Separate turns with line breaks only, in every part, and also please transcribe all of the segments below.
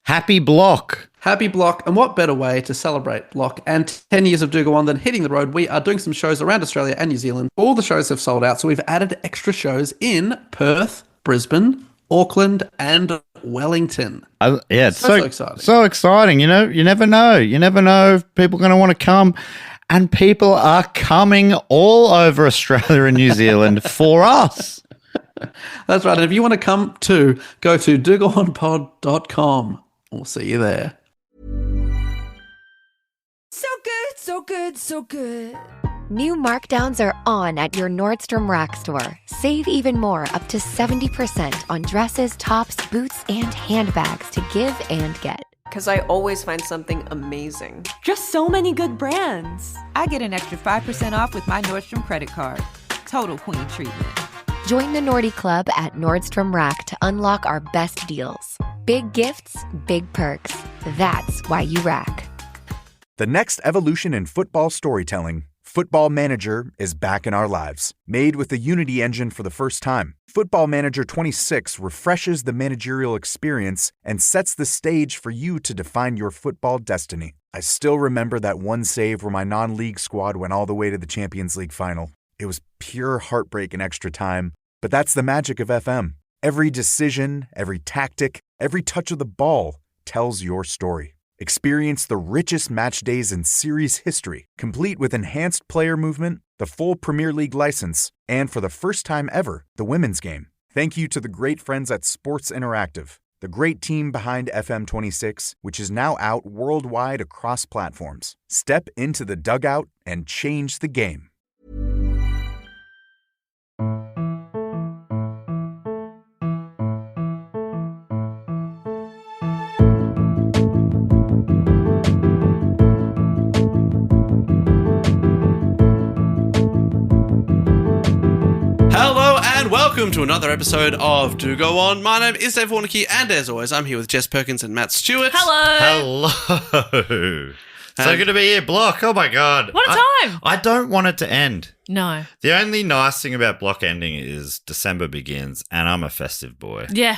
Happy Block.
Happy Block, and what better way to celebrate Block and 10 years of Do Go On than hitting the road? We are doing some shows around Australia and New Zealand. All the shows have sold out, so we've added extra shows in Perth, Brisbane, Auckland, and Wellington.
It's
so exciting.
So exciting. You know, you never know. You never know if people are going to want to come. And people are coming all over Australia and New Zealand for us.
That's right. And if you want to come too, go to dogoonpod.com. We'll see you there.
So good, so good, so good.
New markdowns are on at your Nordstrom Rack store. Save even more, up to 70% on dresses, tops, boots, and handbags to give and get.
Because I always find something amazing.
Just so many good brands.
I get an extra 5% off with my Nordstrom credit card. Total queen treatment.
Join the Nordy Club at Nordstrom Rack to unlock our best deals. Big gifts, big perks. That's why you rack.
The next evolution in football storytelling, Football Manager, is back in our lives. Made with the Unity engine for the first time, Football Manager 26 refreshes the managerial experience and sets the stage for you to define your football destiny. I still remember that one save where my non-league squad went all the way to the Champions League final. It was pure heartbreak in extra time, but that's the magic of FM. Every decision, every tactic, every touch of the ball tells your story. Experience the richest match days in series history, complete with enhanced player movement, the full Premier League license, and for the first time ever, the women's game. Thank you to the great friends at Sports Interactive, the great team behind FM26, which is now out worldwide across platforms. Step into the dugout and change the game.
Welcome to another episode of Do Go On. My name is Dave Warnicky, and as always, I'm here with Jess Perkins and Matt Stewart.
Hello. So good to be here, Block. Oh my God.
What a time.
I don't want it to end.
No.
The only nice thing about Block ending is December begins, and I'm a festive boy.
Yeah.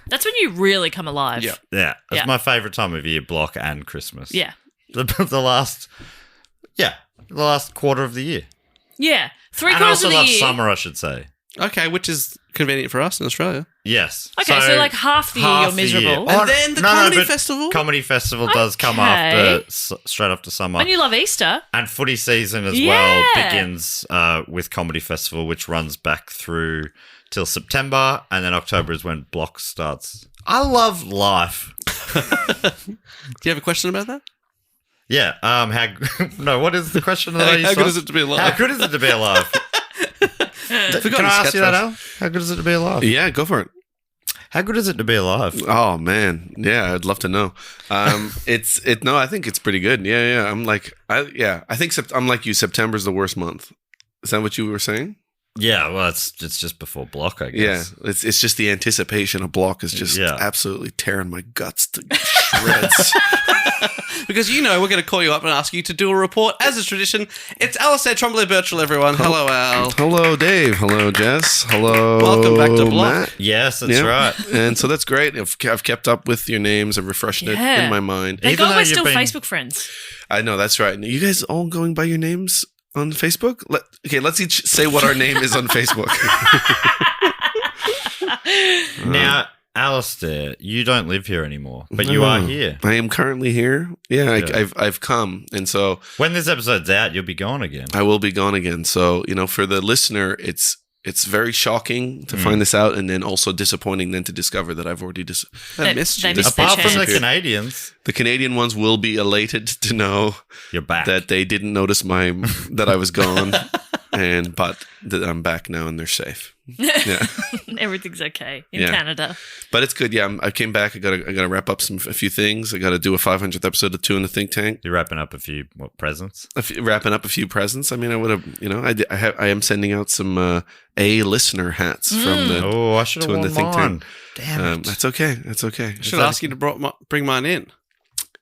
That's when you really come alive.
Yeah. It's my favourite time of year, Block and Christmas.
Yeah.
The last quarter of the year.
Yeah.
And I also love summer, I should say.
Okay, which is convenient for us in Australia.
Yes.
Okay, so like half the year you're miserable.
And then the Comedy Festival?
Comedy Festival does come after, straight after summer.
And you love Easter.
And footy season as well begins with Comedy Festival, which runs back through till September, and then October is when Block starts. I love life.
Do you have a question about that?
Yeah. What is the question that I used
How good is it to be alive?
How good is it to be alive? Can I ask you that, Al? How good is it to be alive?
Yeah, go for it.
How good is it to be alive?
Oh man, yeah, I'd love to know. I think it's pretty good. Yeah. I think I'm like you. September's the worst month. Is that what you were saying?
Yeah, well, it's just before Block, I guess.
Yeah, it's just the anticipation of Block is just absolutely tearing my guts to shreds.
Because we're going to call you up and ask you to do a report. As is tradition, it's Alasdair Tremblay-Birchall, everyone. Hello, Al.
Hello, Dave. Hello, Jess. Hello,
welcome back to Block.
Matt.
Yes, that's right.
And so that's great. I've kept up with your names. I've refreshed it in my mind.
Thank God we're still Facebook friends.
I know, that's right. You guys all going by your names on Facebook? Let's each say what our name is on Facebook.
Now, Alasdair, you don't live here anymore, but you are here.
I am currently here. Yeah. I've come, and so
when this episode's out, you'll be gone again.
I will be gone again. So for the listener, it's very shocking to find this out, and then also disappointing then to discover that I've already
missed you.
Apart from the Canadians,
the Canadian ones will be elated to know
you're back.
That they didn't notice that I was gone, but that I'm back now and they're safe. Yeah,
everything's okay in Canada.
But it's good. Yeah, I came back. I gotta wrap up a few things. I gotta do a 500th episode of Two in the Think Tank.
You're wrapping up a few presents.
Wrapping up a few presents. I mean, I would have. I am sending out some A listener hats from the.
Oh, I should have worn
the Think
mine.
Tank.
Damn it.
That's okay. That's okay.
I should ask you to bring mine in.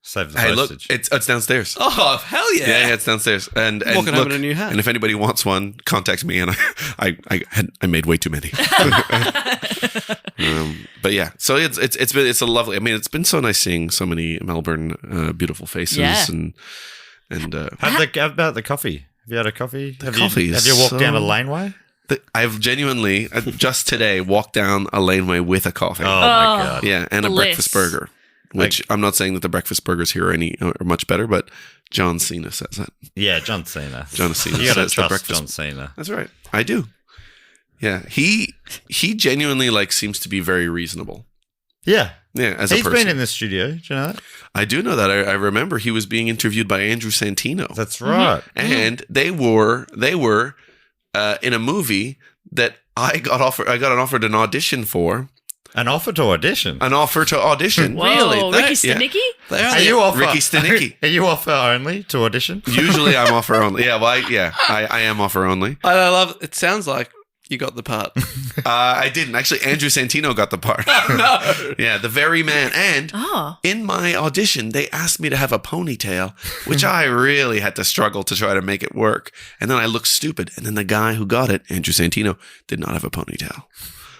Save the
Hey, look,
postage.
it's downstairs.
Oh, hell yeah.
Yeah, it's downstairs. And
Walking home
look,
in a new hat.
And if anybody wants one, contact me. And I made way too many. But yeah, so it's a lovely. I mean, it's been so nice seeing so many Melbourne beautiful faces
Yeah.
and
How about the coffee? Have you had a coffee? Have
coffee
you
is
walked down a
so-
laneway?
I've genuinely just today walked down a laneway with a coffee.
Oh, my God.
Yeah, and a
bliss.
breakfast burger. Which I'm not saying that the breakfast burgers here are much better, but John Cena says that.
Yeah, John Cena.
John Cena
You got to
says the
trust
breakfast.
John Cena.
That's right. I do. Yeah, he genuinely seems to be very reasonable.
Yeah.
Yeah, as
He's
a person.
been in the studio. Do you know that?
I do know that. I remember he was being interviewed by Andrew Santino.
That's right.
And they were in a movie that I got an offer to audition for.
An offer to audition?
An offer to audition.
Whoa,
Really?
Ricky
Yeah.
Stenicki?
Are you offer?
Ricky Stenicki.
Are you offer only to audition?
Usually I'm offer only. Yeah, well, I am offer only.
I love it. Sounds like you got the part.
I didn't. Actually, Andrew Santino got the part.
No.
Yeah, the very man. And
Oh.
in my audition, they asked me to have a ponytail, which I really had to struggle to try to make it work. And then I looked stupid. And then the guy who got it, Andrew Santino, did not have a ponytail.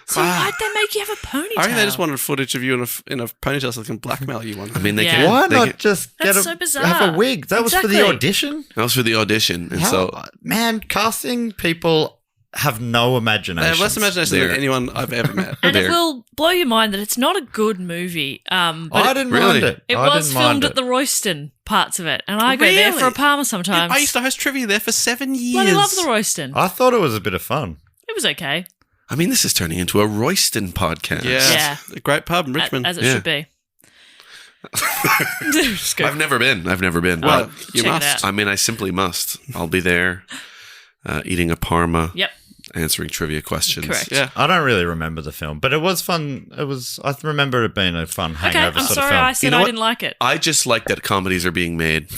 So why'd they make you have a ponytail?
I think they just wanted footage of you in a ponytail so they can blackmail you one.
I mean, they
Yeah.
can.
Why
they
not
can-
just get
That's so bizarre.
have a wig? That was for the
Exactly.
audition?
That was for the audition. And so,
Man, casting people have no imagination.
They have less imagination than
They're-
anyone I've ever met.
And it
There.
will blow your mind that it's not a good movie. But
I didn't
Really?
mind it.
it
I
was
didn't mind
filmed
it.
at the Royston parts of it, and I go there for a
Really?
Palmer sometimes.
I used to host trivia there for 7 years.
Bloody love the Royston.
I thought it was a bit of fun.
It was okay,
I mean, this is turning into a Royston podcast.
Yeah.
Yeah.
A great pub in Richmond.
as it
Yeah.
should be. Just go.
I've never been.
Well,
But
you
check it
must.
out.
I mean, I simply must. I'll be there, eating a Parma,
Yep,
answering trivia questions.
correct.
Yeah.
I don't really remember the film, but it was fun. I remember it being a fun
Okay,
hangover
I'm
sort
sorry
of film.
I said
You know
I
what?
didn't like it.
I just like that comedies are being made.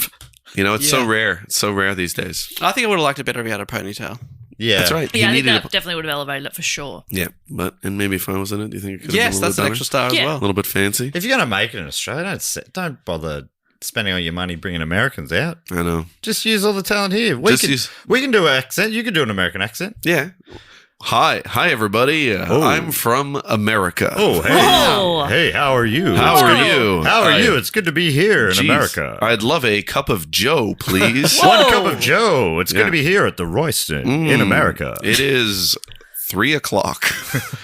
You know, it's so rare. It's so rare these days.
I think I would have liked it better if he had a ponytail.
Yeah,
That's right.
Yeah, I think
needed
that definitely would have elevated it for sure.
Yeah, and maybe if I was in it, do you think it could have
Yes,
been a
that's
little
an
bit
extra star
Yeah.
as
a
well.
little bit fancy?
If you're going to make it in Australia, don't bother spending all your money bringing Americans out.
I know.
Just use all the talent here. We can do an accent. You can do an American accent.
Yeah. Hi, everybody. I'm from America.
Oh, hey.
Oh.
Hey, how are you?
How
It's
are
good-
you?
How are you? It's good to be here in
Jeez,
America.
I'd love a cup of Joe, please.
One cup of Joe. It's good
Yeah.
to be here at the Royston in America.
It is 3:00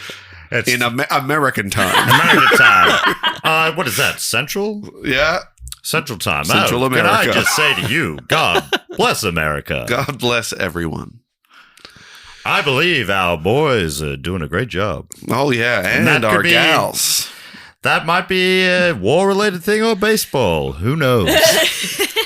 It's
in American time.
American time. What is that? Central?
Yeah.
Central time.
Central
Can I
America.
just say to you, God bless America.
God bless everyone.
I believe our boys are doing a great job.
Oh yeah, and
that could
our
be-
gals.
That might be a war-related thing or baseball. Who knows?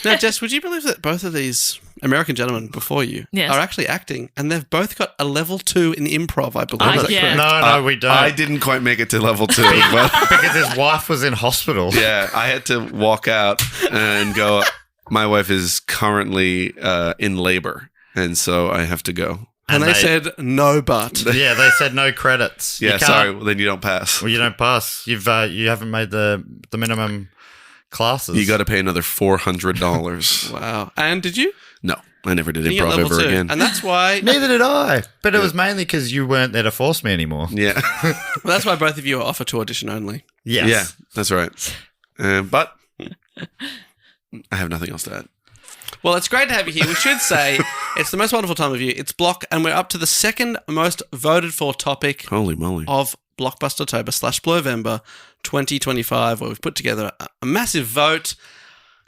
Now, Jess, would you believe that both of these American gentlemen before you
Yes.
are actually acting, and they've both got a level 2 in improv, I believe. Is that
yeah.
correct?
No, we don't.
I didn't quite make it to level 2, but
because his wife was in hospital.
yeah, I had to walk out and go. My wife is currently in labor, and so I have to go.
And they said, no, but.
Yeah, they said no credits. You
Yeah,
can't-
sorry. Well, then you don't pass.
Well, you don't pass. You haven't made the minimum classes.
You got to pay another $400.
Wow. And did you?
No, I never did
You get
improv
level
ever
2.
again.
And that's why
Neither did I. But it was mainly because you weren't there to force me anymore.
Yeah,
that's why both of you are offered to audition only.
Yes.
yeah, that's right. But I have nothing else to add.
Well, it's great to have you here. We should say it's the most wonderful time of year. It's Block, and we're up to the second most voted for topic
Holy moly!
of Blockbuster-Blurvember 2025, where we've put together a massive vote.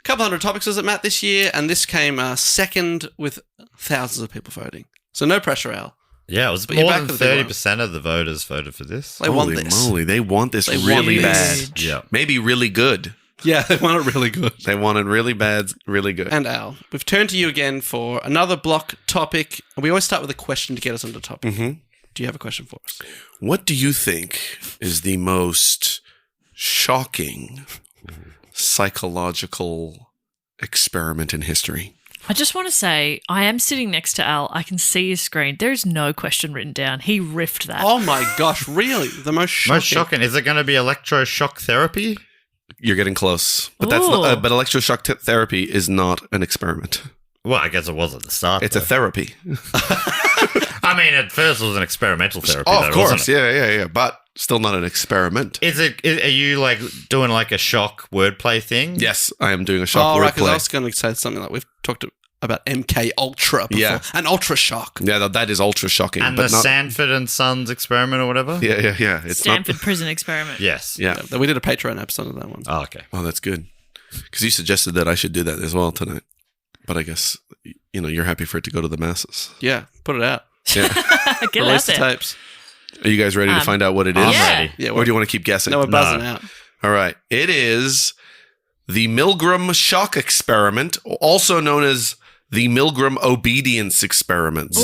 A couple hundred topics, was it, Matt, this year? And this came second with thousands of people voting. So no pressure, Al.
Yeah, it was
But you're
more
back
than
with the big
30% of the voters voted for this.
They want
Holy
this.
moly! They want this
They want
really
this.
bad.
Yeah.
Maybe really good.
Yeah, they want it really good.
They want it really bad, really good.
And Al, we've turned to you again for another block topic. We always start with a question to get us on the topic.
Mhm.
Do you have a question for us?
What do you think is the most shocking psychological experiment in history?
I just want to say, I am sitting next to Al. I can see his screen. There's no question written down. He riffed that.
Oh my gosh, really? The most shocking.
Most shocking. Is it going to be electroshock therapy?
You're getting close, but that's not, but electroshock therapy is not an experiment.
Well, I guess it was at the start.
It's a therapy.
I mean, at first it was an experimental therapy.
Oh,
though,
of course,
wasn't it?
yeah, but still not an experiment.
Are you like doing like a shock wordplay thing?
Yes, I am doing a shock
right, because I
wordplay.
was going to say something like we've talked about MK Ultra before.
Yeah.
And Ultra Shock.
Yeah, that is ultra shocking.
And
but
the
not,
Sanford and Sons experiment or whatever?
Yeah. It's
Stanford prison experiment.
Yes.
Yeah.
We did a Patreon episode of that one.
Oh, okay.
Oh, that's good. Because you suggested that I should do that as well tonight. But I guess, you're happy for it to go to the masses.
Yeah, put it out.
Yeah.
Get it out
Release the
there.
tapes.
Are you guys ready to find out what it is?
I'm
Yeah.
ready.
Yeah,
Or do you want to keep guessing?
No, we're buzzing out.
All right. It is the Milgram shock experiment, also known as the Milgram obedience experiments.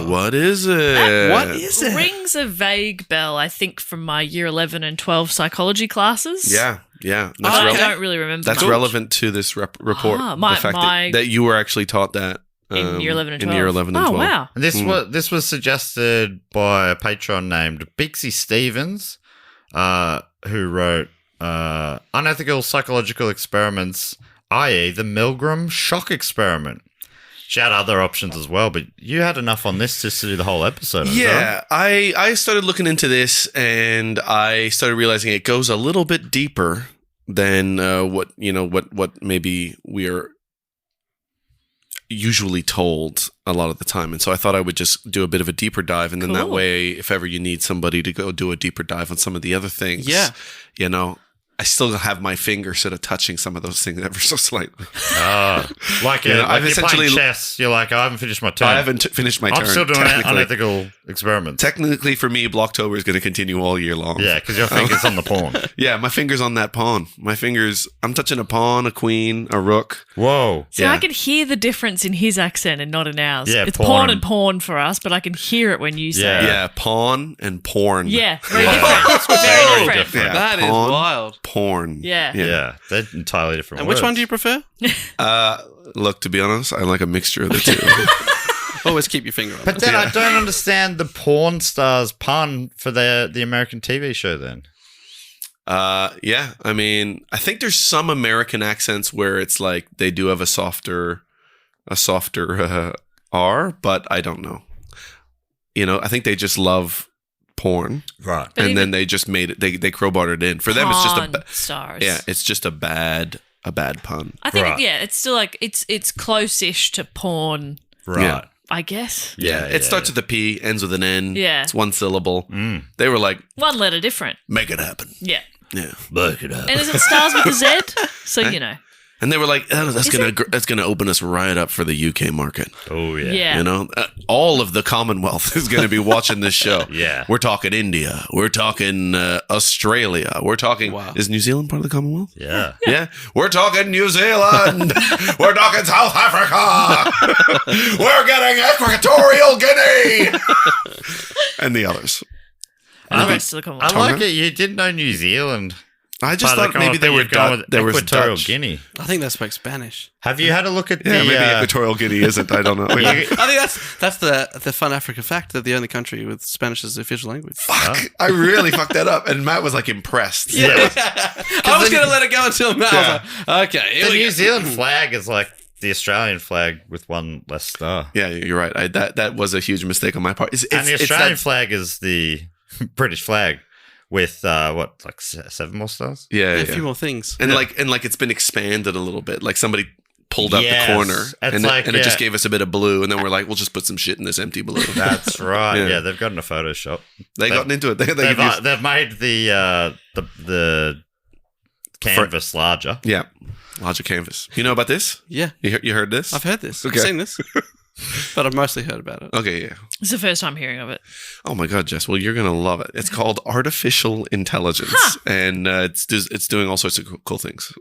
What is it?
What is it?
Rings a vague bell, I think, from my year 11 and 12 psychology classes.
Yeah.
I
That's
don't really remember.
That's
much.
relevant to this report.
Ah,
the fact that you were actually taught that
In year 11 and 12.
In year 11 and 12.
Oh, wow.
And this was suggested by a patron named Bixie Stevens, who wrote Unethical Psychological Experiments, i.e. the Milgram shock experiment. She had other options as well, but you had enough on this just to do the whole episode.
Yeah, I started looking into this and I started realizing it goes a little bit deeper than what maybe we are usually told a lot of the time. And so I thought I would just do a bit of a deeper dive, and then that
Cool.
way, if ever you need somebody to go do a deeper dive on some of the other things, I still have my finger sort of touching some of those things ever so slightly.
Like
I've
you're
essentially
playing chess. You're like, I haven't finished my turn.
I haven't finished my turn.
I'm still doing
technically.
unethical experiments.
Technically, for me, Blocktober is going to continue all year long.
Yeah, because your finger's on the pawn.
Yeah, my finger's on that pawn. I'm touching a pawn, a queen, a rook.
Whoa.
So I can hear the difference in his accent and not in ours.
Yeah,
it's
pawn
pawn
and-
and pawn for us, but I can hear it when you say
Yeah.
it.
Yeah, pawn and porn.
Yeah, very different. Very different.
Yeah,
That is
pawn,
wild.
Porn.
Yeah.
Yeah, they're entirely different
And
words.
which one do you prefer?
Look, to be honest, I like a mixture of the two.
Always keep your finger on
But
it.
then I don't understand the porn stars pun for the American TV show then.
Yeah, I mean, I think there's some American accents where it's like they do have a softer R, but I don't know. I think they just love porn,
Right.
But
and then
even
they just made it. They crowbarred it in. For them, it's just
pawn stars.
it's just a bad pun.
I think
Right.
it's still like it's close-ish to porn,
Right.
Yeah.
I guess.
Yeah, it starts with a P, ends with an N.
Yeah.
It's one syllable.
Mm.
They were like,
One letter different.
make it happen.
Yeah.
Yeah.
Look it up.
And is it stars with a Z? So you know.
And they were like, oh, that's
Is
gonna open us right up for the UK market.
Oh, yeah.
Yeah.
All of the Commonwealth is going to be watching this show.
Yeah.
We're talking India. We're talking Australia. We're talking.
Wow.
Is New Zealand part of the Commonwealth?
Yeah.
Yeah. We're talking New Zealand. We're talking South Africa. We're getting Equatorial Guinea. And the others.
And the rest of the Commonwealth.
I like it. You did know New Zealand.
I just
Part of
thought
the
maybe they were
Commonwealth,
Dutch. There was
Equatorial
Dutch.
Guinea.
I think they spoke Spanish.
Have you had a look at
Yeah,
the...
maybe Equatorial Guinea isn't. I don't know.
I think that's the fun Africa fact. They're the only country with Spanish as the official language.
Fuck! I really fucked that up, and Matt was like impressed.
Yeah.
I was going to let it go until Matt was like, okay, here
The
we
New
go.
Zealand flag is like the Australian flag with one less star.
Yeah, you're right. That was a huge mistake on my part.
And the Australian flag is the British flag with, like 7 more stars?
Yeah,
A few more things.
and like it's been expanded a little bit. Like somebody pulled up
Yes.
the corner,
It's
and
like,
it just
yeah.
gave us a bit of blue, and then we're like, we'll just put some shit in this empty blue.
That's right.
Yeah.
Yeah, they've gotten a Photoshop.
They gotten into it. They could use-
They've made the canvas larger.
yeah, larger canvas. You know about this?
Yeah,
You heard this?
I've heard this.
Okay.
I've seen this. But I've mostly heard about it.
Okay, yeah.
It's the first time hearing of it.
Oh my god, Jess. Well, you're gonna love it. It's called artificial intelligence, and it's doing all sorts of cool things.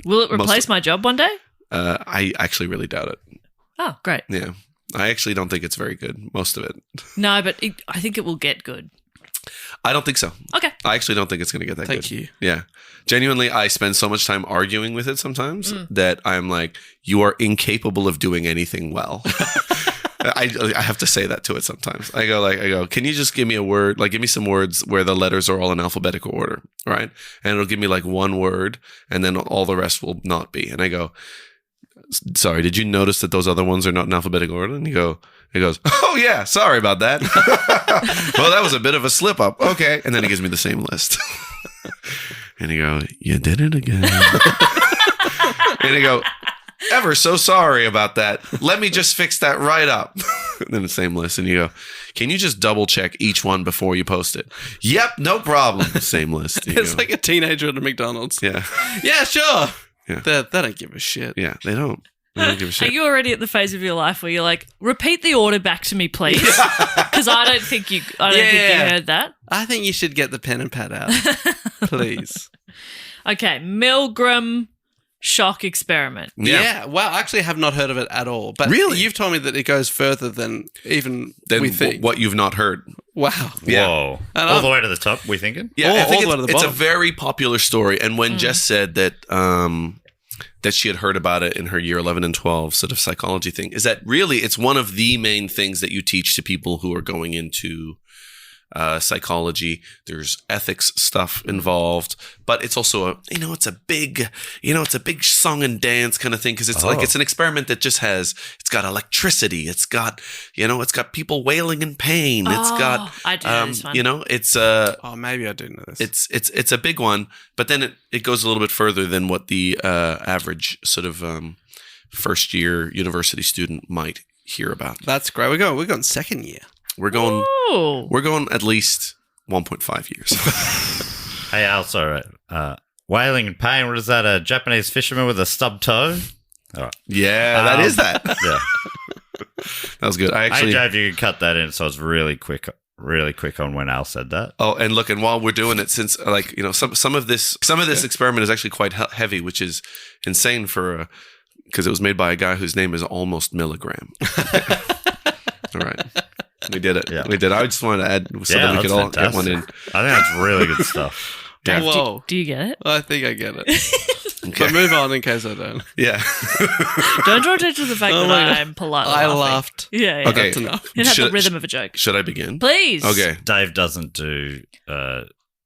Will it
most
replace
of-
my job one day?
I actually really doubt it.
Oh, great.
Yeah, I actually don't think it's very good. Most of it.
No, but I think it will get good.
I don't think so.
Okay.
I actually don't think it's going to get that good.
Thank you.
Yeah. Genuinely, I spend so much time arguing with it sometimes that I'm like, you are incapable of doing anything well. I have to say that to it sometimes. I go, can you just give me a word? Like, give me some words where the letters are all in alphabetical order, right? And it'll give me like one word, and then all the rest will not be. And I go, sorry, did you notice that those other ones are not in alphabetical order? And he goes, oh yeah, sorry about that. Well, that was a bit of a slip up. Okay. And then he gives me the same list. And he go, you did it again. And I go, ever so sorry about that. Let me just fix that right up. And then the same list. And you go, can you just double check each one before you post it? Yep, no problem. Same list.
It's like a teenager at a McDonald's.
Yeah.
Yeah, sure.
Yeah.
They don't give a shit.
Yeah, they don't. They don't give a shit.
Are you already at the phase of your life where you're like, repeat the order back to me, please? Because I don't think you heard that.
I think you should get the pen and pad out, please.
Okay, Milgram shock experiment.
Yeah. Wow, I actually have not heard of it at all. But
Really?
you've told me that it goes further than even we think.
What you've not heard.
Wow.
Yeah.
Whoa.
And
All the way to the top, we thinking?
Yeah,
All-
I think
all the way to the
it's a
bottom.
very popular story. And when Jess said that that she had heard about it in her year 11 and 12 sort of psychology thing, is that really it's one of the main things that you teach to people who are going into psychology. There's ethics stuff involved, but it's also it's a big song and dance kind of thing, because it's like it's an experiment that just it's got electricity, it's got people wailing in pain, it's got
I do know this one.
it's
maybe I do know this.
it's a big one, but then it goes a little bit further than what the average sort of first year university student might hear about.
That's great. We're going second year.
We're going
Ooh.
We're going at least 1.5 years.
Hey, Al, sorry. Wailing in pain, what is that? A Japanese fisherman with a stubbed toe? All right.
Yeah, that is that.
Yeah.
That was good. I
Hey, Joe, if you could cut that in so it's really quick on when Al said that.
Oh, and look, and while we're doing it, since some of this experiment is actually quite heavy, which is insane because it was made by a guy whose name is almost Milgram. All right. We did it.
Yeah.
We did. I just wanted to add so that we could all get one in.
I think that's really good stuff.
Dave,
Whoa.
do you get it?
I think I get it.
Okay.
But move on in case I don't.
Yeah.
Don't draw attention to the fact
Oh
that
my God.
I'm polite.
I
laughing.
laughed.
Yeah.
Okay.
That's enough.
It has the
Should-
rhythm of a joke.
Should I begin?
Please.
Okay.
Dave doesn't do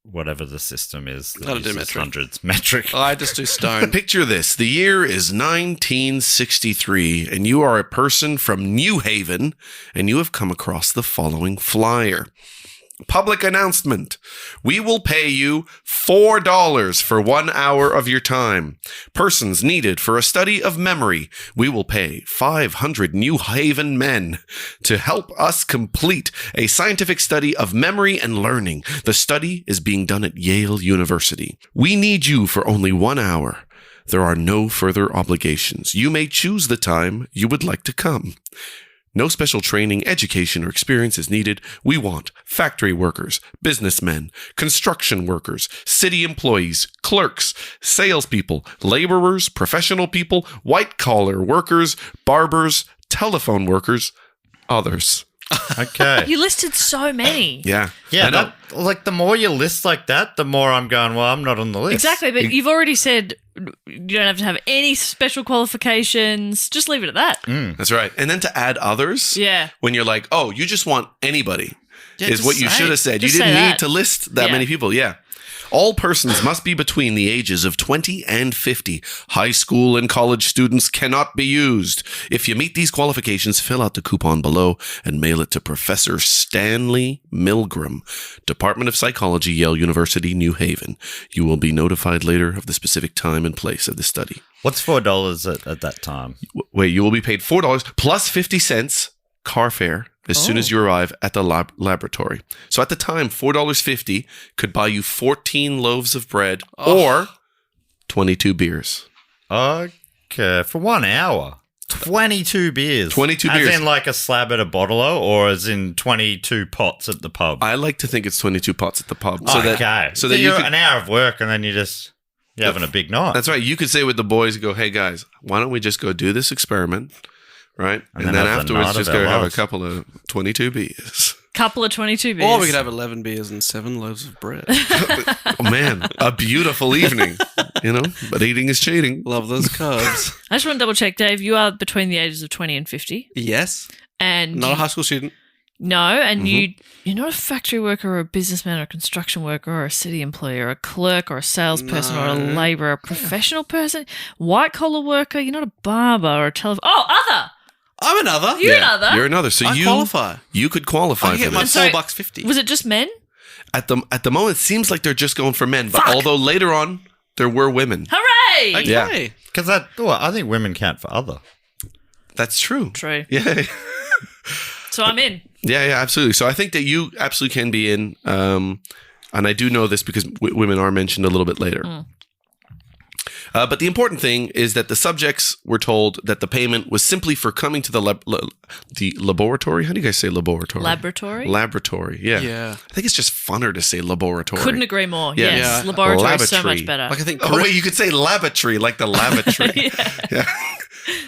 whatever the system is.
I don't do
uses
metric.
Hundreds. Metric.
I just do stone.
Picture this. The year is 1963, and you are a person from New Haven, and you have come across the following flyer. Public announcement. We will pay you $4 for 1 hour of your time. Persons needed for a study of memory. We will pay 500 New Haven men to help us complete a scientific study of memory and learning. The study is being done at Yale University. We need you for only 1 hour. There are no further obligations. You may choose the time you would like to come. No special training, education, or experience is needed. We want factory workers, businessmen, construction workers, city employees, clerks, salespeople, laborers, professional people, white-collar workers, barbers, telephone workers, others.
Okay.
You listed so many.
Yeah.
Yeah,
I know.
the more you list like that, the more I'm going, well, I'm not on the list.
Exactly, but you've already said you don't have to have any special qualifications. Just leave it at that.
That's right. And then to add others,
Yeah.
when you're like, oh, you just want anybody,
Yeah,
is
just
what you
say
should
it.
have said. You
Just say
didn't need
that.
to list that
Yeah.
many people. Yeah. All persons must be between the ages of 20 and 50. High school and college students cannot be used. If you meet these qualifications, fill out the coupon below and mail it to Professor Stanley Milgram, Department of Psychology, Yale University, New Haven. You will be notified later of the specific time and place of the study.
What's $4 at that time?
Wait, you will be paid $4 plus 50 cents car fare as soon as you arrive at the laboratory. So at the time, $4.50 could buy you 14 loaves of bread or 22 beers.
Okay, for 1 hour. 22 beers.
22 beers.
As in like a slab at a bottle-o, or as in 22 pots at the pub?
I like to think it's 22 pots at the pub.
Okay.
So that you
you're
could,
an hour of work and then you're having a big night.
that's right. You could say with the boys, go, hey guys, why don't we just go do this experiment, right? And then
have the
afterwards,
night
just
of
go
our
have a
lives.
couple of 22 beers.
Couple of 22 beers.
Or we could have 11 beers and 7 loaves of bread.
Oh man, a beautiful evening, but eating is cheating.
Love those carbs.
I just want to double check, Dave. You are between the ages of 20 and 50.
Yes.
and
Not a high school student.
no, and you're not a factory worker or a businessman or a construction worker or a city employee or a clerk or a salesperson or a labourer, a professional person, white collar worker. You're not a barber or a other.
I'm another.
You're another.
You're another. So
I qualify.
You could qualify
I
for
get my
this.
$4.50.
Was it just men?
At the moment, it seems like they're just going for men. But although later on there were women,
Hooray!
Okay.
Yeah.
Because I think women count for other.
that's true.
True.
Yeah.
So I'm in.
Yeah, absolutely. So I think that you absolutely can be in, and I do know this because women are mentioned a little bit later. But the important thing is that the subjects were told that the payment was simply for coming to the laboratory. How do you guys say laboratory?
Laboratory?
Laboratory, yeah.
Yeah.
I think it's just funner to say laboratory.
Couldn't agree more.
Yeah.
Yes.
Yeah.
Laboratory is so
Lavatory.
much better.
Like I think.
Oh, wait, you could say lavatory, like the lavatory.
Yeah.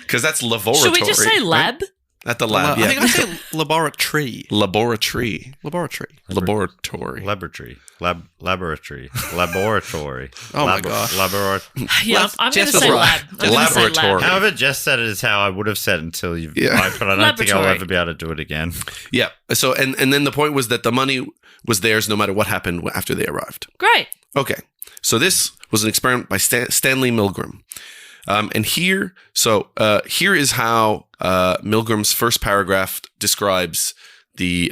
Because that's laboratory.
Should we just say
right?
lab?
At the lab,
I
yeah.
think I say laboratory.
Laboratory.
Laboratory.
Laboratory.
Laboratory. Laboratory.
Oh my gosh.
Yeah, I'm going to say lab. I'm gonna say lab.
Laboratory.
However Jess said it is how I would have said it until you've
Yeah.
but I don't think I'll
Laboratory.
ever be able to do it again.
Yeah. So, and then the point was that the money was theirs no matter what happened after they arrived.
Great.
Okay. So this was an experiment by Stanley Milgram. And here is how Milgram's first paragraph describes the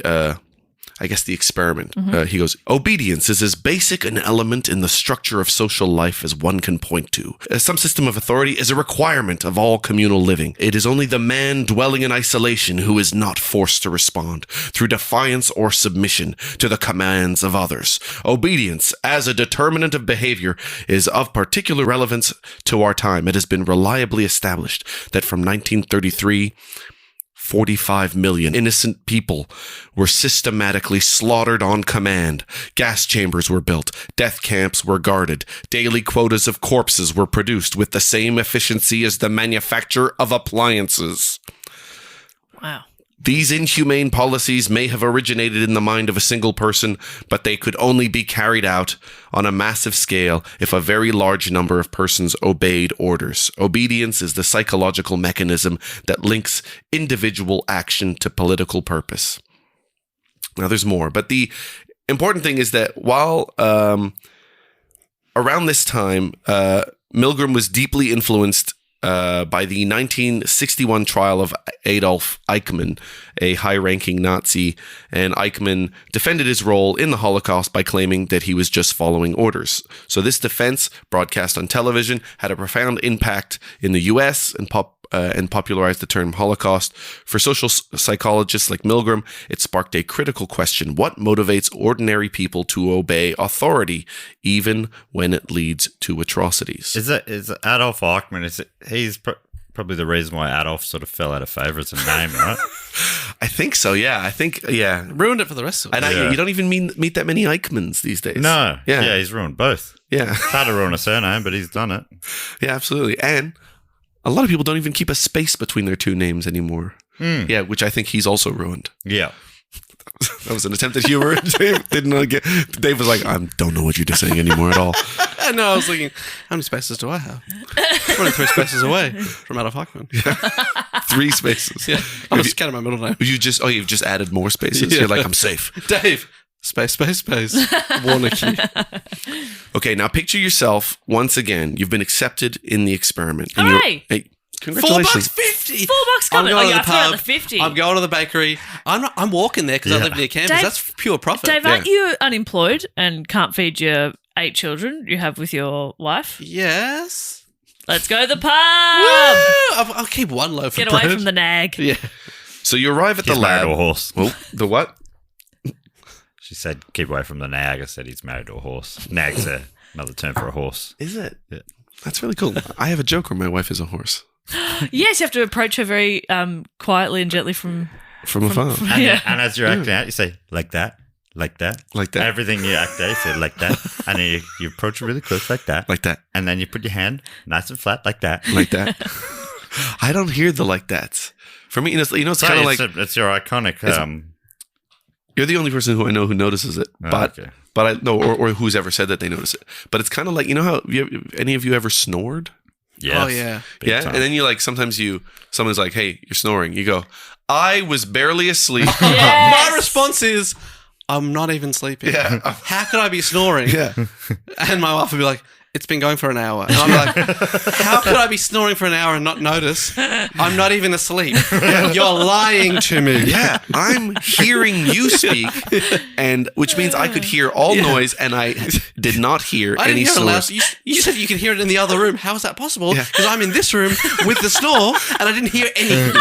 experiment. He goes, obedience is as basic an element in the structure of social life as one can point to. Some system of authority is a requirement of all communal living. It is only the man dwelling in isolation who is not forced to respond through defiance or submission to the commands of others. Obedience, as a determinant of behavior, is of particular relevance to our time. It has been reliably established that from 1933, 45 million innocent people were systematically slaughtered on command. Gas chambers were built. Death camps were guarded. Daily quotas of corpses were produced with the same efficiency as the manufacture of appliances.
Wow.
These inhumane policies may have originated in the mind of a single person, but they could only be carried out on a massive scale if a very large number of persons obeyed orders. Obedience is the psychological mechanism that links individual action to political purpose. Now, there's more, but the important thing is that while around this time, Milgram was deeply influenced by the 1961 trial of Adolf Eichmann, a high-ranking Nazi, and Eichmann defended his role in the Holocaust by claiming that he was just following orders. So this defense, broadcast on television, had a profound impact in the U.S. and popularized the term Holocaust. For social psychologists like Milgram, it sparked a critical question: what motivates ordinary people to obey authority, even when it leads to atrocities?
Is Adolf Eichmann? He's probably the reason why Adolf sort of fell out of favor as a name, right?
I think so. Yeah,
Ruined it for the rest of us.
And you don't even meet that many Eichmanns these days.
No.
Yeah.
He's ruined both.
Yeah.
It's hard to ruin a surname, but he's done it.
Yeah, absolutely. And a lot of people don't even keep a space between their two names anymore. Yeah, which I think he's also ruined.
Yeah.
That was an attempt at humor. Dave didn't get. Dave was like, I don't know what you're just saying anymore at all.
No, I was thinking, how many spaces do I have? I'm only 3 spaces away from Adolf Eichmann.
3 spaces.
Yeah, I was counting my middle name.
You've just added more spaces.
Yeah.
You're like, I'm safe.
Dave. Space. Warnicky.
Okay, now picture yourself once again. You've been accepted in the experiment. And
Hooray!
hey, congratulations.
$4.50.
$4 coming.
I'm going to
I
the
forgot
pub.
the 50.
I'm going to the bakery. I'm walking there because I live near campus.
Dave-
That's pure profit.
Dave, aren't you unemployed and can't feed your 8 children you have with your wife?
Yes.
Let's go to the pub.
Woo! I'll keep one loaf
Get
of bread.
away from the nag.
Yeah.
So you arrive at
He's
the
married
lab.
to a horse.
Oh, the what?
She said, keep away from the nag. I said he's married to a horse. Nag's another term for a horse.
Is it?
Yeah.
That's really cool. I have a joke where my wife is a horse.
Yes, you have to approach her very quietly and gently from
Afar.
And as you're acting out, you say, like that, like that.
Like that.
Everything you act out, you say, like that. And then you approach it really close, like that.
Like that.
And then you put your hand nice and flat, like that.
Like that. I don't hear the like that. For me, it's kind of like...
It's your iconic...
You're the only person who I know who notices it, but I know, or who's ever said that they notice it. But it's kind of like, you know how any of you ever snored?
Yes.
Oh, yeah.
Big
Yeah.
time.
And then someone's like, hey, you're snoring. You go, I was barely asleep.
My response is, I'm not even sleeping.
Yeah.
How could I be snoring?
Yeah.
And my wife would be like, it's been going for an hour. And I'm like, how could I be snoring for an hour and not notice? I'm not even asleep. You're lying to me.
Yeah, I'm hearing you speak, and which means I could hear all noise, and I did not hear
I didn't
any
hear it loud.
snores.
You said you could hear it in the other room. How is that possible?
Yeah.
Because I'm in this room with the snore, and I didn't hear anything.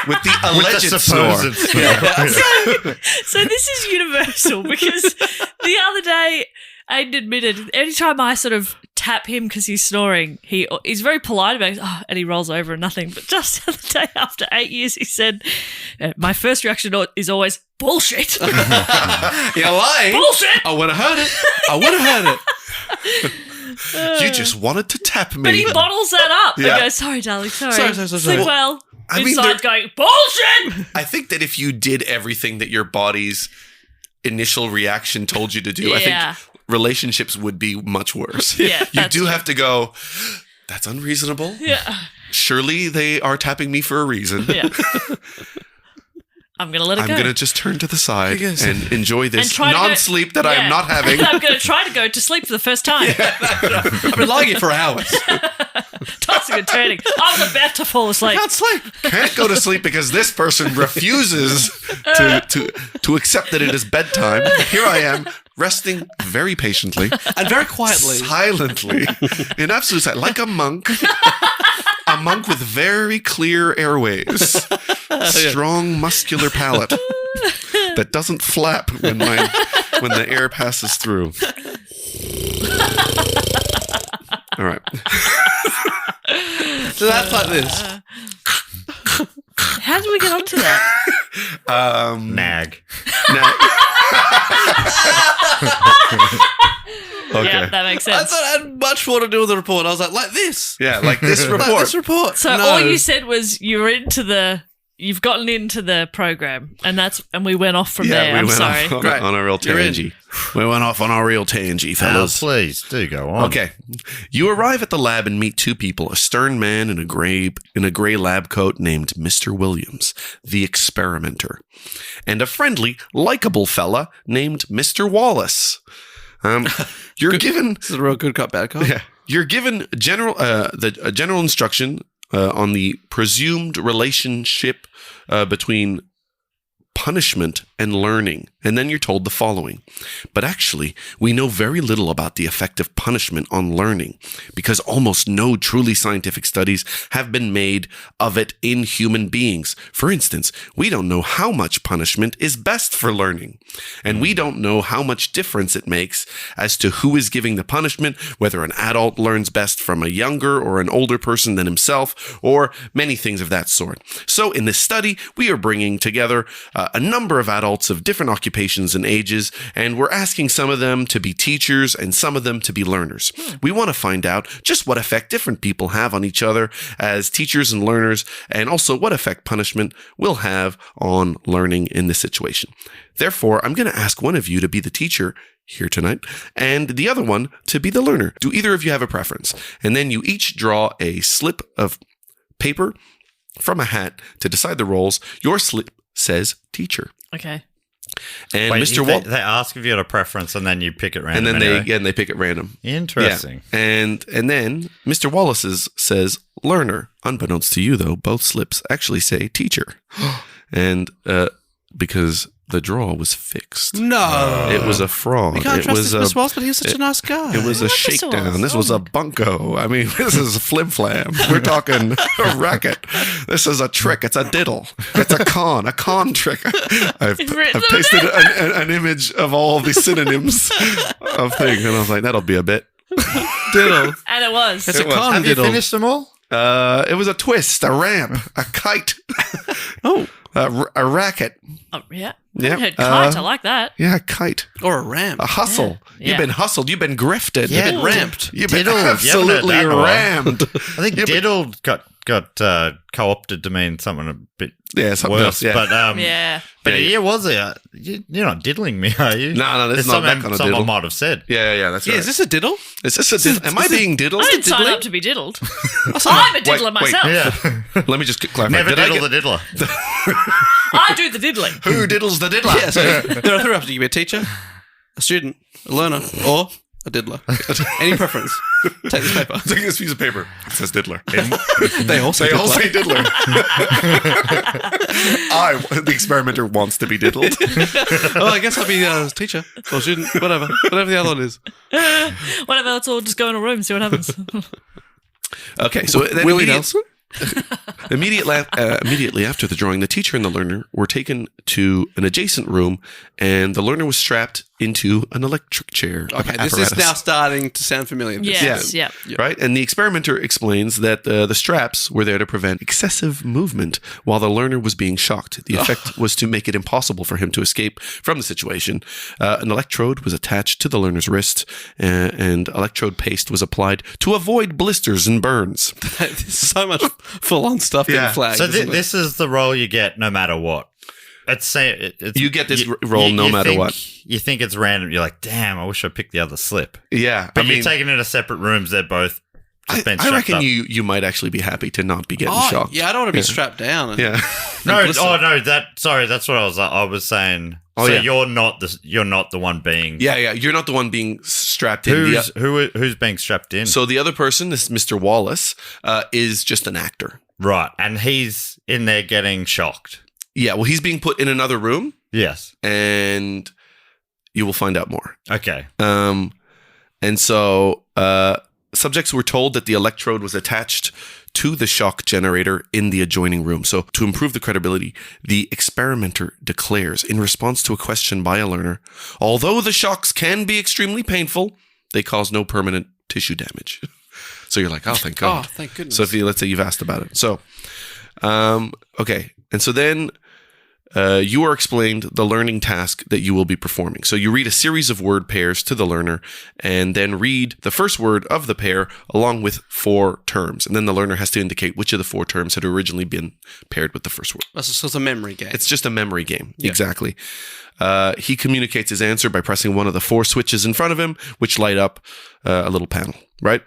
With the alleged snore.
supposed snore.
So this is universal because the other day Aiden admitted anytime I sort of tap him because he's snoring, he's very polite about it, and he rolls over and nothing. But just the other day, after 8 years, he said, my first reaction is always, bullshit.
You're lying.
Bullshit.
I would have heard it. I would have heard it.
You just wanted to tap me.
But he bottles that up
Yeah.
and goes, sorry, darling, sorry.
Sorry.
Sleep well.
I mean,
Inside's going, bullshit.
I think that if you did everything that your body's initial reaction told you to do, I
Yeah.
think relationships would be much worse.
Yeah,
You
that's
do
true.
have to go, that's unreasonable.
Yeah.
Surely they are tapping me for a reason.
Yeah. I'm going to let it
I'm
go.
going to just turn to the side
Because-
and enjoy this
And try to go-
non-sleep that I am
Yeah.
not having.
I'm going to try to go to sleep for the first time.
I've been lying here for hours.
Tossing and turning. I was about to fall asleep.
Can't sleep.
Can't go to sleep because this person refuses to accept that it is bedtime. Here I am, resting very patiently,
And very quietly.
silently, in absolute silence, like a monk. A monk with very clear airways, strong muscular palate that doesn't flap when the air passes through. All right.
So that's like this.
How did we get onto that?
Nag.
Now, okay.
Yeah, that makes
I
sense.
thought it had much more to do with the report. I was like this.
Yeah, like this
Like
report.
this report.
So
No.
all you said was you've gotten into the program, and we went off from there. I'm
went
sorry.
off
Great.
on a real
You're in.
tangy. We went off on our real tangy,
Oh,
fellas.
please do go on.
Okay. You arrive at the lab and meet two people, a stern man in a gray lab coat named Mr. Williams, the experimenter, and a friendly, likable fella named Mr. Wallace. You're given
This is a real good cop, bad cop.
yeah, you're given general instruction on the presumed relationship between punishment and learning. And then you're told the following. But actually, we know very little about the effect of punishment on learning because almost no truly scientific studies have been made of it in human beings. For instance, we don't know how much punishment is best for learning. And we don't know how much difference it makes as to who is giving the punishment, whether an adult learns best from a younger or an older person than himself, or many things of that sort. So in this study, we are bringing together a number of adults of different occupations and ages, and we're asking some of them to be teachers and some of them to be learners. We want to find out just what effect different people have on each other as teachers and learners, and also what effect punishment will have on learning in this situation. Therefore, I'm going to ask one of you to be the teacher here tonight, and the other one to be the learner. Do either of you have a preference? And then you each draw a slip of paper from a hat to decide the roles. Your slip says teacher.
Okay.
And
Wait,
Mr.
they,
Walt,
they ask if you had a preference, and then you pick it
and
random.
then they pick at random.
Interesting.
Yeah. And then Mr. Wallace's says learner. Unbeknownst to you, though, both slips actually say teacher, and because the draw was fixed.
No.
It was a fraud.
You can't
it
trust
was
this Miss Wallace, but he was such a nice guy.
It was a
Mr.
shakedown.
Wallace.
This was a bunko. I mean, this is a flim flam. We're talking a racket. This is a trick. It's a diddle. It's a con trick. I've
written
pasted an image of all the synonyms of things, and I was like, that'll be a bit. Diddle.
And it was.
It's a
It was.
con
Have you
diddle.
finished them all?
It was a twist, a ramp, a kite.
Oh.
A racket.
Oh, yeah.
Yeah,
I heard kite. I like that.
Yeah, a kite.
Or a ramp.
A hustle.
Yeah.
You've been hustled. You've been grifted.
Yeah.
You've been ramped. You've been
Diddled. You haven't heard
absolutely
that in a while.
rammed.
I think diddled got co-opted to mean something a bit
Yeah, something
worse.
else. Yeah.
But was it? You're not diddling me, are you?
No, this is not that kind of
someone
diddle.
might have said.
Yeah, that's right.
Is this a diddle?
Is this a diddle? Am I being diddled?
I didn't sign up to be diddled. I'm a diddler myself.
Yeah.
Let me just clarify.
Never diddle the diddler.
I do the diddling.
Who diddles the diddler?
Yeah, so there are three options. You can be a teacher, a student, a learner, or a diddler. Any preference? Take this paper.
Take this piece of paper. It says diddler.
They all say
diddler. The experimenter wants to be diddled.
Oh, I guess I'll be a teacher or student, whatever the other one is.
Whatever, let's all just go in a room and see what happens.
Okay, so then
Willie Nelson?
Immediately after the drawing, the teacher and the learner were taken to an adjacent room, and the learner was strapped into an electric chair.
Okay, this
apparatus.
is now starting to sound familiar.
Yes, yeah.
Right? And the experimenter explains that the straps were there to prevent excessive movement while the learner was being shocked. The effect was to make it impossible for him to escape from the situation. An electrode was attached to the learner's wrist, and electrode paste was applied to avoid blisters and burns.
There's so much full-on stuff in flag.
So this is the role you get no matter what.
You get this role no matter what.
You think it's random. You're like, damn, I wish I picked the other slip.
Yeah.
But you're taking it to separate rooms. They're both just been
I reckon
up.
you might actually be happy to not be getting shocked.
Yeah, I don't want to be strapped down. And,
that's what I was saying. You're not the one being.
Yeah. You're not the one being strapped in.
Who's being strapped in?
So the other person, this Mr. Wallace, is just an actor.
Right, and he's in there getting shocked.
Yeah, well, he's being put in another room.
Yes.
And you will find out more.
Okay.
And so subjects were told that the electrode was attached to the shock generator in the adjoining room. So to improve the credibility, the experimenter declares in response to a question by a learner, although the shocks can be extremely painful, they cause no permanent tissue damage. So you're like, oh, thank God.
Oh, thank goodness.
So let's say you've asked about it. So, okay. And so then you are explained the learning task that you will be performing. So you read a series of word pairs to the learner and then read the first word of the pair along with 4 terms. And then the learner has to indicate which of the 4 terms had originally been paired with the first word.
So it's a memory game.
It's just a memory game. Yeah. Exactly. He communicates his answer by pressing one of the 4 switches in front of him, which light up a little panel, right?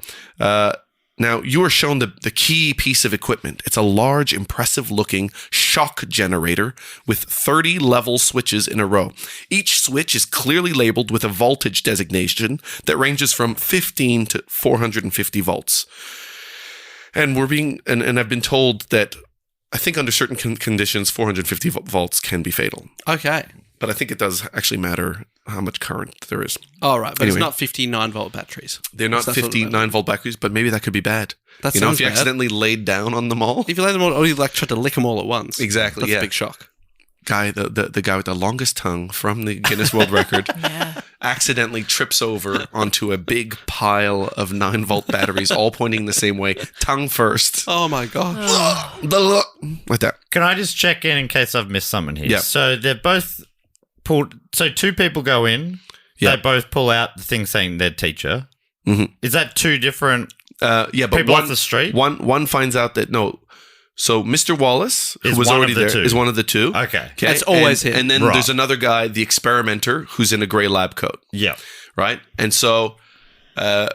Now, you are shown the key piece of equipment. It's a large, impressive-looking shock generator with 30 level switches in a row. Each switch is clearly labeled with a voltage designation that ranges from 15 to 450 volts. And I've been told that I think under certain conditions, 450 volts can be fatal.
Okay.
But I think it does actually matter how much current there is.
Oh, right. But anyway, it's not 59-volt batteries.
They're not 59-volt batteries, but maybe that could be bad.
That
if you accidentally laid down on them all.
If you laid them all, or you tried to lick them all at once.
Exactly,
That's a big shock.
Guy, the guy with the longest tongue from the Guinness World Record accidentally trips over onto a big pile of 9-volt batteries, all pointing the same way. Tongue first.
Oh, my God.
Like that.
Can I just check in case I've missed something here?
Yeah.
So they're both pulled. So 2 people go in. Yeah. They both pull out the thing saying they're teacher.
Mm-hmm.
Is that 2 different
but
people off the street?
One finds out that no. So Mr. Wallace, who was already there, is one of the 2.
Okay.
That's always him.
And then there's another guy, the experimenter, who's in a gray lab coat.
Yeah.
Right? And so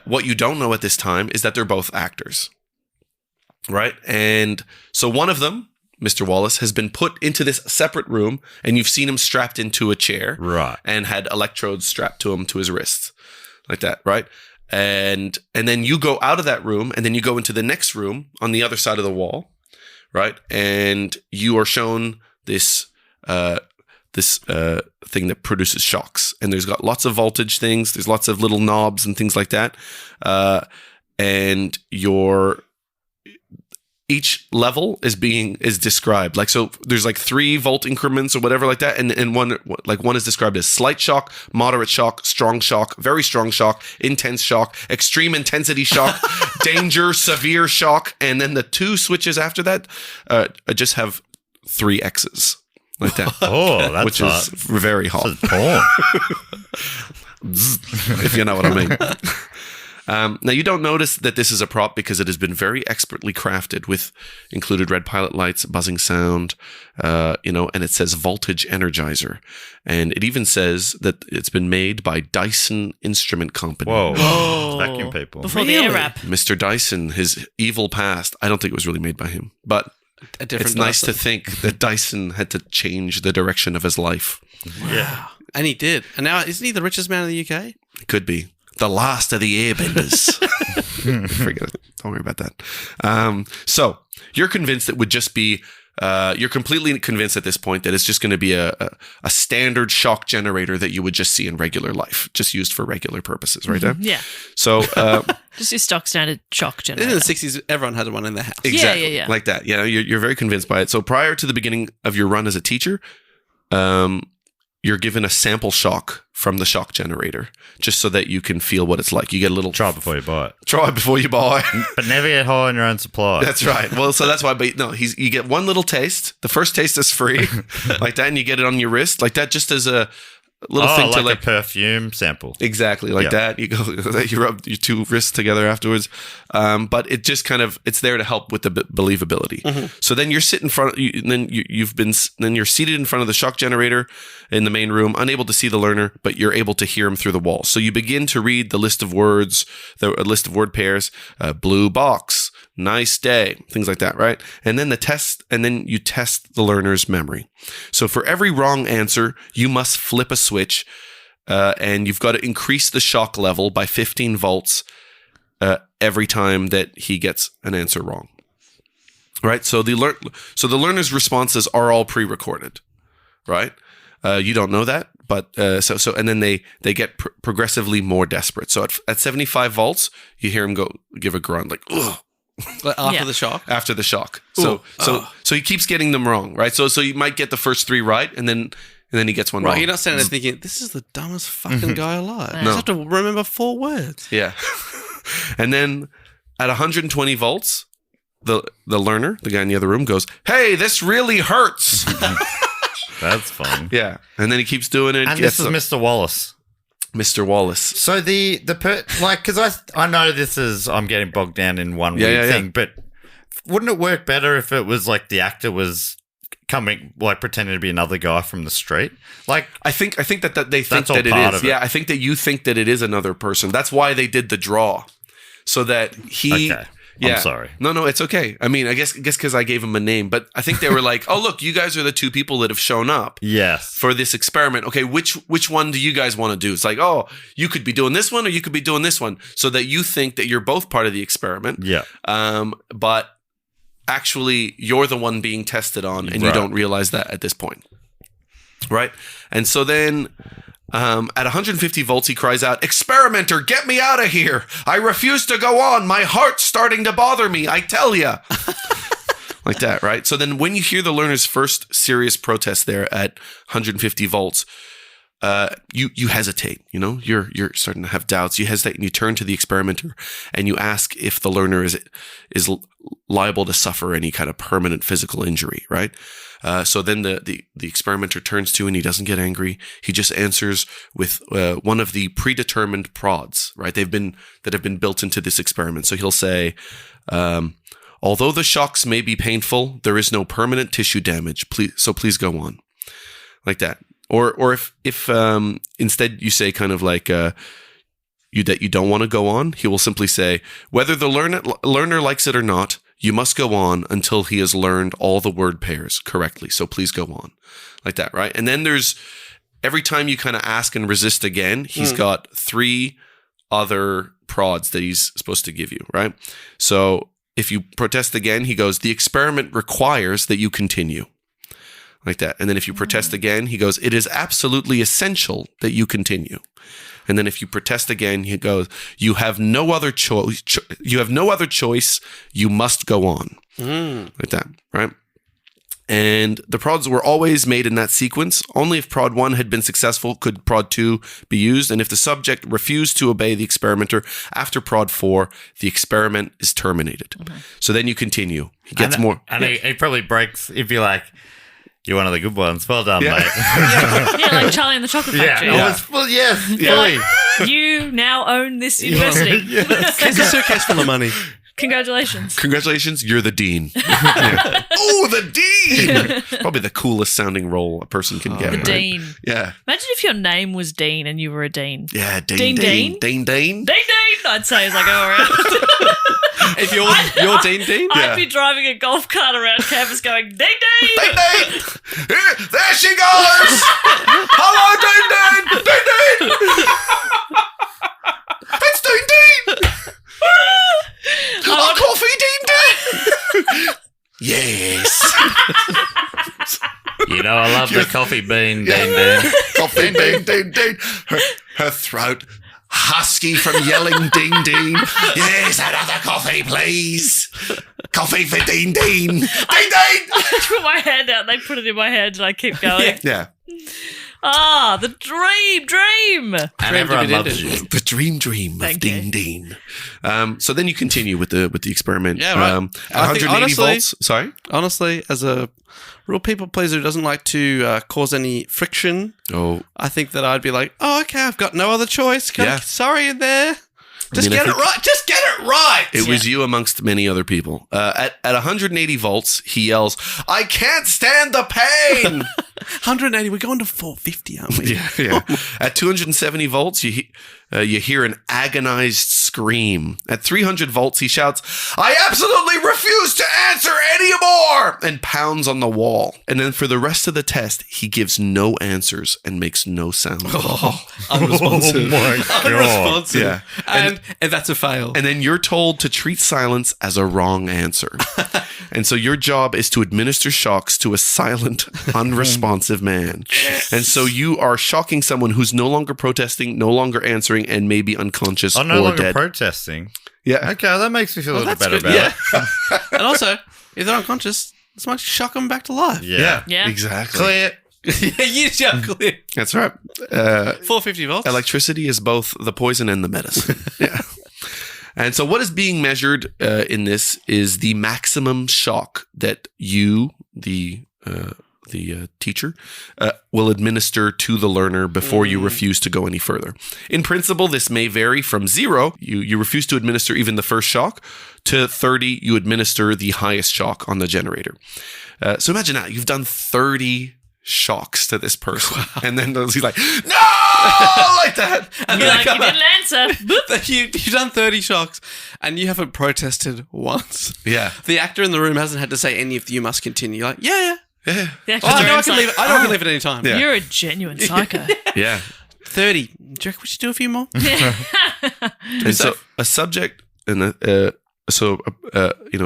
what you don't know at this time is that they're both actors. Right? And so one of them, Mr. Wallace, has been put into this separate room, and you've seen him strapped into a chair.
Right.
And had electrodes strapped to him to his wrists. Like that, right? And then you go out of that room, and then you go into the next room on the other side of the wall. Right, and you are shown this thing that produces shocks, and there's got lots of voltage things. There's lots of little knobs and things like that, and each level is described like so. There's like 3 volt increments or whatever like that, and one is described as slight shock, moderate shock, strong shock, very strong shock, intense shock, extreme intensity shock, danger, severe shock, and then the 2 switches after that just have 3 X's like that.
Oh, that's
which
hot.
is very hot.
Porn.
If you know what I mean. Now, you don't notice that this is a prop because it has been very expertly crafted with included red pilot lights, buzzing sound, and it says voltage energizer. And it even says that it's been made by Dyson Instrument Company.
Whoa. Vacuum people.
Before the air wrap.
Mr. Dyson, his evil past. I don't think it was really made by him, but it's nice to think that Dyson had to change the direction of his life.
Yeah.
And he did. And now, isn't he the richest man in the UK?
Could be. The last of the airbenders. Forget it. Don't worry about that. So you're convinced it would just be, you're completely convinced at this point that it's just going to be a standard shock generator that you would just see in regular life, just used for regular purposes, right, Dan?
Yeah.
So,
Just your stock standard shock generator.
In the 60s, everyone had one in their house.
exactly.
Yeah.
Like that. You're very convinced by it. So prior to the beginning of your run as a teacher, you're given a sample shock from the shock generator just so that you can feel what it's like. You get a little...
Try before you buy it.
Try before you buy.
But never get high on your own supply.
That's right. Well, so that's why, but no, you get one little taste. The first taste is free, like that, and you get it on your wrist, like that, just as a little thing
like
to like
a perfume sample.
Exactly, like that. You go, you rub your two wrists together afterwards. But it just kind of, it's there to help with the believability. Mm-hmm. So then you're sitting in front, and then you're seated in front of the shock generator in the main room, unable to see the learner, but you're able to hear him through the wall. So you begin to read the list of words, the list of word pairs, blue box, nice day, things like that, right? And then you test the learner's memory. So for every wrong answer, you must flip a switch, and you've got to increase the shock level by 15 volts every time that he gets an answer wrong. Right? So the learner's responses are all pre-recorded, right? You don't know that, but and then they get progressively more desperate. So at 75 volts, you hear him give a grunt like, ugh.
After the shock?
After the shock. So he keeps getting them wrong, right? So you might get the first three right, and then he gets one wrong.
You're not standing there thinking, this is the dumbest fucking guy alive.
No.
I just have to remember 4 words.
Yeah. And then at 120 volts, the learner, the guy in the other room, goes, "Hey, this really hurts."
That's fun.
Yeah. And then he keeps doing it.
And this is Mr. Wallace.
Mr. Wallace.
So because I know this is, I'm getting bogged down in one weird thing, but wouldn't it work better if it was like the actor was coming, like pretending to be another guy from the street? Like,
I think that they think that it is. Yeah, I think that you think that it is another person. That's why they did the draw, so that he.
Okay.
Yeah.
I'm sorry.
No, it's okay. I mean, I guess because I gave him a name, but I think they were like, "Oh, look, you guys are the two people that have shown up,
yes,
for this experiment. Okay, which one do you guys want to do?" It's like, "Oh, you could be doing this one, or you could be doing this one," so that you think that you're both part of the experiment.
Yeah.
But actually, you're the one being tested on, and you don't realize that at this point, right? And so then. At 150 volts, he cries out, "Experimenter, get me out of here! I refuse to go on! My heart's starting to bother me, I tell ya!" Like that, right? So then when you hear the learner's first serious protest there at 150 volts, you hesitate, you're starting to have doubts. You hesitate and you turn to the experimenter and you ask if the learner is liable to suffer any kind of permanent physical injury, right? So then the experimenter turns to, and he doesn't get angry. He just answers with one of the predetermined prods, right? That have been built into this experiment. So he'll say, "Although the shocks may be painful, there is no permanent tissue damage. Please go on," like that. Or if instead you say kind of like that you don't want to go on, he will simply say, "Whether the learner likes it or not, you must go on until he has learned all the word pairs correctly. So please go on," like that, right? And then there's every time you kind of ask and resist again, he's got 3 other prods that he's supposed to give you, right? So if you protest again, he goes, "The experiment requires that you continue." Like that. And then if you protest again, he goes, "It is absolutely essential that you continue." And then if you protest again, he goes, "You have no other choice. You have no other choice. You must go on." Like that, right? And the prods were always made in that sequence. Only if prod 1 had been successful could prod 2 be used. And if the subject refused to obey the experimenter after prod 4, the experiment is terminated. Okay. So then you continue. He gets more.
And he probably breaks if you're like, "You're one of the good ones. Well done, mate."
Yeah, like Charlie and the Chocolate Factory.
Well, yes, fully.
You you now own this university.
Here's a suitcase full of money.
Congratulations.
Congratulations, you're the dean. Yeah. Oh, the dean! Probably the coolest sounding role a person can get.
The
right?
dean.
Yeah.
Imagine if your name was Dean and you were a dean.
Yeah, Dean.
Dean.
Dean.
Dean Dean, I'd say as I go around.
If you're Dean?
I'd be driving a golf cart around campus going, Dean Dean!
Dean Dean! There she goes! Hello, Dean Dean! Dean Dean! It's Dean Dean! Coffee, Dean Dean! Yes.
You know, I love the coffee bean, Dean Dean.
Coffee, Dean Dean Dean. Her throat husky from yelling Dean Dean. Yes, another coffee, please. Coffee for Dean Dean. Dean Dean!
I put my hand out, they put it in my hand and I keep going.
Yeah.
Ah, the dream.
And everyone loves you.
The dream of
Thank
Dean
you.
Dean. So then you continue with the experiment.
Yeah, right.
At
I think
180
honestly-
volts. Sorry?
Honestly, as a real people pleaser who doesn't like to cause any friction,
Oh,
I think that I'd be like, oh, okay, I've got no other choice.
Yeah.
Sorry in there. Just
mean, I
get it
think-
right. Just get it right.
it was you amongst many other people. At 180 volts, he yells, I can't stand the pain.
180. We're going to 450, aren't we?
Yeah. At 270 volts, you hear an agonized scream. At 300 volts, he shouts, I absolutely refuse to answer anymore, and pounds on the wall. And then for the rest of the test, he gives no answers and makes no sound.
Unresponsive.
Oh my God.
Unresponsive.
Yeah.
And that's a fail.
And then you're told to treat silence as a wrong answer. And so your job is to administer shocks to a silent, unresponsive man. And so you are shocking someone who's no longer protesting, no longer answering, and maybe unconscious
I'm no
or
longer
dead.
protesting.
Yeah.
Okay, that makes me feel a little
that's
better
good.
about
Yeah. And also, if they're unconscious, this might shock them back to life.
it. Yeah.
Yeah.
Exactly.
Clear.
Yeah, you shock clear.
That's right.
450 volts.
Electricity is both the poison and the medicine. Yeah. And so what is being measured in this is the maximum shock that you, the teacher, will administer to the learner before you refuse to go any further. In principle, this may vary from 0, you refuse to administer even the first shock, to 30, you administer the highest shock on the generator. So imagine that, you've done 30 shocks to this person. Wow. And then he's like, no! Like that.
And
You're
then
like,
they
you
come out.
didn't answer. Boop.
You've done 30 shocks and you haven't protested once.
Yeah.
The actor in the room hasn't had to say any of the you must continue. You're like, yeah.
Yeah.
The
Oh,
actor's
I know I
room's
can
like,
leave it. I know I can leave it any time.
Yeah.
You're a genuine psycho.
Yeah.
30. Do you reckon we should do a few more?
And so a subject and a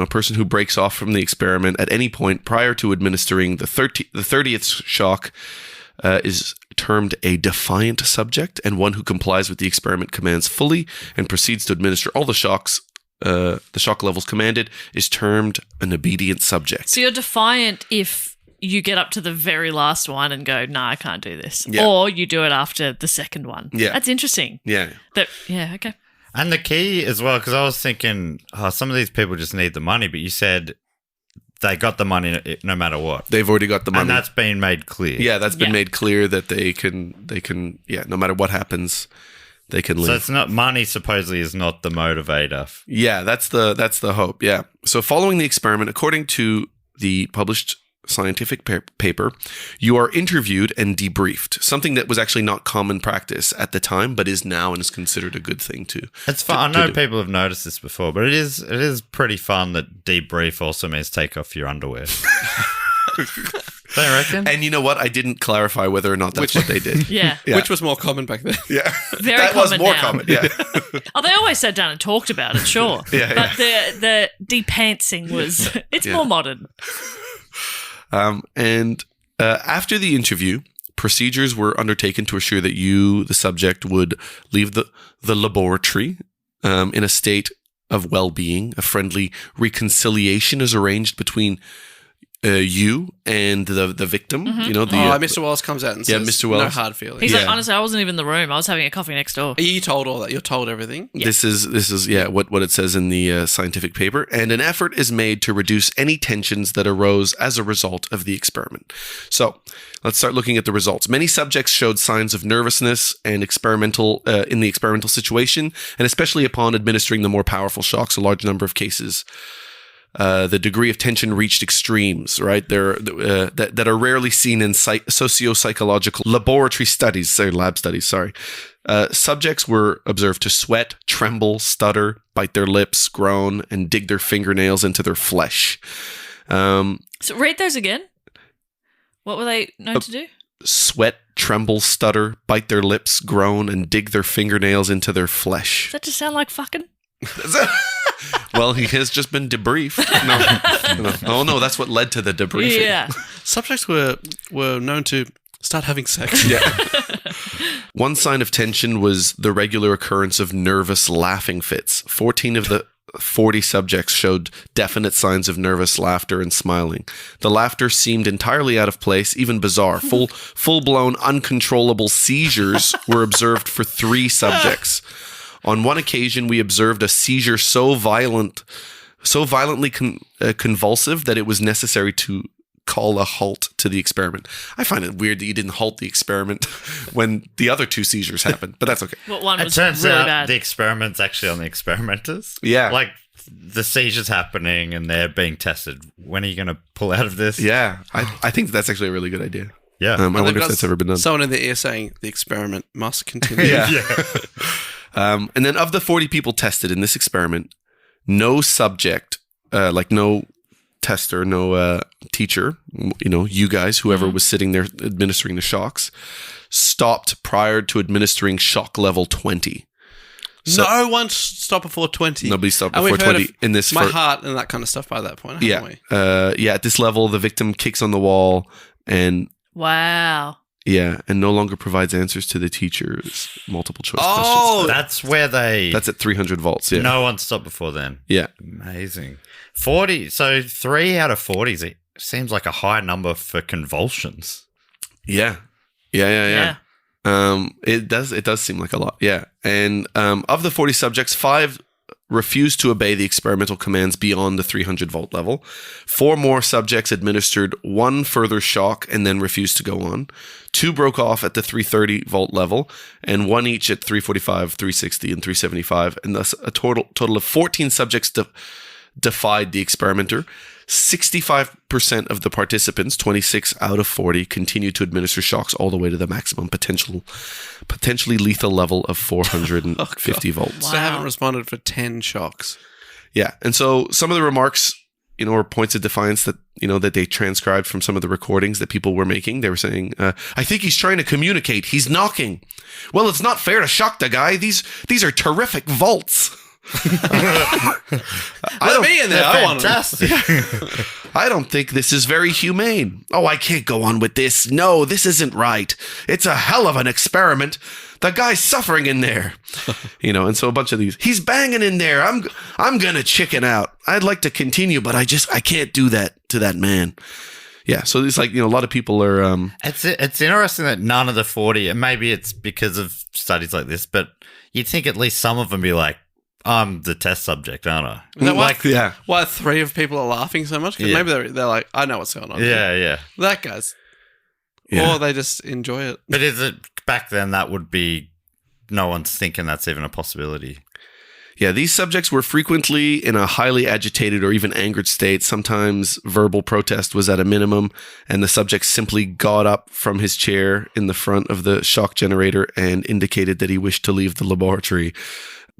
person who breaks off from the experiment at any point prior to administering the 30th shock is termed a defiant subject, and one who complies with the experiment commands fully and proceeds to administer all the shocks, the shock levels commanded, is termed an obedient subject.
So you're defiant if you get up to the very last one and go, "No, I can't do this,"
Yeah.
or you do it after the second one.
Yeah.
That's interesting.
Yeah.
Okay.
And the key as well, because I was thinking, some of these people just need the money, but you said they got the money no matter what.
They've already got the money.
And that's been made clear.
Yeah, that's been
Yeah.
made clear that they can, no matter what happens, they can live.
So it's not money. Supposedly is not the motivator.
Yeah, that's the hope. Yeah. So following the experiment, according to the published scientific paper, you are interviewed and debriefed, something that was actually not common practice at the time, but is now and is considered a good thing too.
It's fun. I know people have noticed this before, but it is pretty fun that debrief also means take off your underwear. Don't you reckon?
And you know what? I didn't clarify whether or not that's what they did.
Yeah.
Yeah.
Which was more common back then.
Yeah.
Very
that was
common
more
now.
common. Yeah.
Oh, they always sat down and talked about it, sure.
Yeah,
But the depantsing was, it's
Yeah.
more modern.
And after the interview, procedures were undertaken to assure that you, the subject, would leave the laboratory in a state of well-being. A friendly reconciliation is arranged between you and the victim. You know,
Mr. Wallace comes out and says,
Mr. Wallace.
no hard feelings.
He's like, honestly, I wasn't even in the room. I was having a coffee next door.
You told all that. You're told everything.
Yeah. This is what it says in the scientific paper. And an effort is made to reduce any tensions that arose as a result of the experiment. So let's start looking at the results. Many subjects showed signs of nervousness and in the experimental situation, and especially upon administering the more powerful shocks. A large number of cases, the degree of tension reached extremes, right? That are rarely seen in socio-psychological laboratory studies, lab studies, sorry. Subjects were observed to sweat, tremble, stutter, bite their lips, groan, and dig their fingernails into their flesh.
So read those again. What were they known to do?
Sweat, tremble, stutter, bite their lips, groan, and dig their fingernails into their flesh.
Does that just sound like fucking?
Well, he has just been debriefed. No. Oh, no, that's what led to the debriefing.
Yeah.
Subjects were known to start having sex.
Yeah. One sign of tension was the regular occurrence of nervous laughing fits. 14 of the 40 subjects showed definite signs of nervous laughter and smiling. The laughter seemed entirely out of place, even bizarre. Full-blown, uncontrollable seizures were observed for 3 subjects. On one occasion, we observed a seizure so violently convulsive that it was necessary to call a halt to the experiment. I find it weird that you didn't halt the experiment when the other 2 seizures happened, but that's okay.
Well, one was
it turns
really
out
bad.
the experiment's actually on the experimenters.
Yeah.
Like, the seizure's happening and they're being tested. When are you going to pull out of this?
Yeah. I think that's actually a really good idea.
Yeah.
I wonder if that's ever been done.
Someone in the ear saying the experiment must continue.
Yeah. And then of the 40 people tested in this experiment, no subject, no tester, no teacher, you guys, whoever was sitting there administering the shocks, stopped prior to administering shock level 20. So
no one stopped before 20.
Nobody stopped before 20 in this.
My heart and that kind of stuff by that point, haven't we?
At this level, the victim kicks on the wall and...
Wow.
Yeah, and no longer provides answers to the teacher's multiple choice questions.
That's where
That's at 300 volts, yeah.
No one stopped before then.
Yeah.
Amazing. 40, so 3 out of 40 seems like a high number for convulsions.
Yeah. It does seem like a lot, yeah. And of the 40 subjects, 5 refused to obey the experimental commands beyond the 300 volt level. 4 more subjects administered 1 further shock and then refused to go on. 2 broke off at the 330 volt level, and 1 each at 345, 360, and 375, and thus a total of 14 subjects defied the experimenter. 65% of the participants, 26 out of 40, continued to administer shocks all the way to the maximum potentially lethal level of 450 volts.
Wow. So they haven't responded for 10 shocks.
Yeah. And so some of the remarks, or points of defiance that, that they transcribed from some of the recordings that people were making, they were saying, I think he's trying to communicate. He's knocking. Well, it's not fair to shock the guy. These are terrific volts.
Let me in there. I want
fantastic.
I don't think this is very humane. Oh, I can't go on with this. No, this isn't right. It's a hell of an experiment. The guy's suffering in there. And so a bunch of these. He's banging in there. I'm gonna chicken out. I'd like to continue, but I can't do that to that man. Yeah, so it's like, a lot of people are...
It's interesting that none of the 40, and maybe it's because of studies like this, but you'd think at least some of them be like, I'm the test subject, aren't I?
Is that why 3 of people are laughing so much? Because maybe they're like, I know what's going on.
Yeah.
That guy's...
Yeah.
Or they just enjoy it.
But is it back then that would be... No one's thinking that's even a possibility.
Yeah, these subjects were frequently in a highly agitated or even angered state. Sometimes verbal protest was at a minimum, and the subject simply got up from his chair in the front of the shock generator and indicated that he wished to leave the laboratory.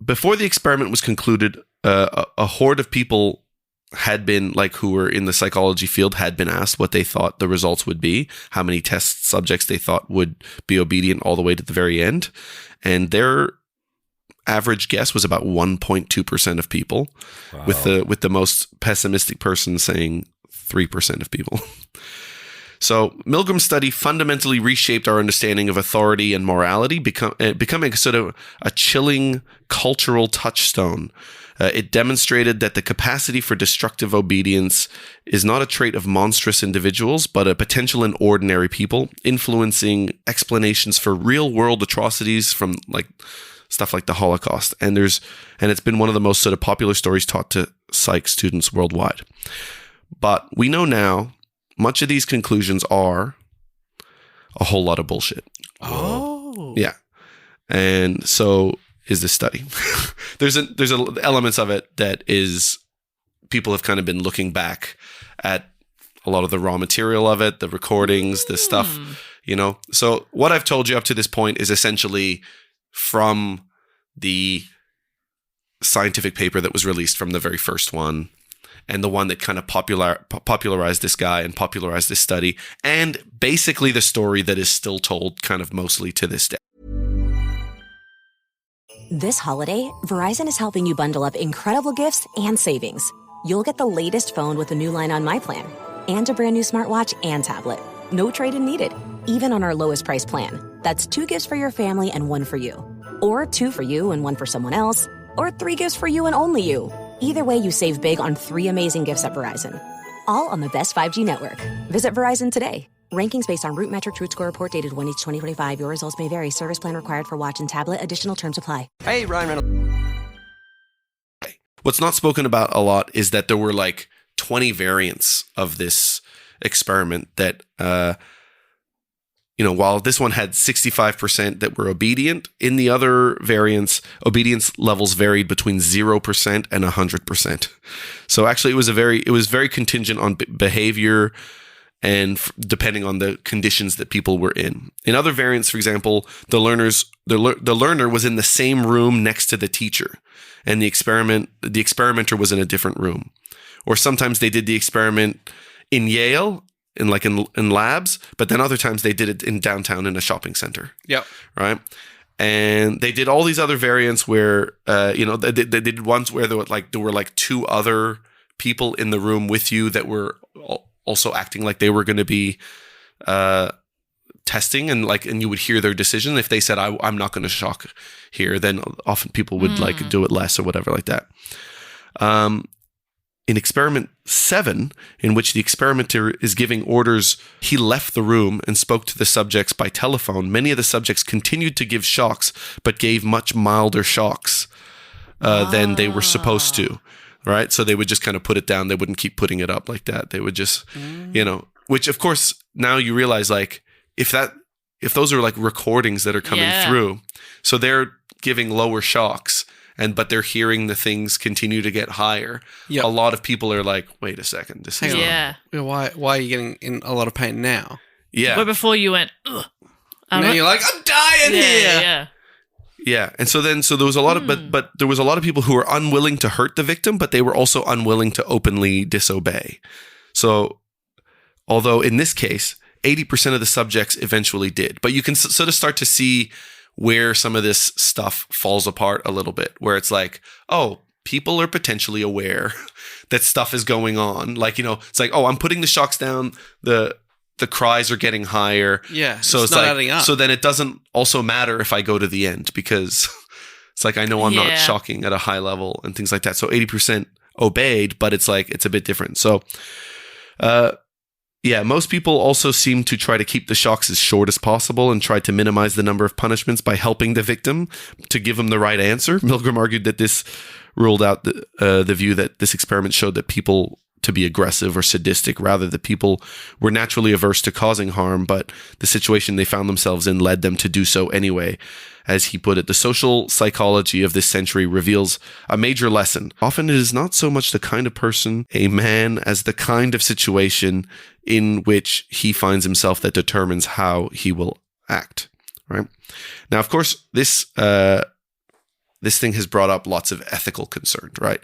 Before the experiment was concluded, a horde of people had been, who were in the psychology field, had been asked what they thought the results would be, how many test subjects they thought would be obedient all the way to the very end. And their average guess was about 1.2% of people, wow, with the most pessimistic person saying 3% of people. So Milgram's study fundamentally reshaped our understanding of authority and morality, becoming sort of a chilling cultural touchstone. It demonstrated that the capacity for destructive obedience is not a trait of monstrous individuals, but a potential in ordinary people, influencing explanations for real-world atrocities from like stuff like the Holocaust. And it's been one of the most sort of popular stories taught to psych students worldwide. But we know now much of these conclusions are a whole lot of bullshit.
Oh.
Yeah. And so is this study. there's elements of it that is people have kind of been looking back at a lot of the raw material of it, the recordings, the stuff, you know. So what I've told you up to this point is essentially from the scientific paper that was released from the very first one, and the one that kind of popularized this guy and popularized this study, and basically the story that is still told kind of mostly to this day.
This holiday, Verizon is helping you bundle up incredible gifts and savings. You'll get the latest phone with the new line on My Plan, and a brand new smartwatch and tablet. No trade-in needed, even on our lowest price plan. That's 2 gifts for your family and 1 for you. Or 2 for you and 1 for someone else. Or 3 gifts for you and only you. Either way, you save big on 3 amazing gifts at Verizon. All on the best 5G network. Visit Verizon today. Rankings based on Root Metric Truth Score report dated 1/8/2025. Your results may vary. Service plan required for watch and tablet. Additional terms apply.
Hey, Ryan Reynolds.
What's not spoken about a lot is that there were like 20 variants of this experiment that, while this one had 65% that were obedient, in the other variants, obedience levels varied between 0% and 100%. So actually, it was very contingent on behavior and depending on the conditions that people were in. In other variants, for example, the learner was in the same room next to the teacher, and the experimenter was in a different room. Or sometimes they did the experiment in Yale, in labs, but then other times they did it in downtown in a shopping center.
Yep.
Right. And they did all these other variants where, they did ones where there were like 2 other people in the room with you that were also acting like they were going to be testing, and you would hear their decision. If they said, I'm not going to shock here, then often people would do it less or whatever like that. In experiment 7, in which the experimenter is giving orders, he left the room and spoke to the subjects by telephone. Many of the subjects continued to give shocks, but gave much milder shocks than they were supposed to. Right? So they would just kind of put it down. They wouldn't keep putting it up like that. They would just, which of course, now you realize like, if those are like recordings that are coming through, so they're giving lower shocks, but they're hearing the things continue to get higher. Yep. A lot of people are like, wait a second, this is
why are you getting in a lot of pain now?
Yeah.
But before you went, ugh.
Now you're like, I'm dying here.
Yeah.
Yeah. And so there was a lot of, but there was a lot of people who were unwilling to hurt the victim, but they were also unwilling to openly disobey. So although in this case, 80% of the subjects eventually did, but you can sort of start to see where some of this stuff falls apart a little bit, where it's like, oh, people are potentially aware that stuff is going on. Like, it's like, oh, I'm putting the shocks down, the cries are getting higher.
Yeah.
So it's
not
like,
adding up.
So then it doesn't also matter if I go to the end, because it's like, I know I'm not shocking at a high level and things like that. So 80% obeyed, but it's like, it's a bit different. So, most people also seem to try to keep the shocks as short as possible and try to minimize the number of punishments by helping the victim to give them the right answer. Milgram argued that this ruled out the view that this experiment showed that people to be aggressive or sadistic, rather that people were naturally averse to causing harm, but the situation they found themselves in led them to do so anyway. As he put it, the social psychology of this century reveals a major lesson. Often it is not so much the kind of person a man as the kind of situation in which he finds himself that determines how he will act. Right? Now, of course, this thing has brought up lots of ethical concern, right?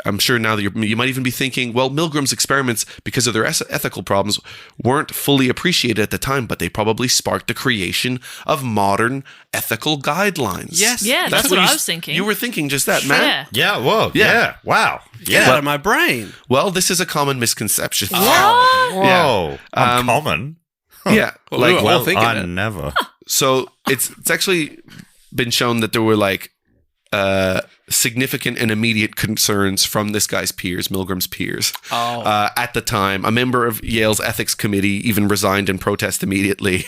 I'm sure now that you might even be thinking, well, Milgram's experiments, because of their ethical problems, weren't fully appreciated at the time, but they probably sparked the creation of modern ethical guidelines.
Yes.
Yeah, that's what I was thinking.
You were thinking just that, Matt?
Yeah, whoa. Yeah. Wow. Yeah.
Out of my brain.
Well, this is a common misconception.
Whoa. Uncommon?
Yeah.
Well, we were all thinking
I
it.
never.
So it's actually been shown that there were like significant and immediate concerns from this guy's peers, Milgram's peers. At the time, a member of Yale's ethics committee even resigned in protest immediately.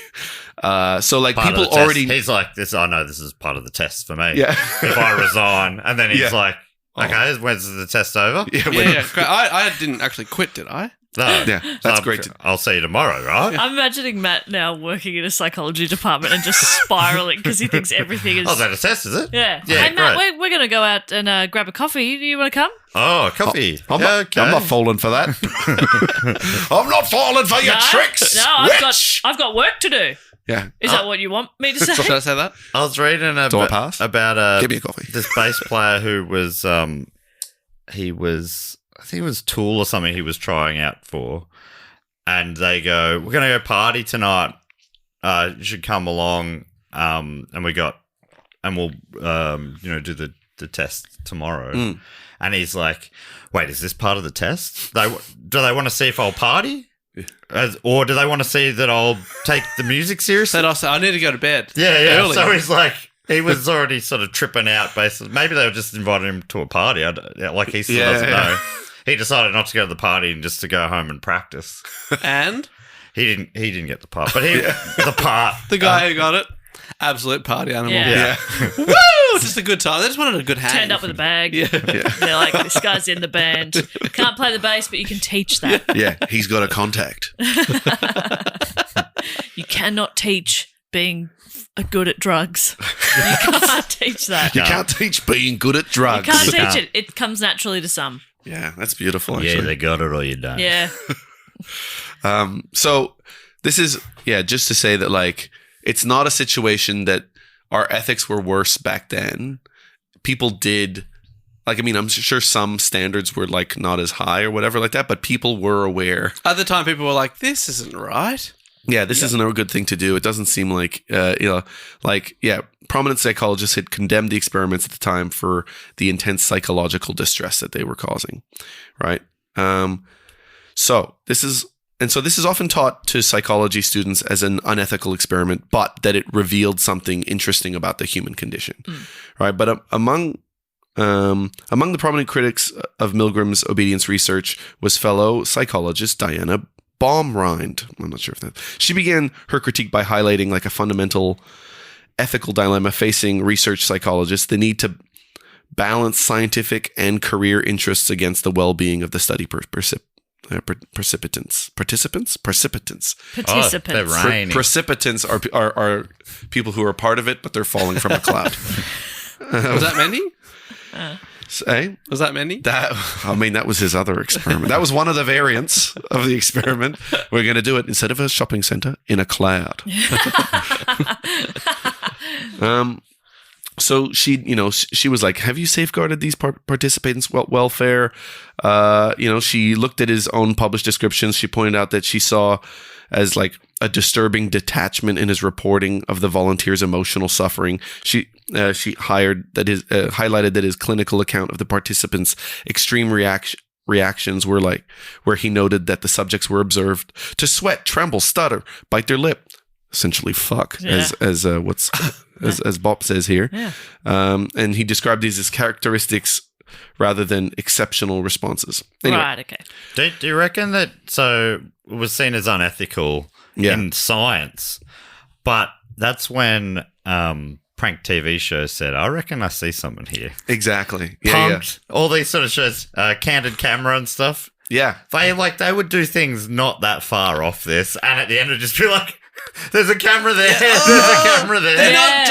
So like
Part of
people
the test.
already,
He's like this. I know this is part of the test for me.
Yeah.
If I resign, and then he's
Yeah.
like, okay, when's the test over?
yeah,
Great. I didn't actually quit, did I?
No.
Yeah, that's great.
I'll see you tomorrow, right?
I'm imagining Matt now working in a psychology department and just spiraling because he thinks everything is.
Oh, is that a test, is it?
Yeah.
Yeah,
Hey, Matt,
great.
we're going to go out and grab a coffee. Do you want to come?
Oh, coffee.
I'm
okay.
not falling for that. I'm not falling for your
No,
tricks.
No, I've got work to do.
Yeah.
Is that what you want me to say?
Should I say that?
I was reading
Do I pass?
about
Give me a coffee.
this bass player who was he was, I think it was Tool or something he was trying out for, and they go, we're gonna go party tonight. You should come along. And we'll do the test tomorrow. And he's like, wait, is this part of the test? Do they want to see if I'll party? Or do they want to see that I'll take the music seriously?
Then I'll say, I need to go to bed.
Yeah.
Early.
So he's like, he was already sort of tripping out, basically. Maybe they were just inviting him to a party. Like he still doesn't know. He decided not to go to the party and just to go home and practice.
And?
He didn't get the part. But the
guy who got it, absolute party animal.
Yeah.
Woo! Just a good time. They just wanted a good hang.
Turned up with a bag.
Yeah.
They're like, this guy's in the band. Can't play the bass, but you can teach that.
Yeah, he's got a contact.
You cannot teach being good at drugs. You can't teach that.
You can't teach being good at drugs.
You can't teach it. It comes naturally to some.
Yeah, that's beautiful,
Yeah,
actually.
they got it or you don't.
Yeah.
So this is, just to say that, like, it's not a situation that our ethics were worse back then. People did, like, I mean, I'm sure some standards were, like, not as high or whatever like that, but people were aware.
At the time, people were like, this isn't right.
Yeah, this isn't a good thing to do. It doesn't seem like, prominent psychologists had condemned the experiments at the time for the intense psychological distress that they were causing, right? So this is often taught to psychology students as an unethical experiment, but that it revealed something interesting about the human condition, right? But among the prominent critics of Milgram's obedience research was fellow psychologist Diana Baumrind. I'm not sure if that. She began her critique by highlighting like a fundamental ethical dilemma facing research psychologists: the need to balance scientific and career interests against the well-being of the study participants.
they're raining.
Precipitants are people who are part of it, but they're falling from a cloud.
Was that Mendy?
Was
that Mendy?
That was his other experiment. That was one of the variants of the experiment. We're going to do it instead of a shopping center in a cloud. So she was like, have you safeguarded these participants' welfare? She looked at his own published descriptions. She pointed out that she saw as like a disturbing detachment in his reporting of the volunteers' emotional suffering. She highlighted that his clinical account of the participants' extreme reactions were like, where he noted that the subjects were observed to sweat, tremble, stutter, bite their lip, essentially fuck, as Bob says here.
Yeah.
And he described these as characteristics rather than exceptional responses. Anyway,
Right, okay.
Do you reckon that, so it was seen as unethical in science, but that's when prank TV shows said, I reckon I see something here.
Exactly.
Punked, all these sort of shows, Candid Camera and stuff.
Yeah.
They would do things not that far off this, and at the end it'd just be like, there's a camera there, there's a camera there.
They're not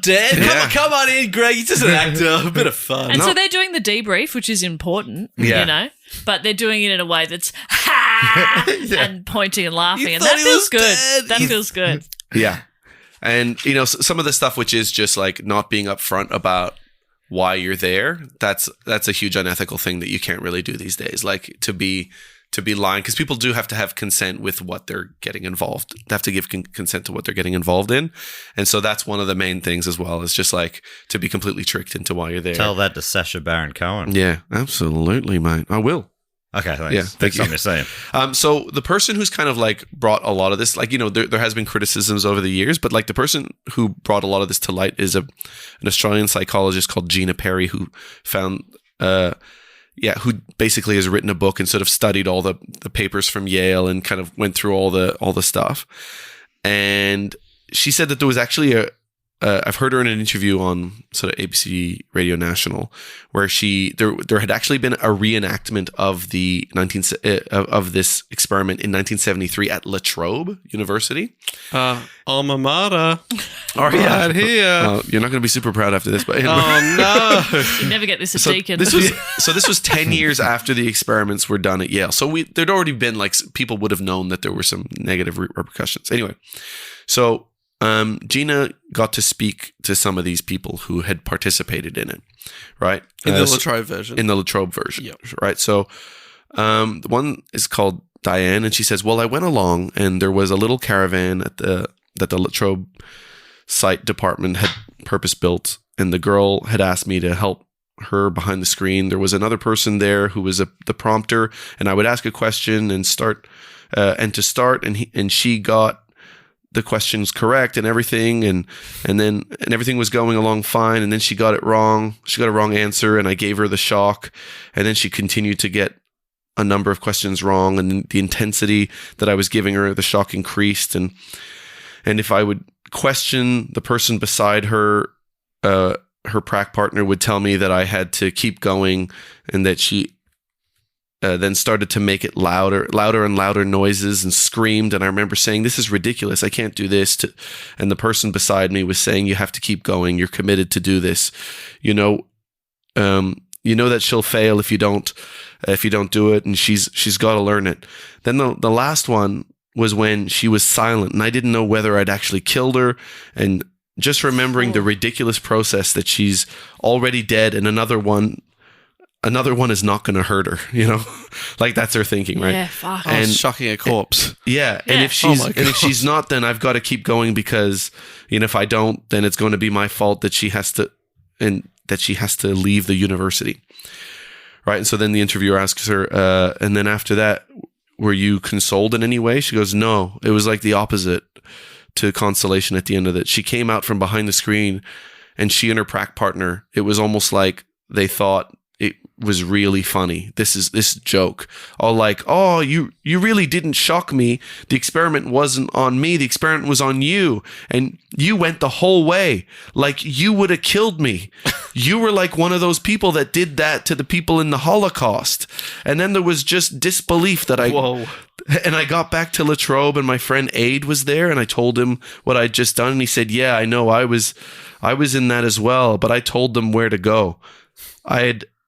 dead. Come on in, Greg. He's just an actor. A bit of fun.
And so they're doing the debrief, which is important, but they're doing it in a way that's and pointing and laughing, and that feels good.
Dead.
That feels good.
Yeah. And, some of the stuff which is just like not being upfront about why you're there, that's a huge unethical thing that you can't really do these days. Like to be lying, because people do have to have consent with what they're getting involved. They have to give consent to what they're getting involved in. And so that's one of the main things as well, is just like to be completely tricked into why you're there.
Tell that to Sacha Baron Cohen.
Yeah, absolutely, mate. I will.
Okay, thanks.
Yeah,
Thanks for what you're saying.
So the person who's kind of like brought a lot of this, like, you know, there has been criticisms over the years, but like the person who brought a lot of this to light is an Australian psychologist called Gina Perry, who found, who basically has written a book and sort of studied all the papers from Yale and kind of went through all the stuff. And she said that there was actually I've heard her in an interview on sort of ABC Radio National, where there had actually been a reenactment of of this experiment in 1973 at La Trobe University.
Alma mater.
Right here. You're not going to be super proud after this, but
no,
you never get this at Deakin.
This was 10 years after the experiments were done at Yale. So there'd already been like people would have known that there were some negative repercussions. Anyway, so. Gina got to speak to some of these people who had participated in it, right?
In the La Trobe version.
In the La Trobe version,
yep.
Right? So the one is called Diane, and she says, well, I went along, and there was a little caravan that the La Trobe site department had purpose-built, and the girl had asked me to help her behind the screen. There was another person there who was the prompter, and I would ask a question and and she got the questions correct and everything, and everything was going along fine, and then she got it wrong. She got a wrong answer, and I gave her the shock, and then she continued to get a number of questions wrong, and the intensity that I was giving her, the shock increased, and if I would question the person beside her, her prac partner would tell me that I had to keep going, and that she then started to make it louder and louder noises and screamed. And I remember saying, this is ridiculous. I can't do this. And the person beside me was saying, you have to keep going. You're committed to do this. You know that she'll fail if you don't do it. And she's got to learn it. Then the last one was when she was silent, and I didn't know whether I'd actually killed her. And just remembering the ridiculous process that she's already dead, and another one is not going to hurt her, you know, like that's her thinking, right?
Yeah, fuck.
And shocking a corpse.
Yeah. And if she's not, then I've got to keep going, because, you know, if I don't, then it's going to be my fault that she has to leave the university. Right. And so then the interviewer asks her, and then after that, were you consoled in any way? She goes, no, it was like the opposite to consolation at the end of it. She came out from behind the screen, and she and her prac partner, it was almost like they thought it was really funny. This joke. All like, oh, you really didn't shock me. The experiment wasn't on me. The experiment was on you. And you went the whole way. Like, you would have killed me. You were like one of those people that did that to the people in the Holocaust. And then there was just disbelief that
Whoa.
And I got back to La Trobe, and my friend Aid was there, and I told him what I'd just done. And he said, yeah, I know. I was in that as well, but I told them where to go.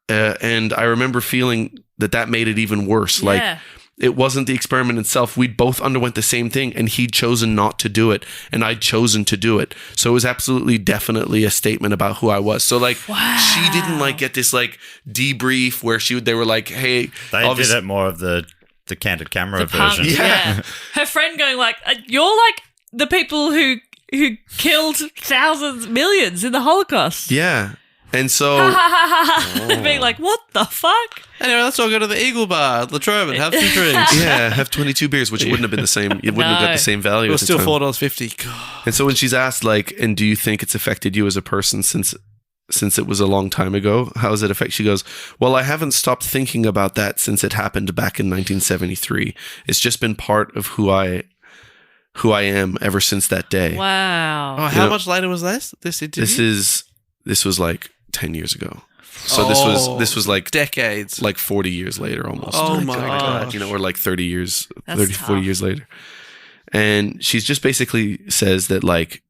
And I remember feeling that made it even worse.
Yeah.
Like, it wasn't the experiment itself. We both underwent the same thing, and he'd chosen not to do it, and I'd chosen to do it. So it was absolutely, definitely a statement about who I was. So like, she didn't like get this like debrief where they were like, hey,
they did it more of the candid camera version.
Yeah. Her friend going like, you're like the people who killed thousands, millions in the Holocaust.
Yeah. And so
being like, what the fuck?
Anyway, let's all go to the Eagle Bar at La Trobe and have some drinks.
Yeah, have 22 beers, which wouldn't have been the same. It wouldn't have got the same value.
It was still $4.50.
And so when she's asked, like, and do you think it's affected you as a person since it was a long time ago? How has it affected? She goes, well, I haven't stopped thinking about that since it happened back in 1973. It's just been part of who I am ever since that day.
Wow.
Oh, how much later was this interview?
This was like 10 years ago. So this was like
decades,
like 40 years later almost.
Oh my God.
You know, or like 40 years later. And she's just basically says that like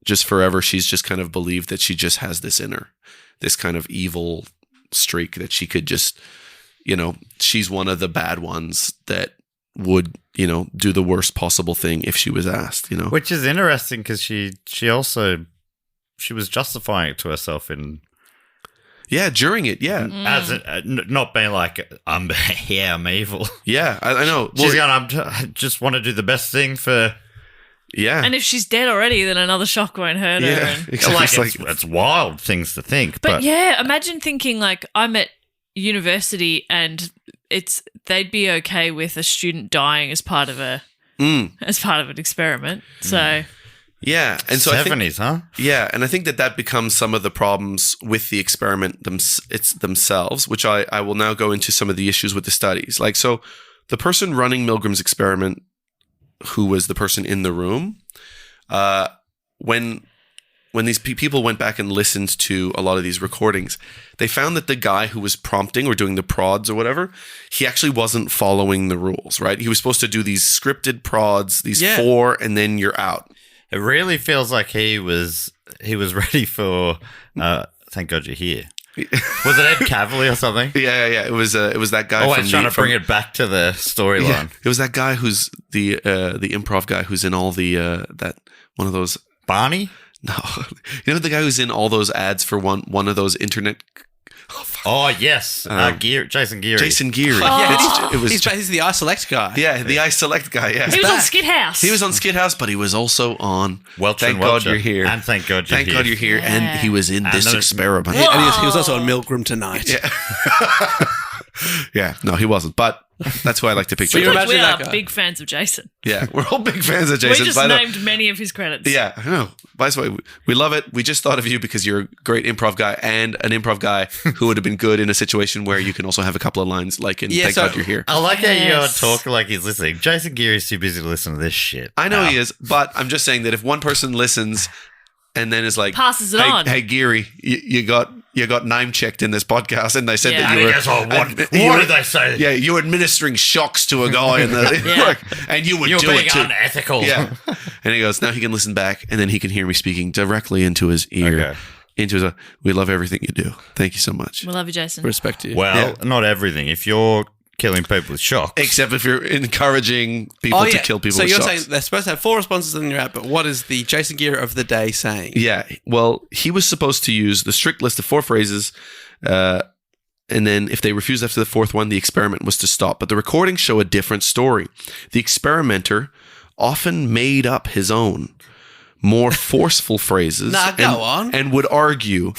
just forever she's just kind of believed that she just has this in her, this kind of evil streak that she could just, you know, she's one of the bad ones that would, you know, do the worst possible thing if she was asked, you know.
Which is interesting because she was justifying it to herself in...
Yeah, during it, yeah.
As not being like, I'm evil.
Yeah, I know.
She's going, I just want to do the best thing for...
Yeah.
And if she's dead already, then another shock won't hurt her.
Yeah,
exactly. It's wild things to think.
But yeah, imagine thinking like, I'm at university and they'd be okay with a student dying as part of an experiment. So
yeah, and so
70s, huh?
Yeah, and I think that becomes some of the problems with the experiment themselves, which I will now go into some of the issues with the studies. Like, so the person running Milgram's experiment, who was the person in the room, when these people went back and listened to a lot of these recordings, they found that the guy who was prompting or doing the prods or whatever, he actually wasn't following the rules, right? He was supposed to do these scripted prods, these 4, and then you're out.
It really feels like he was ready for Thank God You're Here. Was it Ed Cavalier or something?
Yeah. It was that guy.
Oh, I was trying to bring it back to the storyline.
Yeah, it was that guy who's the improv guy who's in all the that one of those
Barney.
No, you know the guy who's in all those ads for one of those internet.
Oh yes, Jason Geary.
Jason Geary.
He's the iSelect guy.
Yeah, the iSelect guy. Yeah,
he was on Skid House.
He was on Skid House, but he was also on
Thank
God You're Here.
And Thank God You're Here.
Thank God You're Here.
Yeah.
And he was in this experiment.
And he was also on Milgram Tonight.
Yeah. Yeah, no, he wasn't. But that's who I like to picture.
We
imagine
are
that guy.
big fans of Jason.
Yeah, we're all big fans of Jason.
We just named many of his credits.
Yeah, I know. By the way, we love it. We just thought of you because you're a great improv guy and an improv guy who would have been good in a situation where you can also have a couple of lines like in Thank God You're Here.
I like how you talk like he's listening. Jason Geary's too busy to listen to this shit.
I know he is, but I'm just saying that if one person listens and then is like,
passes it on.
Hey, Geary, you got name checked in this podcast, and they said that you were.
Goes, what did they say?
Yeah, you were administering shocks to a guy, and you would do
being
it too.
unethical.
Yeah, and he goes, now he can listen back, and then he can hear me speaking directly into his ear.
Okay.
Into his. We love everything you do. Thank you so much.
We love you, Jason.
Respect to you.
Well, not everything. If you're killing people with shocks,
except if you're encouraging people to kill people.
So
with
you're
shocks.
saying they're supposed to have 4 responses and you're out, but what is the Jason Geary of the day saying?
Yeah, well, he was supposed to use the strict list of 4 phrases, and then if they refused after the 4th one, the experiment was to stop. But the recordings show a different story. The experimenter often made up his own, more forceful phrases.
Go on.
And would argue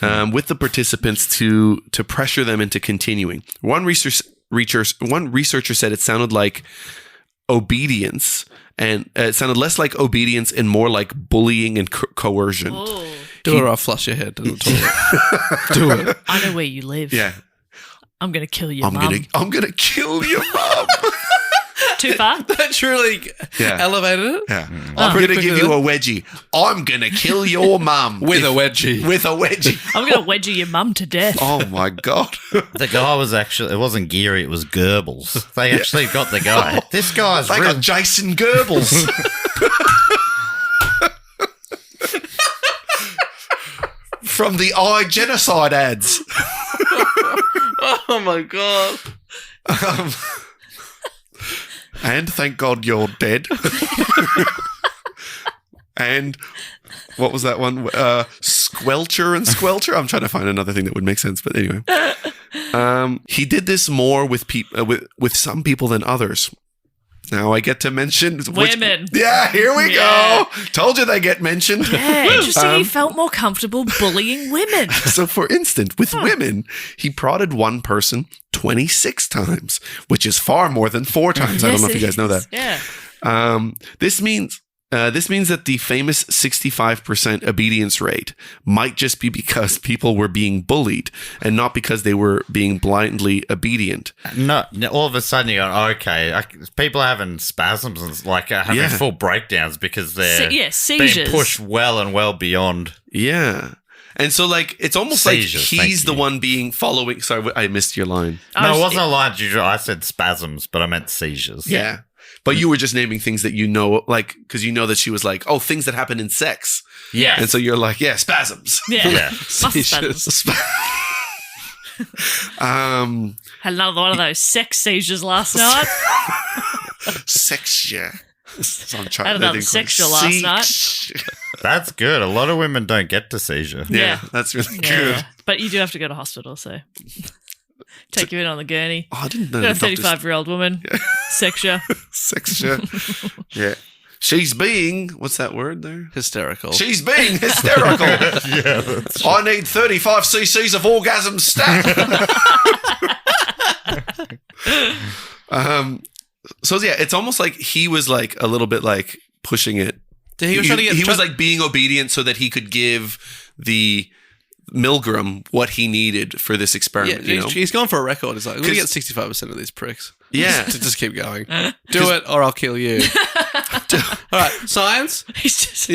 with the participants to pressure them into continuing. One researcher said it sounded like obedience, and it sounded less like obedience and more like bullying and coercion.
Do it or I'll flush your head to the toilet. Do it.
I know where you live.
Yeah.
I'm going to kill your mum.
I'm gonna kill your mum.
Too far?
That truly elevated it.
Yeah. I'm going to give you a wedgie. I'm going to kill your mum.
With a wedgie.
With a wedgie.
I'm going to wedgie your mum to death.
Oh, my God.
The guy was actually, it wasn't Geary, it was Goebbels. They actually got the guy. This guy's
They got Jason Goebbels. From the genocide ads.
Oh, my God.
And thank God you're dead. And what was that one? Squelcher and Squelcher. I'm trying to find another thing that would make sense, but anyway. He did this more with some people than others. Now I get to mention
women.
Yeah, here we go. Told you they get mentioned.
Yeah, interesting. He felt more comfortable bullying women.
So, for instance, with women, he prodded one person 26 times, which is far more than 4 times. I don't know if you guys know that.
Yeah.
This means that the famous 65% obedience rate might just be because people were being bullied and not because they were being blindly obedient.
No, all of a sudden you go, okay, people are having spasms and having full breakdowns because they're
seizures.
being pushed well and well beyond.
Yeah. And so, it's almost
seizures,
like he's the one being following. Sorry, I missed your line.
No, it wasn't a line. I said spasms, but I meant seizures.
Yeah. But you were just naming things that you know, because you know that she was like, oh, things that happen in sex.
Yeah.
And so you're like, yeah, spasms.
Yeah.
Seizures.
Had another one of those sex seizures last night.
Sexure.
Had another sexure last night.
That's good. A lot of women don't get to seizure.
Yeah, that's really good.
But you do have to go to hospital, so... Take you in on the gurney.
Oh, I didn't know.
Got a 35-year-old woman. Sexure.
Sexure. Yeah. She's being, what's that word there?
Hysterical.
She's being hysterical.
Yeah, that's
I need 35 cc's of orgasm stat. So yeah, it's almost like he was like a little bit like pushing it.
He was trying to get.
He was like being obedient so that he could give the Milgram what he needed for this experiment.
Yeah,
you know?
he's gone for a record. He's like, we're going to get 65% of these pricks.
Yeah.
to just keep going. Do it or I'll kill you. All right, science.
He's just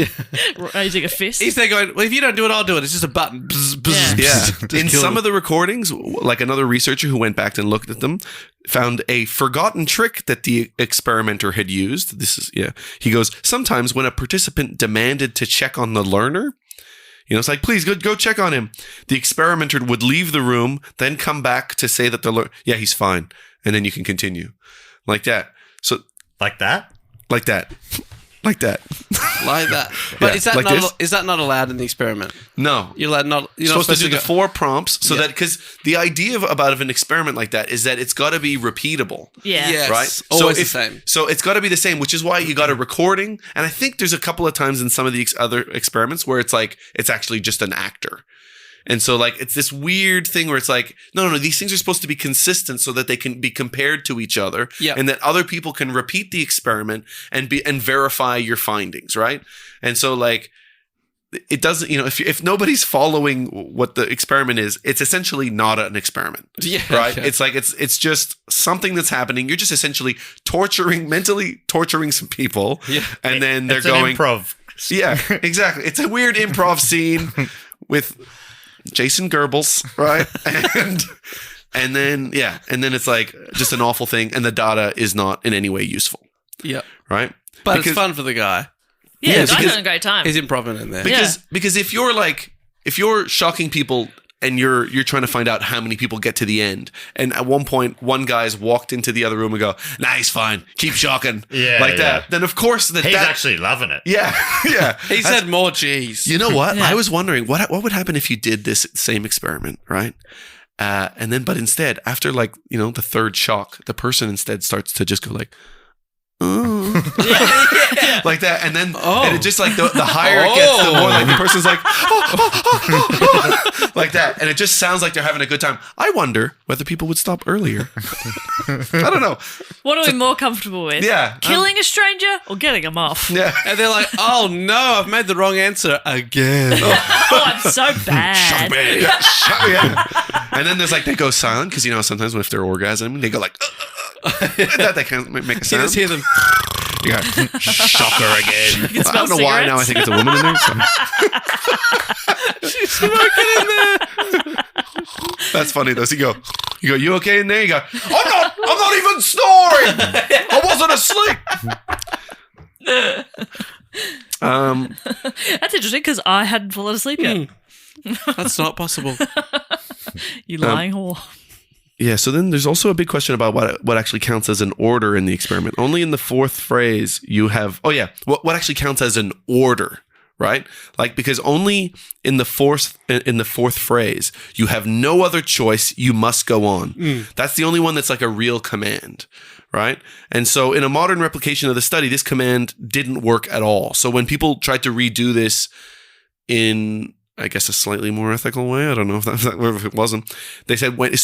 raising a fist.
He's there going, well, if you don't do it, I'll do it. It's just a button. Bzz, bzz,
Yeah.
bzz.
In some of the recordings, like another researcher who went back and looked at them, found a forgotten trick that the experimenter had used. He goes, sometimes when a participant demanded to check on the learner, you know, it's like, please go check on him. The experimenter would leave the room, then come back to say that yeah, he's fine. And then you can continue. Like that. So
like that?
Like that. Like that.
Like that. But
Yeah,
is that
like
not
this?
is that not allowed in the experiment?
No.
You're allowed not you're
supposed
not
to do the
go-
4 prompts so that, because the idea of an experiment like that is that it's got to be repeatable.
Yeah.
Yes,
Right?
always the same.
So it's got to be the same, which is why you got a recording. And I think there's a couple of times in some of the other experiments where it's like, it's actually just an actor. And so like, it's this weird thing where it's like, no, these things are supposed to be consistent so that they can be compared to each other.
Yeah.
And that other people can repeat the experiment and verify your findings. Right. And so like, it doesn't, you know, if nobody's following what the experiment is, it's essentially not an experiment.
Yeah.
Right.
Yeah.
It's like, it's just something that's happening. You're just essentially mentally torturing some people.
Yeah.
And then they're
It's
going
an improv.
Yeah, exactly. It's a weird improv scene with Jason Goebbels, right? And then it's like just an awful thing, and the data is not in any way useful.
Yeah.
Right?
But it's fun for the guy.
Yeah,
because-
I'm having a great time.
He's improv in there.
Because if you're shocking people and you're trying to find out how many people get to the end, and at one point one guy's walked into the other room and go, "Nah, he's fine. Keep shocking."
Yeah,
like that.
yeah.
Then of course
He's actually loving it.
Yeah, yeah.
He said more G's.
You know what?
Yeah.
I was wondering what would happen if you did this same experiment, right? But instead, after like, you know, the third shock, the person instead starts to just go like, oh. Like that, and then and it just like the higher it gets, the more like the person's like, like that, and it just sounds like they're having a good time. I wonder whether people would stop earlier. I don't know.
What are we more comfortable with?
Yeah,
Killing a stranger or getting them off?
Yeah,
And they're like, oh no, I've made the wrong answer again.
Oh, I'm so bad.
yeah. And then there's like they go silent because, you know, sometimes if they're orgasming, they go like that. They can't make a
You
sound.
just hear them.
You go, shocker again.
can
I
smell
don't know why now I
cigarettes.
think it's a woman in there. So.
She's smoking in there.
That's funny though. So you okay in there? You go, I'm not even snoring. I wasn't asleep.
That's interesting because I hadn't fallen asleep yet.
That's not possible.
You lying whore.
Yeah, so then there's also a big question about what actually counts as an order in the experiment. Only in the 4th phrase you have, what actually counts as an order, right? Like, because only in the fourth phrase you have no other choice, you must go on. That's the only one that's like a real command, right? And so in a modern replication of the study, this command didn't work at all. So when people tried to redo this in, I guess, a slightly more ethical way, I don't know if it wasn't, they said when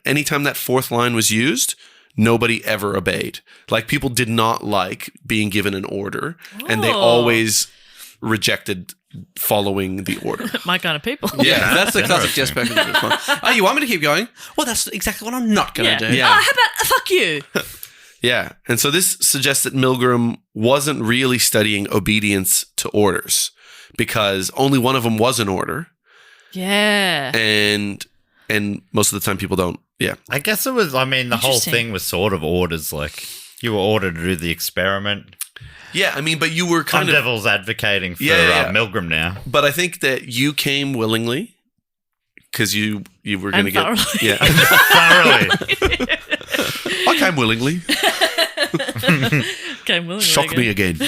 anytime that 4th line was used, nobody ever obeyed. Like, people did not like being given an order, and they always rejected following the order.
My kind of people.
Yeah, that's the classic Jess Perkins response. Oh, you want me to keep going? Well, that's exactly what I'm not going to do.
Yeah.
Oh, how about fuck you?
Yeah. And so this suggests that Milgram wasn't really studying obedience to orders, because only one of them was an order.
Yeah.
And most of the time people don't. Yeah.
I guess it was, I mean, the whole thing was sort of orders. Like, you were ordered to do the experiment.
Yeah, I mean, but you were kind
I'm
of...
devil's advocating for
Yeah.
Milgram now.
But I think that you came willingly, because you were going to get...
thoroughly.
Yeah.
Thoroughly.
I came willingly.
Came willingly
Shock me again.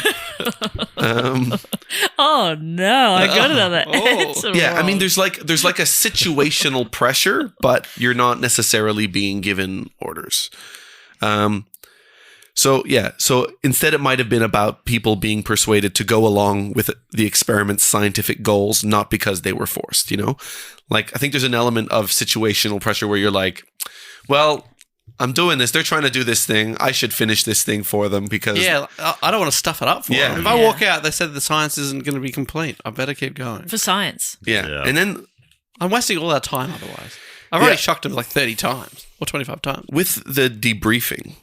Oh no, I got another answer.
Yeah, I
wrong.
mean, there's like a situational pressure, but you're not necessarily being given orders. So instead it might have been about people being persuaded to go along with the experiment's scientific goals, not because they were forced, you know? Like, I think there's an element of situational pressure where you're like, well, I'm doing this. They're trying to do this thing. I should finish this thing for them because...
Yeah, I don't want to stuff it up for them. If I walk out, they said the science isn't going to be complete. I better keep going.
For science.
Yeah. And then...
I'm wasting all that time otherwise. I've already shocked them like 30 times or 25 times.
With the debriefing,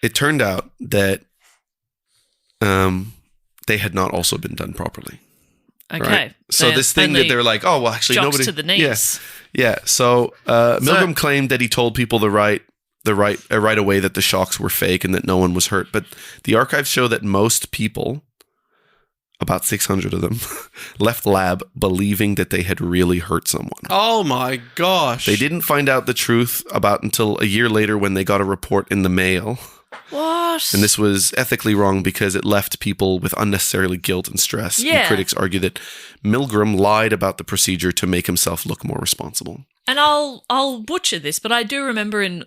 it turned out that they had not also been done properly.
Okay.
Right? So this thing that they're like, oh, well, actually nobody...
to the knees.
Yeah. So Milgram claimed that he told people right away that the shocks were fake and that no one was hurt. But the archives show that most people, about 600 of them, left lab believing that they had really hurt someone.
Oh my gosh.
They didn't find out the truth about until a year later when they got a report in the mail.
What?
And this was ethically wrong because it left people with unnecessarily guilt and stress.
Yeah.
And critics argue that Milgram lied about the procedure to make himself look more responsible.
And I'll butcher this, but I do remember in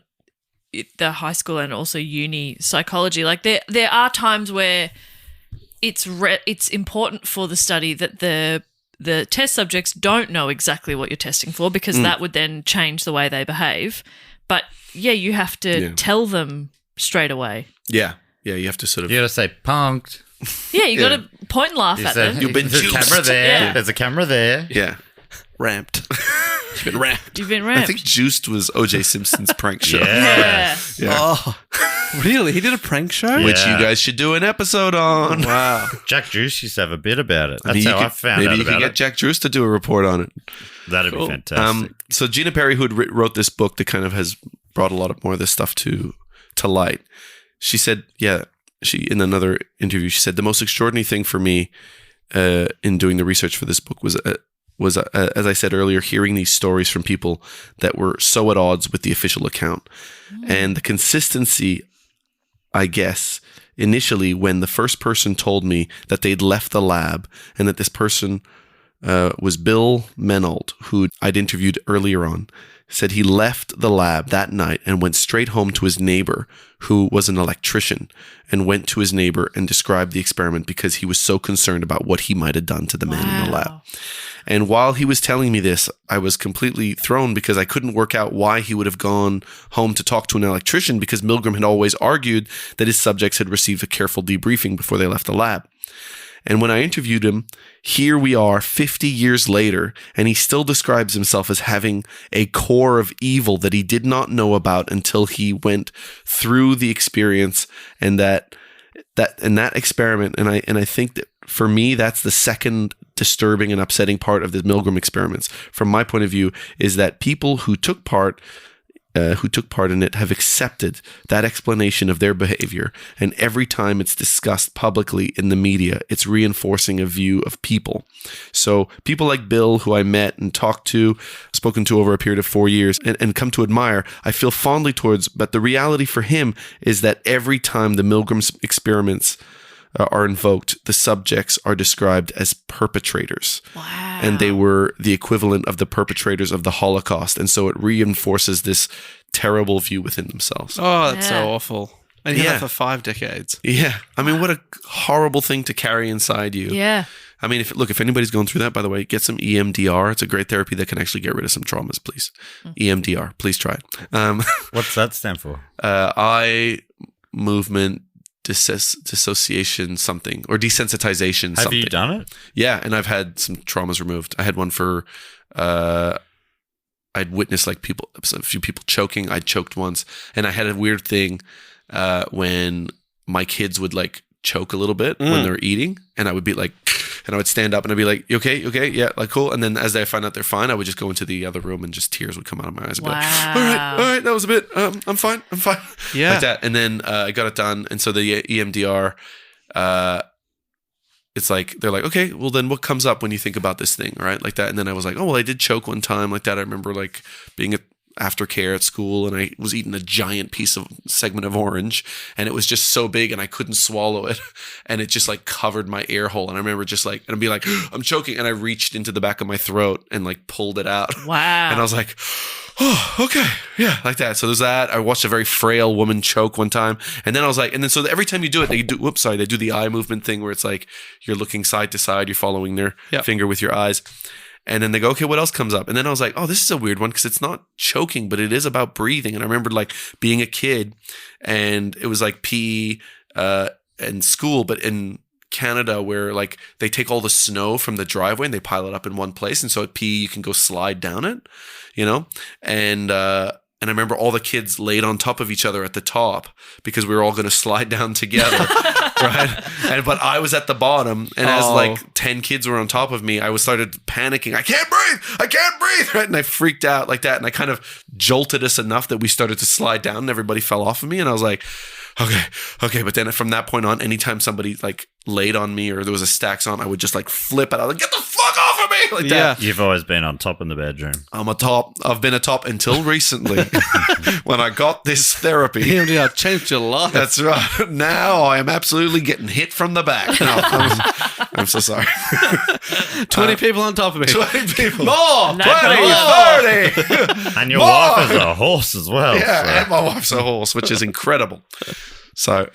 the high school and also uni psychology, like there are times where it's important for the study that the test subjects don't know exactly what you're testing for because that would then change the way they behave. But yeah, you have to tell them straight away.
Yeah. Yeah, you have to sort of...
You got to say punked.
Yeah, you got to point and laugh at them.
You've been
There's a camera there.
Yeah.
There's a camera there.
Yeah.
Ramped. You've been ramped.
You've been ramped.
I think Juiced was O.J. Simpson's prank show.
Yeah.
Oh, really? He did a prank show?
Which you guys should do an episode on.
Wow.
Jack Juice used to have a bit about it. That's
Maybe
how I found out
Maybe you
about
could get
it.
Jack Juice to do a report on it.
That'd be fantastic.
So Gina Perry, who wrote this book that kind of has brought a lot of more of this stuff to light, she said, in another interview, she said, the most extraordinary thing for me in doing the research for this book was, as I said earlier, hearing these stories from people that were so at odds with the official account. And the consistency, I guess, initially when the first person told me that they'd left the lab and that this person was Bill Menold, who I'd interviewed earlier on, said he left the lab that night and went straight home to his neighbor, who was an electrician, and went to his neighbor and described the experiment because he was so concerned about what he might have done to the man in the lab. And while he was telling me this, I was completely thrown because I couldn't work out why he would have gone home to talk to an electrician, because Milgram had always argued that his subjects had received a careful debriefing before they left the lab. And when I interviewed him, here we are 50 years later, and he still describes himself as having a core of evil that he did not know about until he went through the experience and that experiment. And I think that for me, that's the second disturbing and upsetting part of the Milgram experiments, from my point of view, is that people who took part in it have accepted that explanation of their behavior, and every time it's discussed publicly in the media, it's reinforcing a view of people. So people like Bill, who I met and talked to, spoken to over a period of 4 years, and come to admire, I feel fondly towards, but the reality for him is that every time the Milgram experiments are invoked, the subjects are described as perpetrators.
Wow.
And they were the equivalent of the perpetrators of the Holocaust. And so it reinforces this terrible view within themselves.
Oh, that's so awful. And he had that for 5 decades.
Yeah. I mean, what a horrible thing to carry inside you.
Yeah.
I mean, if anybody's going through that, by the way, get some EMDR. It's a great therapy that can actually get rid of some traumas, please. EMDR. Please try it.
What's that stand for?
Eye movement dissociation something, or desensitization something.
Have you done it?
Yeah, and I've had some traumas removed. I had one for I'd witnessed a few people choking. I'd choked once, and I had a weird thing when my kids would like choke a little bit when they're eating, and I would be like, and I would stand up and I'd be like, you okay, yeah, like cool. And then as I find out they're fine, I would just go into the other room and just tears would come out of my eyes. I'd be like, all right, that was a bit, I'm fine.
Yeah.
Like that. And then I got it done. And so the EMDR, it's like, they're like, okay, well then what comes up when you think about this thing, right? Like that. And then I was like, oh, well, I did choke one time like that. I remember like being aftercare at school, and I was eating a giant segment of orange, and it was just so big and I couldn't swallow it, and it just like covered my ear hole. And I remember just like, and I'd be like, I'm choking, and I reached into the back of my throat and like pulled it out.
Wow.
And I was like, oh, okay. Yeah, like that. So there's that. I watched a very frail woman choke one time. And then I was like, and then so every time you do it, they do the eye movement thing where it's like you're looking side to side, you're following their finger with your eyes. And then they go, okay, what else comes up? And then I was like, oh, this is a weird one because it's not choking, but it is about breathing. And I remember like being a kid and it was like PE and school, but in Canada where like they take all the snow from the driveway and they pile it up in one place. And so at PE, you can go slide down it, you know? And I remember all the kids laid on top of each other at the top because we were all going to slide down together, right? But I was at the bottom, and as like 10 kids were on top of me, I started panicking. I can't breathe, right? And I freaked out like that, and I kind of jolted us enough that we started to slide down, and everybody fell off of me, and I was like, okay. But then from that point on, anytime somebody like laid on me or there was a stacks on, I would just like flip out. I was like, get the fuck off of me! Like that.
You've always been on top in the bedroom.
I'm a top. I've been a top until recently when I got this therapy.
EMDR changed your life.
That's right. Now I am absolutely getting hit from the back. No, I'm so sorry.
20 people on top of me.
20 people.
More!
20, 30!
And your wife is a horse as well.
Yeah,
so.
and my wife's a horse, which is incredible. So,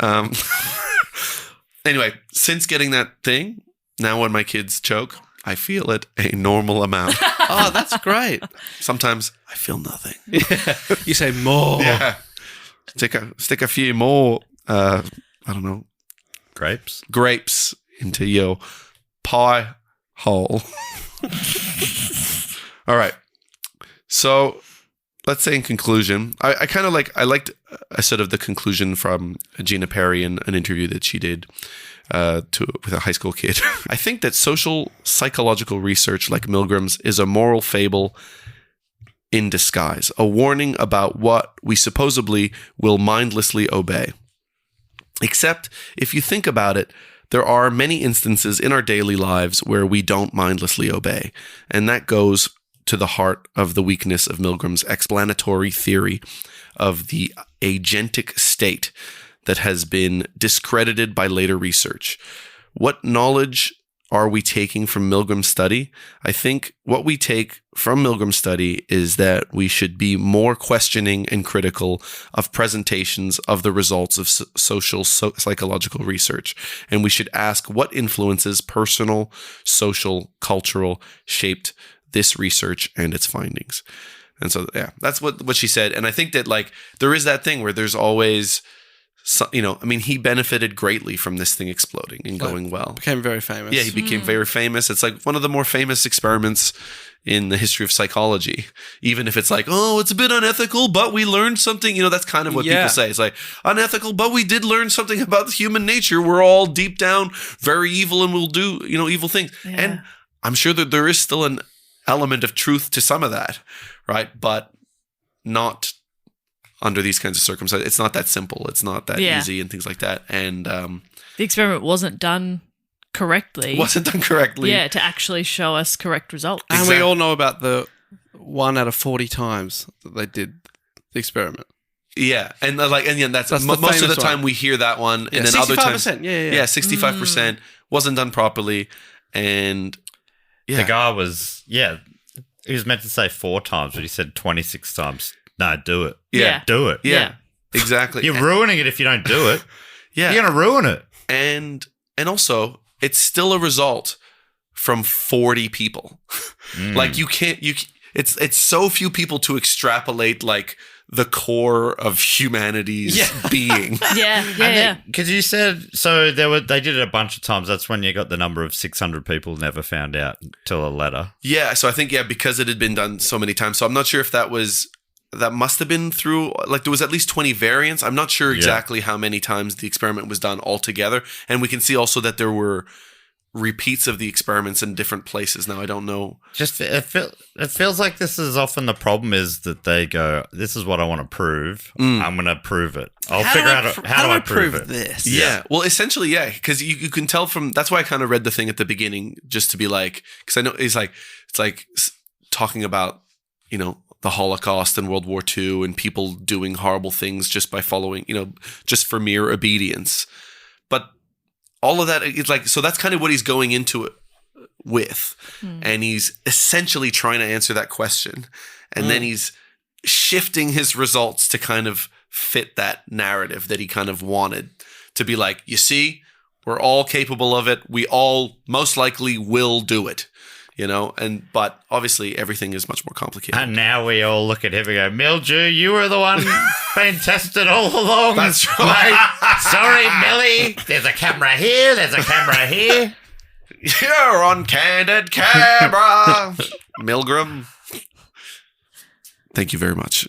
anyway, since getting that thing, now when my kids choke, I feel it a normal amount.
Oh, that's great.
Sometimes I feel nothing.
Yeah. You say more.
Yeah. Stick a few more, I don't know. Grapes into your pie hole. All right. So let's say in conclusion, I kind of liked a sort of the conclusion from Gina Perry in an interview that she did with a high school kid. I think that social psychological research like Milgram's is a moral fable in disguise, a warning about what we supposedly will mindlessly obey. Except if you think about it, there are many instances in our daily lives where we don't mindlessly obey, and that goes to the heart of the weakness of Milgram's explanatory theory of the agentic state that has been discredited by later research. What knowledge are we taking from Milgram's study? I think what we take from Milgram's study is that we should be more questioning and critical of presentations of the results of social psychological research. And we should ask what influences personal, social, cultural shaped this research and its findings. And so, yeah, that's what she said. And I think that like there is that thing where there's always, he benefited greatly from this thing exploding and going well.
Became very famous.
Yeah, he became very famous. It's like one of the more famous experiments in the history of psychology. Even if it's like, oh, it's a bit unethical, but we learned something. That's kind of what people say. It's like unethical, but we did learn something about human nature. We're all deep down very evil and we'll do, evil things. Yeah. And I'm sure that there is still an element of truth to some of that, right? But not under these kinds of circumstances. It's not that simple. It's not that easy and things like that. And
the experiment wasn't done correctly.
Yeah,
to actually show us correct results.
And we all know about the 1 out of 40 times that they did the experiment.
Yeah, and that's most of the time we hear that one, and then other times, 65% wasn't done properly, and
the guy was he was meant to say 4 times, but he said 26 times. No, do it.
Yeah,
do it.
Yeah, exactly.
You're ruining it if you don't do it.
Yeah,
you're gonna ruin it.
And also, it's still a result from 40 people. Like you can't. It's so few people to extrapolate like the core of humanity's being.
Yeah.
Because you said so they did it a bunch of times. That's when you got the number of 600 people never found out till a letter.
Yeah, so I think because it had been done so many times. So I'm not sure if that must have been through, like there was at least 20 variants. I'm not sure exactly how many times the experiment was done altogether. And we can see also that there were repeats of the experiments in different places. Now, I don't know.
Just it feels like this is often the problem is that they go, this is what I want to prove. I'm going to prove it. I'll figure out how do I prove it.
This?
Yeah. Well, essentially, because you can tell from, that's why I kind of read the thing at the beginning just to be like, because I know it's like talking about, the the Holocaust and World War II and people doing horrible things just by following, just for mere obedience. But all of that is like, so that's kind of what he's going into it with. And he's essentially trying to answer that question. And then he's shifting his results to kind of fit that narrative that he kind of wanted to be like, you see, we're all capable of it. We all most likely will do it. But obviously everything is much more complicated.
And now we all look at him and go, Mildew, you were the one being tested all along.
That's right.
Sorry, Millie. There's a camera here. There's a camera here.
You're on candid camera. Milgram. Thank you very much.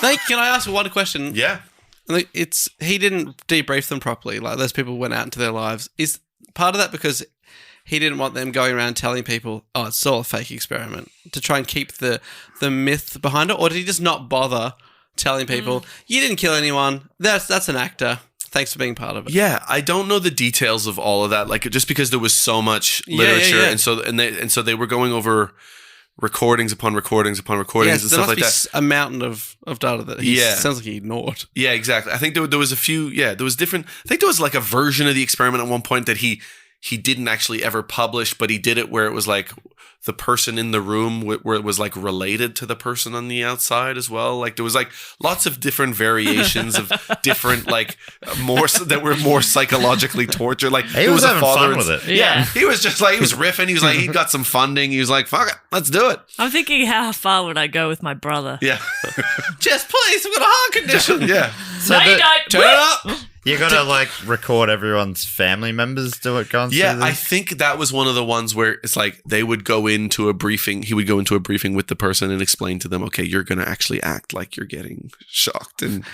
Can I ask one question?
Yeah.
Like, he didn't debrief them properly. Like, those people went out into their lives. Is part of that because he didn't want them going around telling people, oh, it's all a fake experiment, to try and keep the myth behind it? Or did he just not bother telling people, you didn't kill anyone, that's an actor, thanks for being part of it?
Yeah, I don't know the details of all of that. Like, just because there was so much literature,
yeah.
and so they were going over recordings upon recordings upon recordings and stuff like that.
A mountain of data that sounds like he ignored.
Yeah, exactly. I think there was a few. Yeah, there was different. I think there was like a version of the experiment at one point that he didn't actually ever publish, but he did it where it was like the person in the room where it was like related to the person on the outside as well. Like there was like lots of different variations of different like more that were more psychologically tortured. Like
he was having fun with it.
Yeah, he was just like he was riffing. He was like he'd got some funding. He was like, "Fuck it, let's do it."
I'm thinking, how far would I go with my brother?
Yeah,
just please, I've got a heart condition.
Yeah,
so no, you don't.
Turn it up.
You gotta like record everyone's family members do it.
Yeah, I think that was one of the ones where it's like they would go into a briefing. He would go into a briefing with the person and explain to them, okay, you're gonna actually act like you're getting shocked, and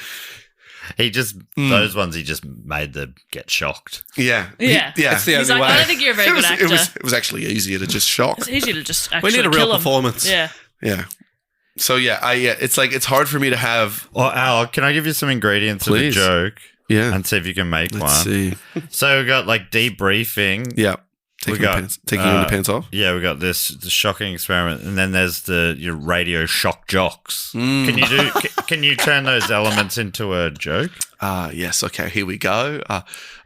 he just those ones he just made them get shocked.
Yeah.
It's the
He's
only
like,
way.
I don't think you're a very good actor.
It was actually easier to just shock.
It's easier to just actually
We need a real
kill him.
performance.
Yeah.
Yeah. So it's like it's hard for me to have.
Well, Al, can I give you some ingredients
Please.
of a joke?
Yeah.
And see if you can make
Let's
one.
see.
So we got like debriefing.
Yeah. Taking your pants off.
Yeah, we got the shocking experiment, and then there's your radio shock jocks. Can you turn those elements into a joke?
Yes. Okay. Here we go.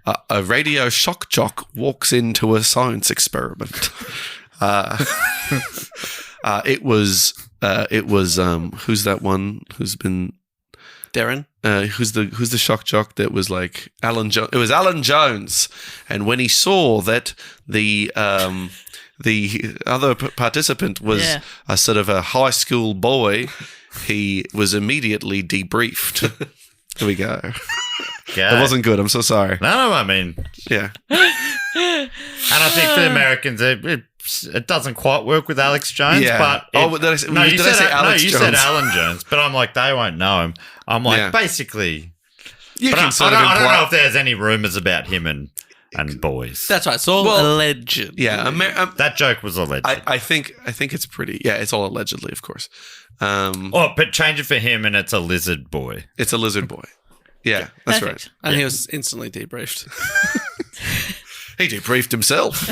A radio shock jock walks into a science experiment. It was who's that one who's been
Darren?
Who's the shock jock that was like Alan Jones? It was Alan Jones, and when he saw that the other participant was a sort of a high school boy, he was immediately debriefed. There we go. That wasn't good. I'm so sorry.
No, I mean,
yeah.
And I think for the Americans, it doesn't quite work with Alex Jones.
Yeah.
But
did I say Alex Jones?
You said Alan Jones, but I'm like, they won't know him. I'm like, basically,
you
but
can
I don't
imply.
know if there's any rumors about him and boys.
That's right. It's all alleged.
Yeah,
that joke was alleged.
I think it's pretty. Yeah, it's all allegedly, of course.
But change it for him, and it's a lizard boy.
It's a lizard boy. Yeah, that's
Perfect.
right.
And he was instantly debriefed.
He debriefed himself.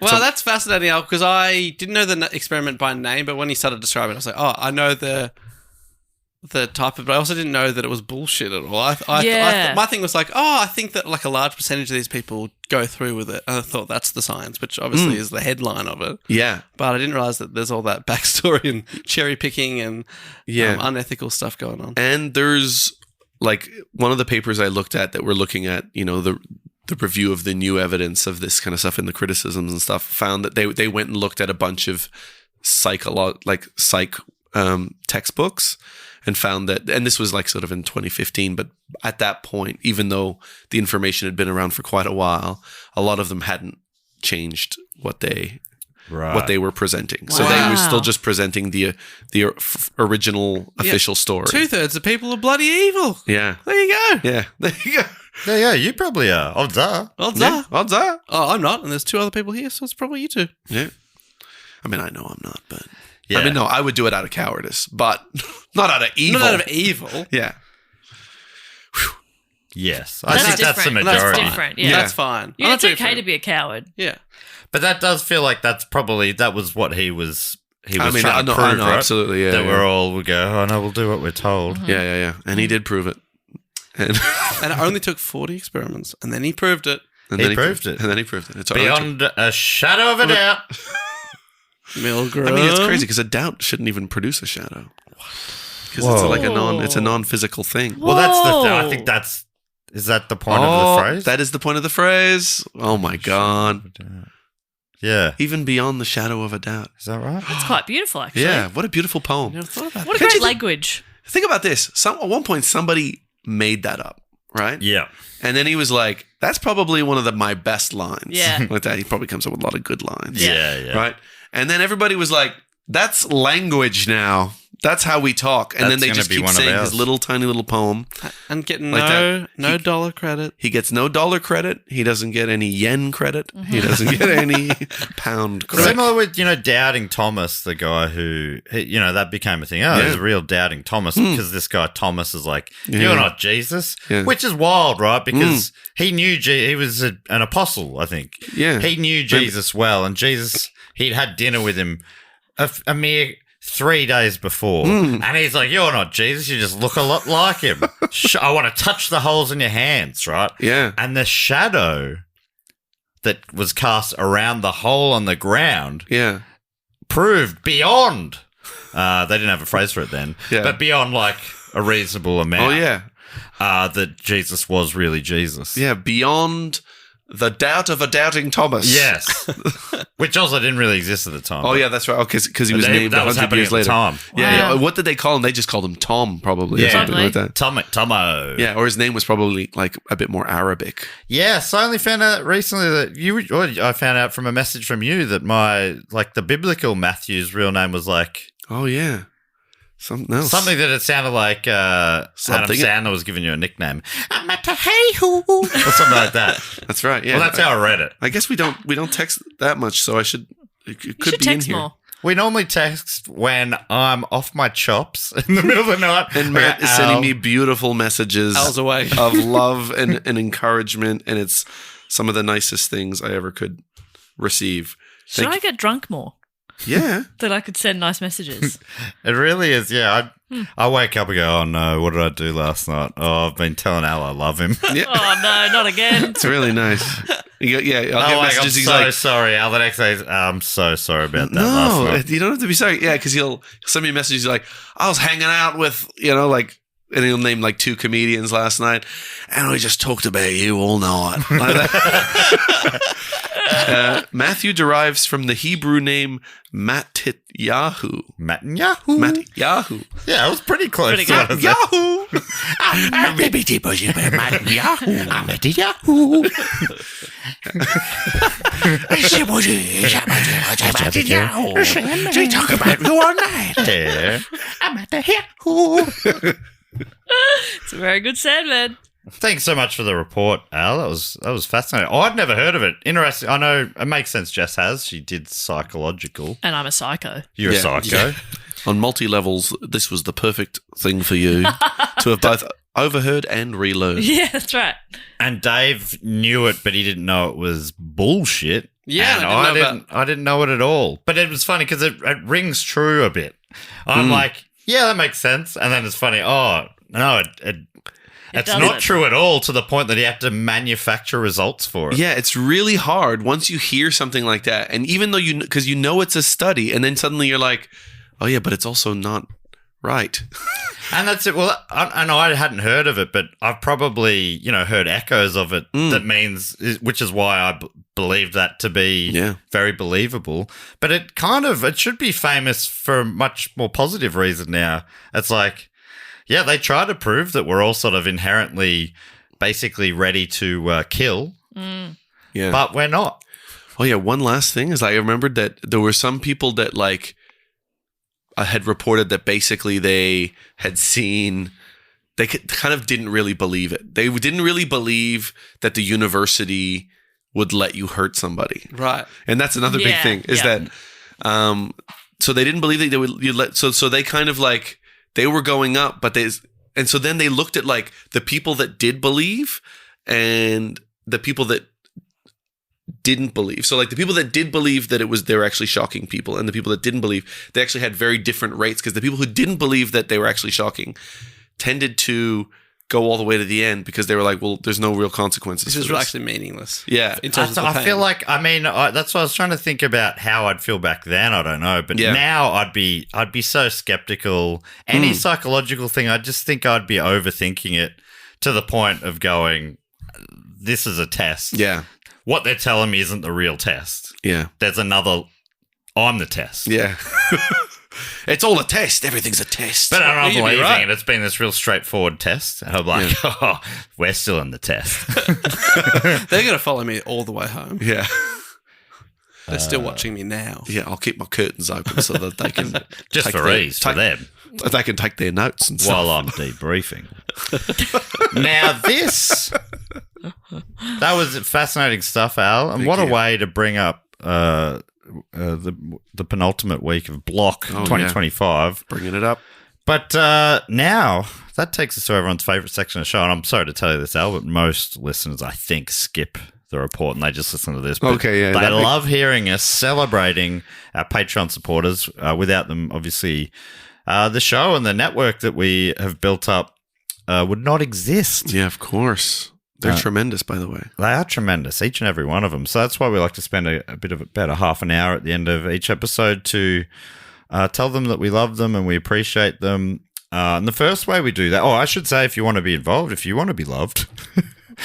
Well, that's fascinating, Al, because I didn't know the experiment by name, but when he started describing it, I was like, oh, I know the type of, but I also didn't know that it was bullshit at all. My thing was like, oh, I think that like a large percentage of these people go through with it. And I thought that's the science, which obviously is the headline of it.
Yeah.
But I didn't realize that there's all that backstory and cherry picking and unethical stuff going on.
And there's like one of the papers I looked at that were looking at, the review of the new evidence of this kind of stuff and the criticisms and stuff, found that they went and looked at a bunch of psych textbooks and found that, and this was like sort of in 2015, but at that point, even though the information had been around for quite a while, a lot of them hadn't changed what they were presenting. So they were still just presenting the original official story.
2/3 of people are bloody evil.
Yeah.
There you go.
Yeah. There you go.
Yeah, you probably are. Odds are.
Odds are. Oh, I'm not, and there's 2 other people here, so it's probably you 2.
Yeah. I mean, I know I'm not, but... Yeah. I mean, no, I would do it out of cowardice, but not out of evil.
Not out of evil.
Yeah.
Yes. I think that's the
different.
majority.
That's different, yeah.
That's fine.
Yeah, it's okay to be a coward.
Yeah.
But that does feel like that was what he was he was trying to prove,
I know,
right?
absolutely, yeah.
That
yeah.
we're all would go, oh no, we'll do what we're told.
Yeah. And he did prove it. And
And it only took 40 experiments, and then he proved it.
He proved it.
And then he proved it. It's
Beyond a shadow of a doubt.
Milgram.
I mean, it's crazy because a doubt shouldn't even produce a shadow. Because it's like it's a non-physical thing.
Well, that's I think is that the point of the phrase?
That is the point of the phrase. Oh my God.
Yeah.
Even beyond the shadow of a doubt.
Is that right?
It's quite beautiful, actually.
Yeah. What a beautiful poem.
Never thought about
What a
that.
great language.
Think about this. At one point, somebody made that up, right?
Yeah.
And then he was like, that's probably one of my best lines.
Yeah.
Like that. He probably comes up with a lot of good lines.
Yeah.
Right? And then everybody was like, that's language now. That's how we talk. And then
That's
they
gonna
just
be
keep
one of
saying
ours.
his little tiny little poem.
And getting
Like
no dollar credit.
He gets no dollar credit. He doesn't get any yen credit. He doesn't get any pound credit.
Similar with, Doubting Thomas, the guy who, that became a thing. Oh, he's a real Doubting Thomas because this guy Thomas is like, you're not Jesus, which is wild, right? Because he knew he was an apostle, I think.
Yeah.
He knew Jesus well, and Jesus, he'd had dinner with him a mere 3 days before. And he's like, you're not Jesus, you just look a lot like him. I want to touch the holes in your hands, right?
Yeah.
And the shadow that was cast around the hole on the ground proved beyond, they didn't have a phrase for it then, but beyond like a reasonable amount.
Oh, yeah.
That Jesus was really Jesus.
Yeah, beyond the doubt of a doubting Thomas.
Yes. Which also didn't really exist at the time.
Oh, yeah, that's right. Because he was named
that was
100
happening
years
at the
later.
time.
Yeah. What did they call him? They just called him Tom, probably, or something like that.
Tomo.
Yeah, or his name was probably like a bit more Arabic.
Yes, I only found out recently that I found out from a message from you that the biblical Matthew's real name was like...
Oh, yeah. Something else.
Something that it sounded like Adam Sandler was giving you a nickname. I'm at a hey-hoo. Or something like that.
That's right, yeah.
Well, that's how I read it.
I guess we don't text that much, so it could
You
be
should text
in here.
more.
We normally text when I'm off my chops in the middle of the night.
And Matt is sending me beautiful messages
Al's away.
of love and encouragement, and it's some of the nicest things I ever could receive.
Should I get drunk more?
Yeah.
That I could send nice messages.
It really is, yeah. I wake up and go, oh no, what did I do last night? Oh, I've been telling Al I love him.
Yeah.
Oh no, not again.
It's really nice. I'll get
I'm
messages. He's
so
like,
sorry, Al. The next day, I'm so sorry about that last
no,
night.
you don't have to be sorry. Yeah, because he'll send me a message. He's like, I was hanging out with, and he'll name like 2 comedians last night, and we just talked about you all night. Like that. Matthew derives from the Hebrew name Matityahu.
Matityahu? Yeah, it was pretty close.
Pretty good.
Yahoo!
They talk about you all night. I'm at the Yahoo.
It's a very good Sandman.
Thanks so much for the report, Al. That was fascinating. Oh, I'd never heard of it. Interesting. I know it makes sense. Jess has. She did psychological.
And I'm a psycho.
You're a psycho.
Yeah. On multi-levels, this was the perfect thing for you to have both overheard and relearned.
Yeah, that's right.
And Dave knew it, but he didn't know it was bullshit.
Yeah,
and I didn't know it at all. But it was funny because it rings true a bit. I'm like, yeah, that makes sense. And then it's funny. Oh no, it's not true at all, to the point that he had to manufacture results for it.
Yeah, it's really hard once you hear something like that. And even though because you know it's a study, and then suddenly you're like, oh yeah, but it's also not right.
And that's it. Well, I know I hadn't heard of it, but I've probably, heard echoes of it. Which is why I believed that to be very believable. But it should be famous for a much more positive reason now. It's like, yeah, they try to prove that we're all sort of inherently basically ready to kill.
Yeah.
But we're not.
Oh yeah, one last thing is I remembered that there were some people that had reported that basically they had seen, they kind of didn't really believe it. They didn't really believe that the university would let you hurt somebody.
Right.
And that's another big thing is that, so they didn't believe that they would, so they kind of like, they were going up, and so then they looked at like the people that did believe and the people that didn't believe. So like the people that did believe that they were actually shocking people, and the people that didn't believe, they actually had very different rates, because the people who didn't believe that they were actually shocking tended to go all the way to the end because they were like, well, there's no real consequences.
This is actually meaningless.
Yeah.
In terms of the
I
pain.
feel like, that's what I was trying to think about how I'd feel back then. I don't know. But now I'd be so skeptical. Any psychological thing, I just think I'd be overthinking it to the point of going, this is a test.
Yeah.
What they're telling me isn't the real test.
Yeah.
There's another, I'm the test.
Yeah. It's all a test. Everything's a test.
But I'm not
You'd be
believing
right.
it. It's been this real straightforward test. And I'm like, oh, we're still in the test.
They're going to follow me all the way home.
Yeah.
They're still watching me now.
Yeah, I'll keep my curtains open so that they can
Just
take
for ease for them.
They can take their notes and stuff.
While I'm debriefing. Now that was fascinating stuff, Al. And what a way to bring up the penultimate week of Block 2025.
Yeah. Bringing it up.
But now that takes us to everyone's favourite section of the show. And I'm sorry to tell you this, Al, but most listeners, I think, skip the report and they just listen to this. But they love hearing us celebrating our Patreon supporters. Without them, obviously, the show and the network that we have built up would not exist.
Yeah, of course. They're tremendous, by the way.
They are tremendous, each and every one of them. So that's why we like to spend about a half an hour at the end of each episode to tell them that we love them and we appreciate them. And the first way we do that, I should say, if you want to be involved, if you want to be loved.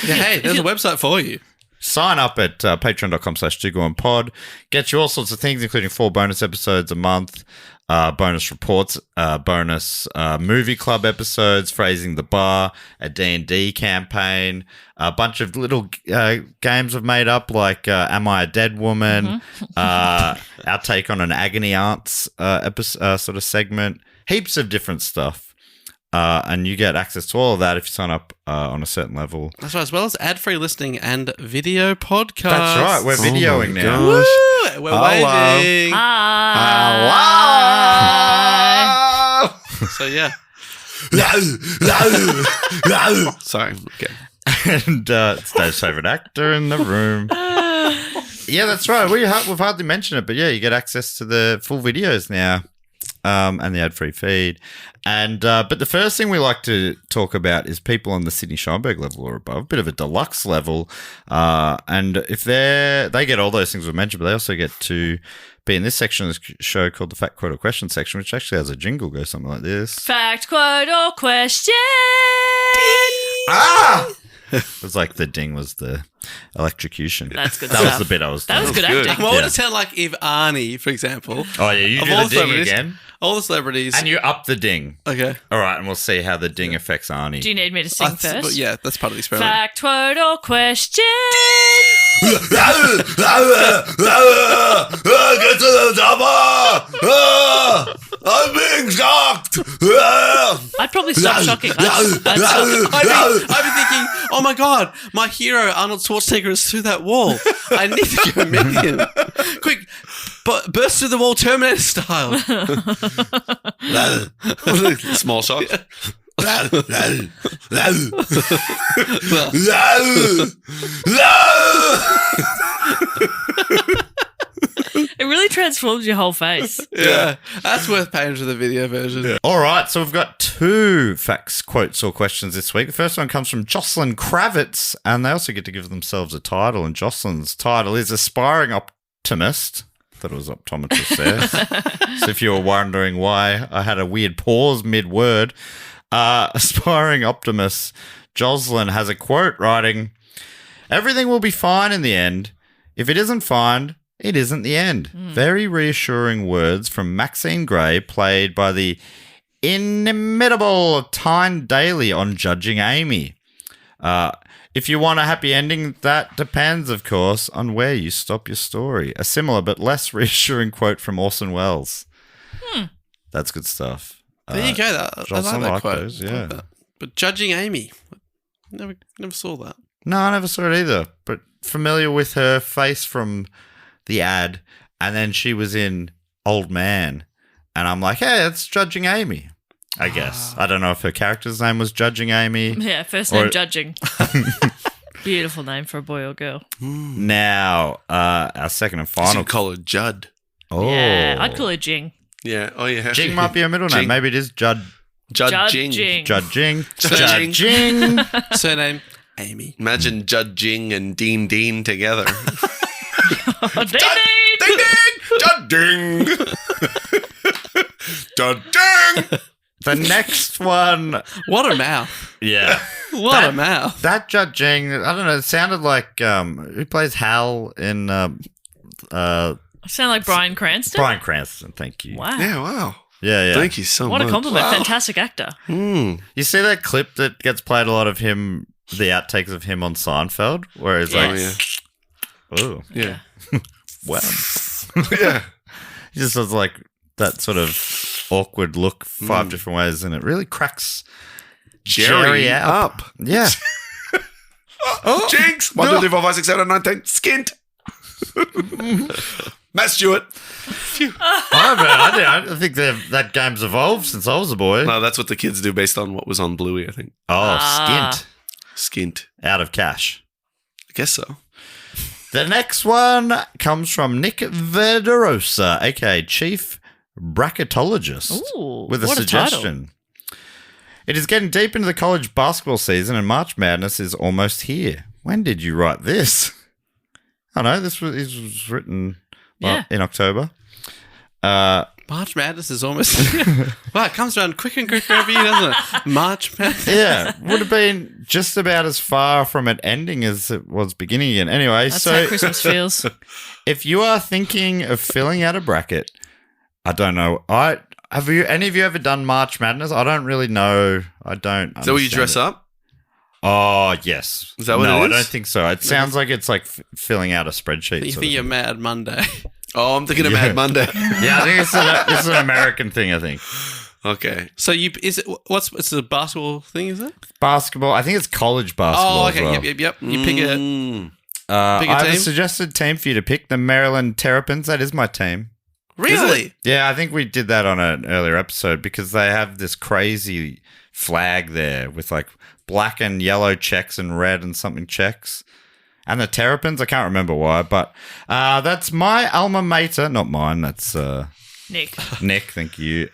Yeah, hey, there's a website for you.
Sign up at patreon.com/DoGoOnPod. Get you all sorts of things, including 4 bonus episodes a month, bonus reports, bonus movie club episodes, Phrasing the Bar, a D&D campaign, a bunch of little games we've made up, like Am I a Dead Woman, our take on an Agony Aunts episode, sort of segment, heaps of different stuff. And you get access to all of that if you sign up on a certain level.
That's right, as well as ad-free listening and video podcasts.
That's right, we're videoing now.
Woo! We're waving.
Hi.
So, yeah.
Sorry. Okay.
And it's Dave's favourite actor in the room. Yeah, that's right. We've hardly mentioned it, but yeah, you get access to the full videos now. And the ad-free feed. And but the first thing we like to talk about is people on the Sydney Scheinberg level or above, a bit of a deluxe level. And if they get all those things we mentioned, but they also get to be in this section of the show called the Fact, Quote, or Question section, which actually has a jingle, goes something like this.
Fact, quote, or question.
It was like the ding was the electrocution.
That's good
That
stuff.
was the bit I was
That was
doing.
good acting.
What would it sound like if Arnie, for example?
Oh, yeah, you
of
do
all
the ding
celebrities-
again.
All the celebrities.
And you up the ding.
Okay.
All right, and we'll see how the ding affects Arnie.
Do you need me to sing first?
But yeah, that's part of the experiment.
Fact, quote, or question.
Get to the chopper! I'm being shocked!
I'd probably stop shocking.
I'd be thinking, oh my God, my hero Arnold Schwarzenegger is through that wall. I need to go meet him. Quick, burst through the wall Terminator style.
Small shot.
It really transforms your whole face.
Yeah, that's worth paying for the video version.
Yeah. All right, so we've got 2 facts, quotes, or questions this week. The first one comes from Jocelyn Kravitz, and they also get to give themselves a title, and Jocelyn's title is Aspiring Optimist. Thought it was optometrist there. So if you were wondering why I had a weird pause mid-word, Aspiring Optimist, Jocelyn has a quote writing, "Everything will be fine in the end. If it isn't fine, it isn't the end." Very reassuring words from Maxine Gray, played by the inimitable Tyne Daly on Judging Amy. If you want a happy ending, that depends, of course, on where you stop your story. A similar but less reassuring quote from Orson Welles. That's good stuff.
There you go. I
Jocelyn
like that
liked
quote.
those, yeah.
I like that. But Judging Amy, never saw that.
No, I never saw it either, but familiar with her face from the ad, and then she was in Old Man, and I'm like, hey, it's Judging Amy, I guess. I don't know if her character's name was Judging Amy.
Yeah, first name
Or-
judging. Beautiful name for a boy or girl.
Now, our second and
You
final.
should call her Judd.
Oh,
Yeah, I'd call her Jing.
Yeah. Oh, yeah.
Jing might be a middle name.
Jing.
Maybe it is Judd.
Judd Jing.
Judd Jing.
Judd
Judd Jing.
Surname Amy.
Imagine Judd Jing and Dean together.
Ding, ding.
Ding ding! Judd Ding! Judd Ding!
The next one.
What a mouth.
Yeah.
What a mouth.
That Judd Jing, I don't know, it sounded like who plays Hal in
Sound like Bryan Cranston?
Brian Cranston, thank you.
Wow.
Yeah, wow.
Yeah.
Thank you so
What
much.
a compliment.
Wow.
Fantastic actor.
Mm.
You see that clip that gets played a lot of him, the outtakes of him on Seinfeld, where he's
Yes.
like, oh,
Yeah.
well.
Yeah.
He just does like that sort of awkward look 5 different ways, and it really cracks Jerry up. Yeah.
Jinx! 1, 2, 3, 4, 5, 6, 7, 8, 9, 10. Skint! Matt Stewart.
I think that game's evolved since I was a boy.
No, that's what the kids do based on what was on Bluey, I think.
Oh, skint.
Skint.
Out of cash.
I guess so.
The next one comes from Nick Verderosa, aka Chief Bracketologist,
Ooh,
with a
what a
suggestion. It is getting deep into the college basketball season, and March Madness is almost here. When did you write this? I know this was written in October.
March Madness is almost. Wow, it comes around quicker and quicker every year, doesn't it? March Madness.
Yeah, would have been just about as far from it ending as it was beginning again. Anyway,
That's
so
how Christmas feels.
if you are thinking of filling out a bracket, I don't know. Any of you ever done March Madness? I don't really know. I don't.
Is that where you dress up?
Oh, yes.
Is that what
no,
it is?
I don't think so. It sounds like it's like filling out a spreadsheet.
You
sort
think
of
you're
thing.
Mad Monday.
Oh, I'm thinking of Mad Monday.
Yeah, I think it's an American thing, I think.
Okay.
So it's a basketball thing, is it?
Basketball. I think it's college basketball.
Oh, okay.
as well.
Yep. You pick a
I have a
team?
suggested team for you to pick, the Maryland Terrapins. That is my team.
Really?
Yeah, I think we did that on an earlier episode because they have this crazy flag there with like black and yellow checks and red and something checks. And the Terrapins, I can't remember why, but that's my alma mater. Not mine, that's
Nick.
Nick, thank you.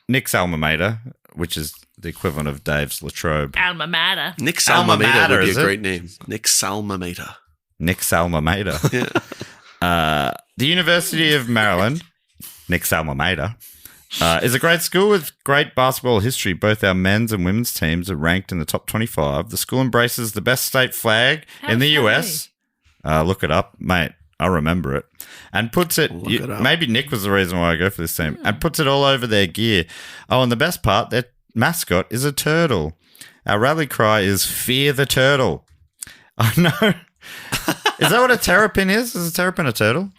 Nick's alma mater, which is the equivalent of Dave's Latrobe.
Alma mater.
Nick
Alma
Salmamater
mater,
would be
is
a
it?
great name. Nick Salmamater.
Nick's alma mater.
Yeah.
The University of Maryland, Nick's alma mater, is a great school with great basketball history. Both our men's and women's teams are ranked in the top 25. The school embraces the best state flag in the US. Look it up, mate. I remember it. And puts it, maybe Nick was the reason why I go for this team, and puts it all over their gear. Oh, and the best part, their mascot is a turtle. Our rally cry is "Fear the Turtle." I know. Is that what a terrapin is? Is a terrapin a turtle?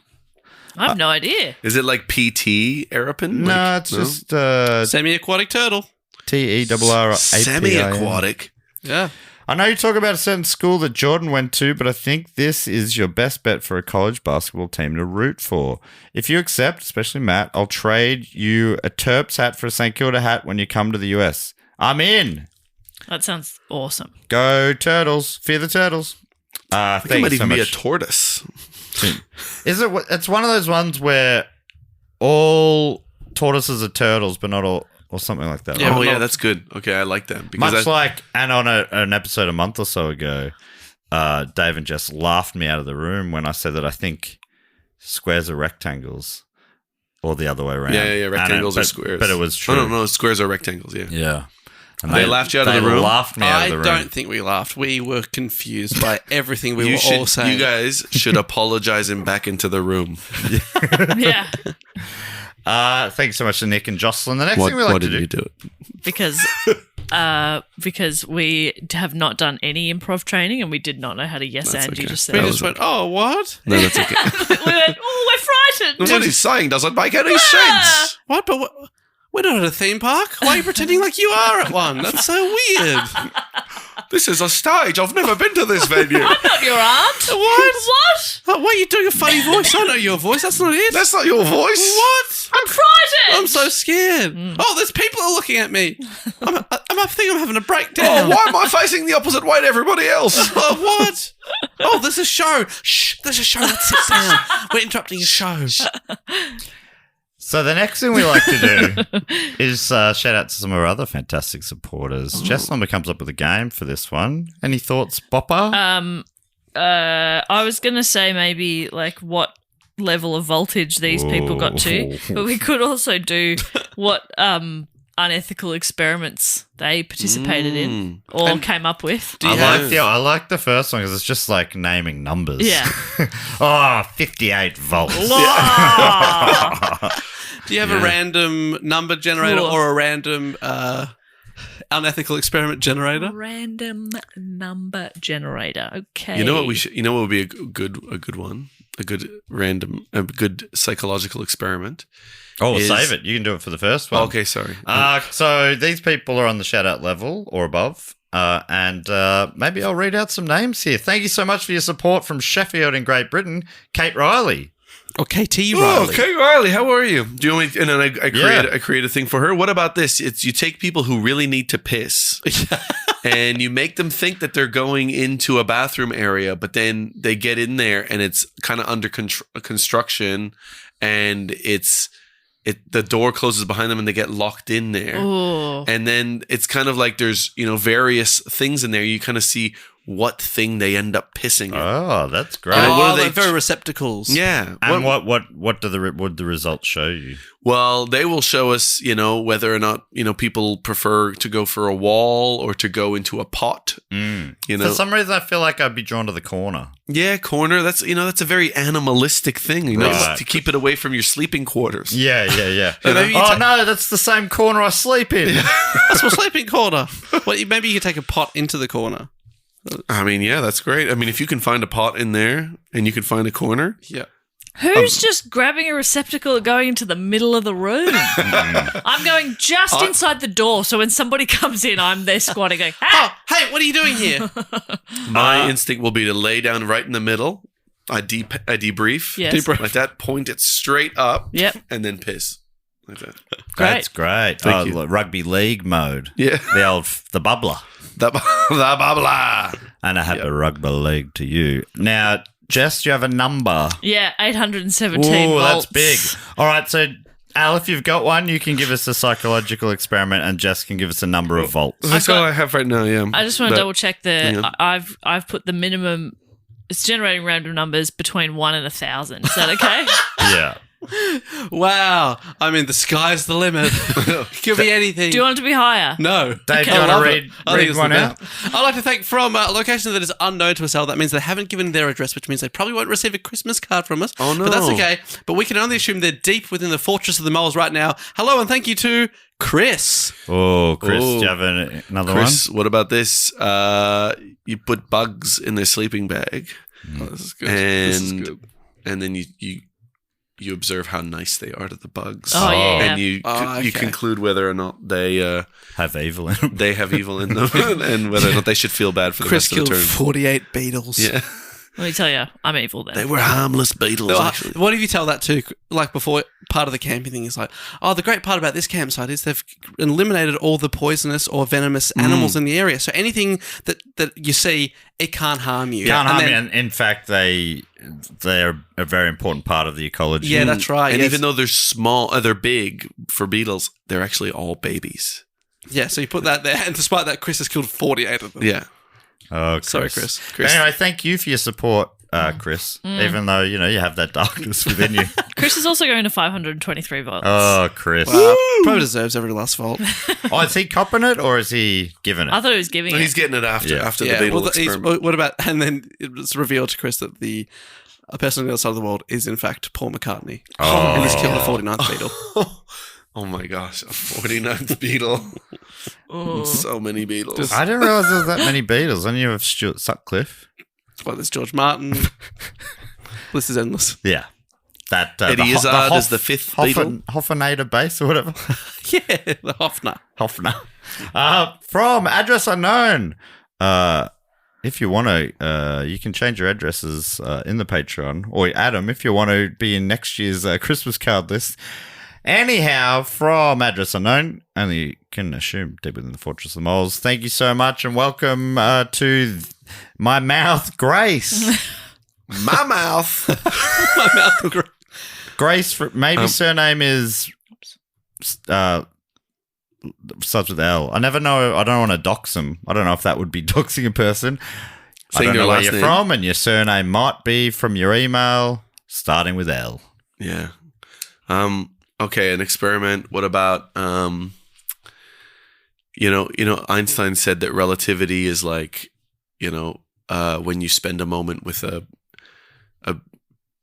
I have no idea.
Is it like PT Aeropin?
No, it's just
semi-aquatic turtle.
TERRAPIN.
Semi-aquatic.
Yeah.
I know you talk about a certain school that Jordan went to, but I think this is your best bet for a college basketball team to root for. If you accept, especially Matt, I'll trade you a Terps hat for a St. Kilda hat when you come to the US. I'm in.
That sounds awesome.
Go Turtles. Fear the Turtles.
I think it might even be a tortoise.
Is it? It's one of those ones where all tortoises are turtles, but not all, or something like that.
Yeah,
right?
yeah, that's good. Okay, I like that. Because
Much like, and on an episode a month or so ago, Dave and Jess laughed me out of the room when I said that I think squares are rectangles, or the other way around.
Yeah, rectangles are squares.
But it was true.
No, squares are rectangles, yeah.
Yeah. And
they laughed you out of the room?
They laughed me out of the room.
I don't think we laughed. We were confused by everything we were all saying.
You guys should apologize him back into the room.
Yeah.
Thanks so much to Nick and Jocelyn. The next thing we like to do.
Why did you do it?
Because we have not done any improv training and we did not know how to yes and you just said.
We just went, oh, what?
No, that's okay.
We went, oh, we're frightened.
What he's saying doesn't make any sense.
What? But we're not at a theme park. Why are you pretending like you are at one? That's so weird.
This is a stage. I've never been to this venue.
I'm not your aunt.
What?
What?
Oh, why are you doing a funny voice? I know your voice. That's not it.
That's not your voice.
What?
I'm frightened.
I'm so scared. Oh, there's people are looking at me. I'm I think I'm having a breakdown.
Oh, why am I facing the opposite way to everybody else?
Oh, what? Oh, there's a show. Shh, there's a show. Let's sit down. We're interrupting a show.
So the next thing we like to do is shout out to some of our other fantastic supporters. Jess Lumber comes up with a game for this one. Any thoughts, Bopper?
I was going to say maybe like what level of voltage these people got to, but we could also do what unethical experiments they participated in or came up with.
I like the first one because it's just like naming numbers.
Yeah.
58 volts.
Do you have a random number generator or a random unethical experiment generator?
Random number generator. Okay.
You know what would be a good one? A good psychological experiment.
Oh, save it. You can do it for the first one.
Okay, sorry.
So these people are on the shout out level or above. And maybe I'll read out some names here. Thank you so much for your support from Sheffield in Great Britain, Kate Riley.
Oh, KT Riley.
Oh, Kate Riley, how are you? Do you want me? And then I create a thing for her. What about this? It's you take people who really need to piss, and you make them think that they're going into a bathroom area, but then they get in there and it's kind of under construction, and the door closes behind them and they get locked in there.
Ooh.
And then it's kind of like there's various things in there. You kind of see what thing they end up pissing in.
Oh, that's great.
They're very receptacles.
Yeah.
And what do the results show you?
Well, they will show us, whether or not, people prefer to go for a wall or to go into a pot.
For some reason, I feel like I'd be drawn to the corner.
Yeah, corner. That's a very animalistic thing,
Right.
to keep it away from your sleeping quarters.
Yeah.
No,
that's the same corner I sleep in.
That's my sleeping corner. Well, maybe you could take a pot into the corner.
I mean, yeah, that's great. I mean, if you can find a pot in there and you can find a corner.
Yeah.
Who's just grabbing a receptacle and going into the middle of the room? I'm going just inside the door, so when somebody comes in, I'm there squatting going, hey!
Oh, hey, what are you doing here?
My instinct will be to lay down right in the middle. I debrief.
Yes.
Debrief. Like that, point it straight up.
Yep.
And then piss. Like that.
That's great.
Thank you.
Rugby league mode.
Yeah.
The bubbler.
The bubbler.
And I have a rugby league to you. Now, Jess, do you have a number?
Yeah, 817
Ooh,
volts.
that's big. All right, so Al, if you've got one, you can give us a psychological experiment, and Jess can give us a number of volts.
That's all I have right now. Yeah.
I just want to double check
hang on.
I've put the minimum. It's generating random numbers between 1 and 1,000. Is that okay?
Yeah.
Wow. I mean, the sky's the limit. Could be anything.
Do you want it to be higher?
No.
Dave,
Okay.
do you
I
want
love
to
it. I think
read
it's
one
the
out?
best. I'd like to thank from a location that is unknown to us, Al. That means they haven't given their address, which means they probably won't receive a Christmas card from us.
Oh, no.
But that's okay. But we can only assume they're deep within the fortress of the moles right now. Hello and thank you to Chris.
Oh, Chris,
Oh.
do you have another
Chris, what about this? You put bugs in their sleeping bag.
Oh, this is good. This is good.
And then you observe how nice they are to the bugs.
Oh, yeah.
And you
okay.
conclude whether or not they
have evil in them?
they have evil in them and whether or not they should feel bad for the
Chris
rest of the
killed
term.
48 beetles.
Yeah.
Let me tell you, I'm evil then.
They were harmless beetles,
No,
actually.
what if you tell that to, like before, part of the camping thing is like, oh, the great part about this campsite is they've eliminated all the poisonous or venomous animals in the area. So anything that you see, it can't harm you.
Can't harm
then-
you. And in fact, they're a very important part of the ecology.
Yeah, that's right.
And
yes.
even though they're small, they're big for beetles, they're actually all babies.
Yeah, so you put that there, and despite that, Chris has killed 48 of them.
Yeah.
Oh,
Sorry, Chris.
Anyway, thank you for your support, Chris, even though, you have that darkness within you.
Chris is also going to 523 volts.
Oh, Chris.
Probably deserves every last volt.
Oh, is he copping it or is he giving it?
I thought he was giving
Well,
it.
he's getting it after the
Yeah,
beetle
well,
experiment.
what about, and then it's revealed to Chris that a person on the other side of the world is in fact Paul McCartney.
Oh.
And he's killed the 49th beetle.
Oh my gosh, a 49th beetle. So many beetles.
I didn't realize there was that many Beatles. I knew of Stuart Sutcliffe.
That's why there's George Martin. List is endless.
Yeah. That
Eddie Izzard is the fifth Beatle.
Hoffenator bass or whatever.
Yeah, the Hoffner.
From Address Unknown. If you want to, you can change your addresses in the Patreon. Or Adam, if you want to be in next year's Christmas card list. Anyhow, from Address Unknown, only can assume deep within the Fortress of the Moles, thank you so much and welcome to my mouth, Grace.
My mouth.
My mouth.
Grace, maybe surname is starts with L. I never know. I don't want to dox them. I don't know if that would be doxing a person. I don't know where you're from, and your surname might be from your email starting with L.
Yeah. Okay, an experiment. What about Einstein said that relativity is like, when you spend a moment with a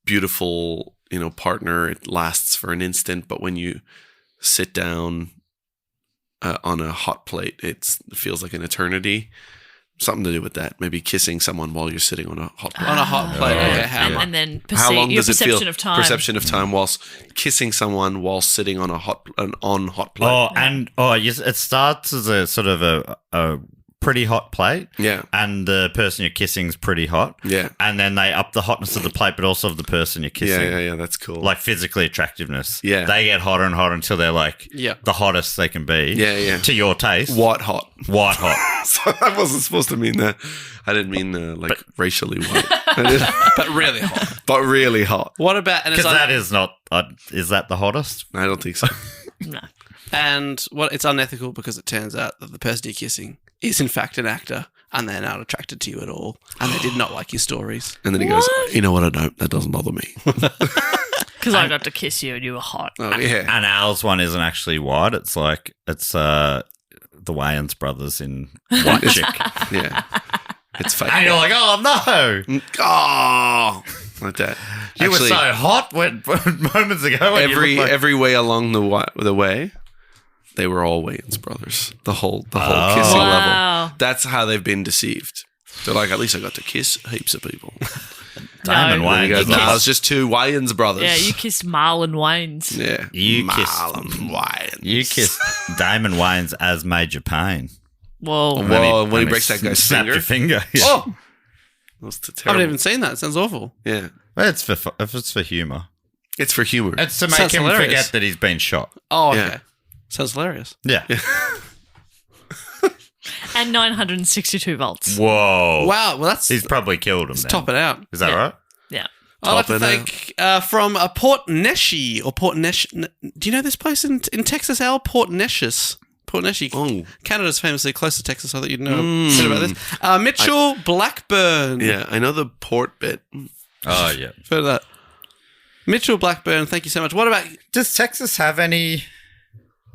beautiful, partner, it lasts for an instant, but when you sit down on a hot plate, it feels like an eternity. Something to do with that. Maybe kissing someone while you're sitting on a hot plate.
On a hot plate. Okay,
and then
how long
your
does it
perception
feel?
of time.
Perception of time whilst kissing someone while sitting on a hot plate.
It starts as a sort of a pretty hot plate.
Yeah.
And the person you're kissing is pretty hot.
Yeah.
And then they up the hotness of the plate, but also of the person you're kissing.
Yeah, that's cool.
Like physically attractiveness.
Yeah.
They get hotter and hotter until they're like the hottest they can be.
Yeah.
To your taste.
White hot.
So
I wasn't supposed to mean that. I didn't mean racially white.
But really hot.
But really hot.
What about...
Because that is not... is that the hottest?
I don't think so.
No.
And it's unethical because it turns out that the person you're kissing is in fact an actor and they're not attracted to you at all and they did not like your stories.
And then he goes, you know what, I don't. That doesn't bother me.
Because I got to kiss you and you were hot.
Oh, yeah.
And Al's one isn't actually white. It's like... It's the Wayans brothers in White Chick.
Yeah. It's fake.
And you're like, oh, no.
Oh, like that.
You were so hot moments ago.
Every way along the way, they were all Wayans brothers. The whole kissing level. That's how they've been deceived. They're like, at least I got to kiss heaps of people.
Damon Wayans.
Goes, no, I was just two Wayans brothers.
Yeah, you kissed Marlon Wayans.
Yeah,
Marlon
Wayans.
You kissed Damon Wayans as Major Payne.
Whoa.
When he breaks that guy's finger.
Yeah.
Oh,
that's terrible.
I haven't even seen that. It sounds awful.
Yeah,
It's for humour.
It's for humour.
It's to make him forget that he's been shot.
Oh, okay.
Yeah.
Sounds hilarious.
Yeah.
And 962 volts.
Whoa.
Wow. Well,
he's probably killed him.
Let's
then.
top it out.
Is that right?
Yeah.
I'd like to thank from Port Neches or Port Nesh. Do you know this place in Texas, Al? Port Neches. Port Neches.
Oh.
Canada's famously close to Texas. I thought you'd know a bit about this. Mitchell Blackburn.
Yeah, I know the port bit.
Oh, yeah.
Heard of that. Mitchell Blackburn, thank you so much. What about...
Does Texas have any...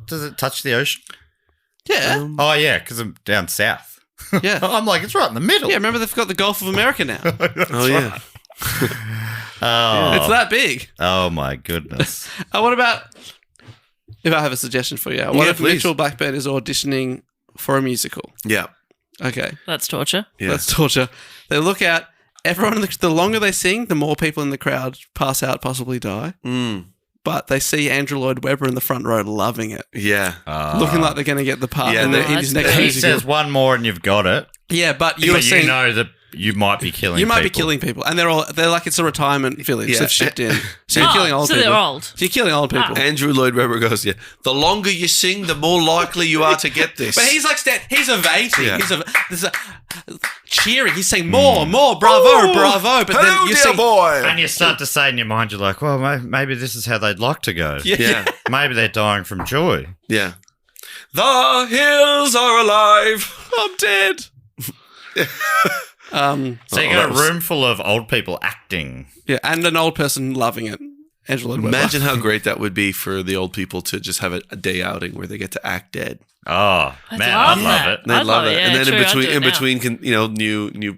Does it touch the ocean?
Yeah.
Oh, yeah, because I'm down south.
Yeah.
I'm like, it's right in the middle.
Yeah, remember they've got the Gulf of America now.
Yeah.
Oh.
It's that big.
Oh, my goodness.
What about... If I have a suggestion for you. What if
please.
Mitchell Blackburn is auditioning for a musical?
Yeah.
Okay.
That's torture.
Yeah.
That's torture. They look out. Everyone, the longer they sing, the more people in the crowd pass out, possibly die. But they see Andrew Lloyd Webber in the front row loving it.
Yeah.
Looking like they're going to get the part
Yeah,
in his next
He
musical.
says one more and you've got it.
Yeah, but
You know that you might be killing people.
You might be killing people. And they're like, it's a retirement village.
Yeah.
They've shipped in. So you're killing old
so
people.
they're old.
So you're killing old people.
Andrew Lloyd Webber goes, yeah, the longer you sing, the more likely you are to get this.
But he's like, he's evading.
Yeah.
There's a cheering. He's saying, more, bravo, bravo. But then you see,
boy.
And you start to say in your mind, you're like, well, maybe this is how they'd like to go.
Yeah.
Maybe they're dying from joy.
Yeah. The hills are alive.
I'm dead.
So you got a room full of old people acting.
Yeah, and an old person loving it. Angela Lloyd Webber.
Imagine how great that would be for the old people to just have a day outing where they get to act dead.
Oh,
I'd
man,
love
I'd love
that.
it.
They'd
I'd
love
love
it.
it.
And
Yeah,
then
true, I'd do it now.
new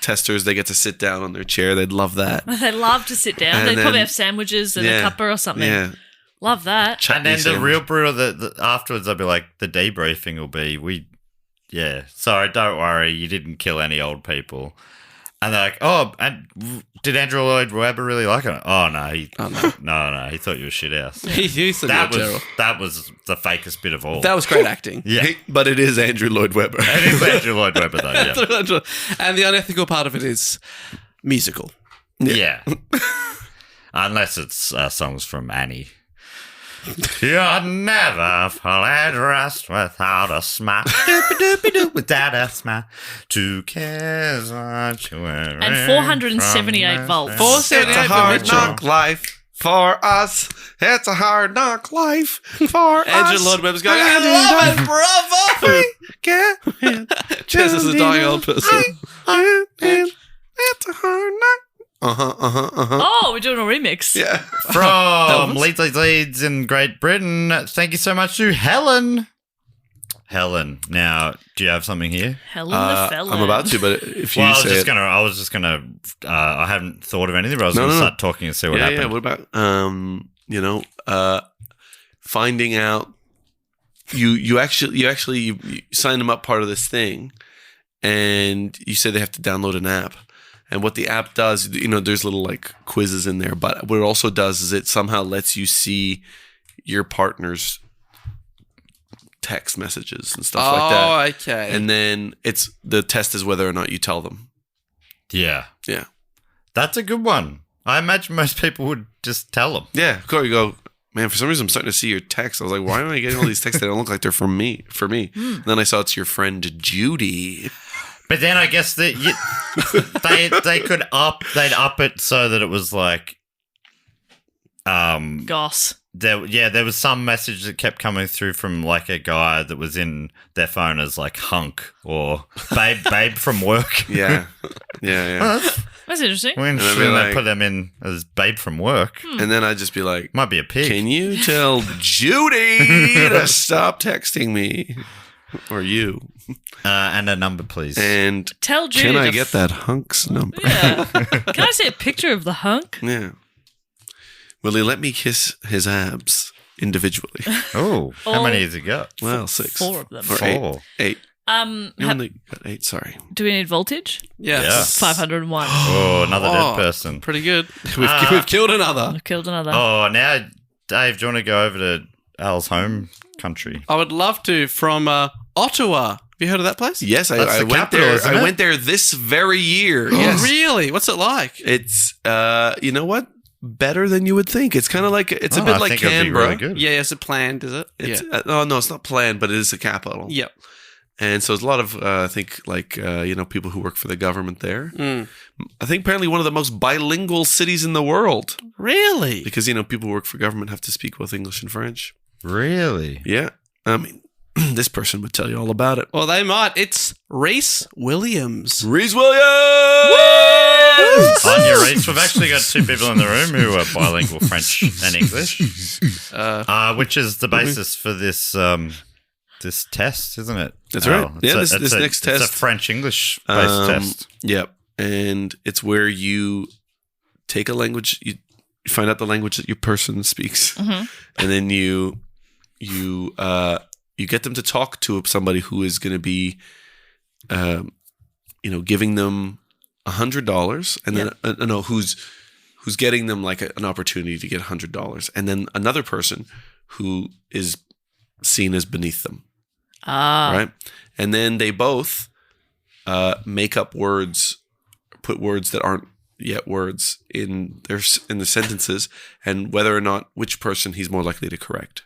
testers, they get to sit down on their chair. They'd love that.
They love to sit down.
And
They'd
then-
probably have sandwiches and a cuppa or something.
Yeah.
Love that.
And then the
sandwich.
real brutal, afterwards, I'll be like, the debriefing will be, sorry, don't worry, you didn't kill any old people. And they're like, oh, and did Andrew Lloyd Webber really like it? Oh, no, he thought you were shit house.
He said
That was the fakest bit of all.
that was great acting.
Yeah.
But it is Andrew Lloyd Webber.
It is Andrew Lloyd Webber, though, yeah.
And the unethical part of it is musical.
Yeah. Unless it's songs from Annie. You'll never fall at rest without a smile. Without a smile. 2 cares what you wear.
And 478 volts.
478
It's a hard knock life for us. It's a hard knock life for us.
Andrew Lloyd Webber's going, I love it, brother. Jess is a dying old person.
It's a hard knock.
Oh, we're doing a remix.
Yeah.
From Leeds in Great Britain. Thank you so much to Helen. Helen, now, do you have something here?
Helen the felon.
I'm about to, but if you
Well,
say
I was just gonna. I haven't thought of anything, but I was gonna start talking and see what happened.
Yeah. What about finding out? You actually sign them up part of this thing, and you say they have to download an app. And what the app does, there's little like quizzes in there, but what it also does is it somehow lets you see your partner's text messages and stuff like that.
Oh, okay.
And then the test is whether or not you tell them.
Yeah.
Yeah.
That's a good one. I imagine most people would just tell them.
Yeah. Of course, you go, man, for some reason I'm starting to see your texts. I was like, why am I getting all these texts that don't look like they're from me? And then I saw it's your friend Judy.
But then I guess that they could they'd up it so that it was like
Goss.
There was some message that kept coming through from like a guy that was in their phone as like hunk or babe from work.
Yeah.
That's interesting.
When they put them in as babe from work.
And then I'd just be like,
might be a pig.
Can you tell Judy to stop texting me? Or you.
And a number, please.
And
tell Judy.
Can I get that hunk's number?
Yeah. Can I see a picture of the hunk?
Yeah. Will he let me kiss his abs individually?
Oh, how many has he got?
Well, 6.
4 of them.
Or
4.
8. You only got 8, sorry.
Do we need voltage?
Yes.
501.
Oh, another dead person.
Pretty good. We've killed another.
We've killed another.
Oh, now, Dave, do you want to go over to Al's home country?
I would love to. From Ottawa. Have you heard of that place?
Yes, I
the
went
capital,
there.
isn't
I
it?
went there this very year.
Oh,
Yes.
really? What's it like?
It's, you know what? Better than you would think. It's kind of like, it's a bit
I
like
think it'd be
Canberra.
really good.
Yeah, is it planned, is it?
It's, no, it's not planned, but it is the capital.
Yep.
And so there's a lot of, I think, like, people who work for the government there. I think apparently one of the most bilingual cities in the world.
Really?
Because, people who work for government have to speak both English and French.
Really?
Yeah. I mean, this person would tell you all about it.
Well, they might. It's Rhys Williams.
Rhys Williams!
On your race, we've actually got 2 people in the room who are bilingual French and English, which is the basis for this this test, isn't it?
That's right. Yeah, this next test.
It's a French-English-based test.
Yep. And it's where you take a language, you find out the language that your person speaks, and then you get them to talk to somebody who is going to be, giving them $100, and then who's getting them like an opportunity to get $100, and then another person who is seen as beneath them. Right, and then they both make up words, put words that aren't yet words in the sentences, and whether or not which person he's more likely to correct.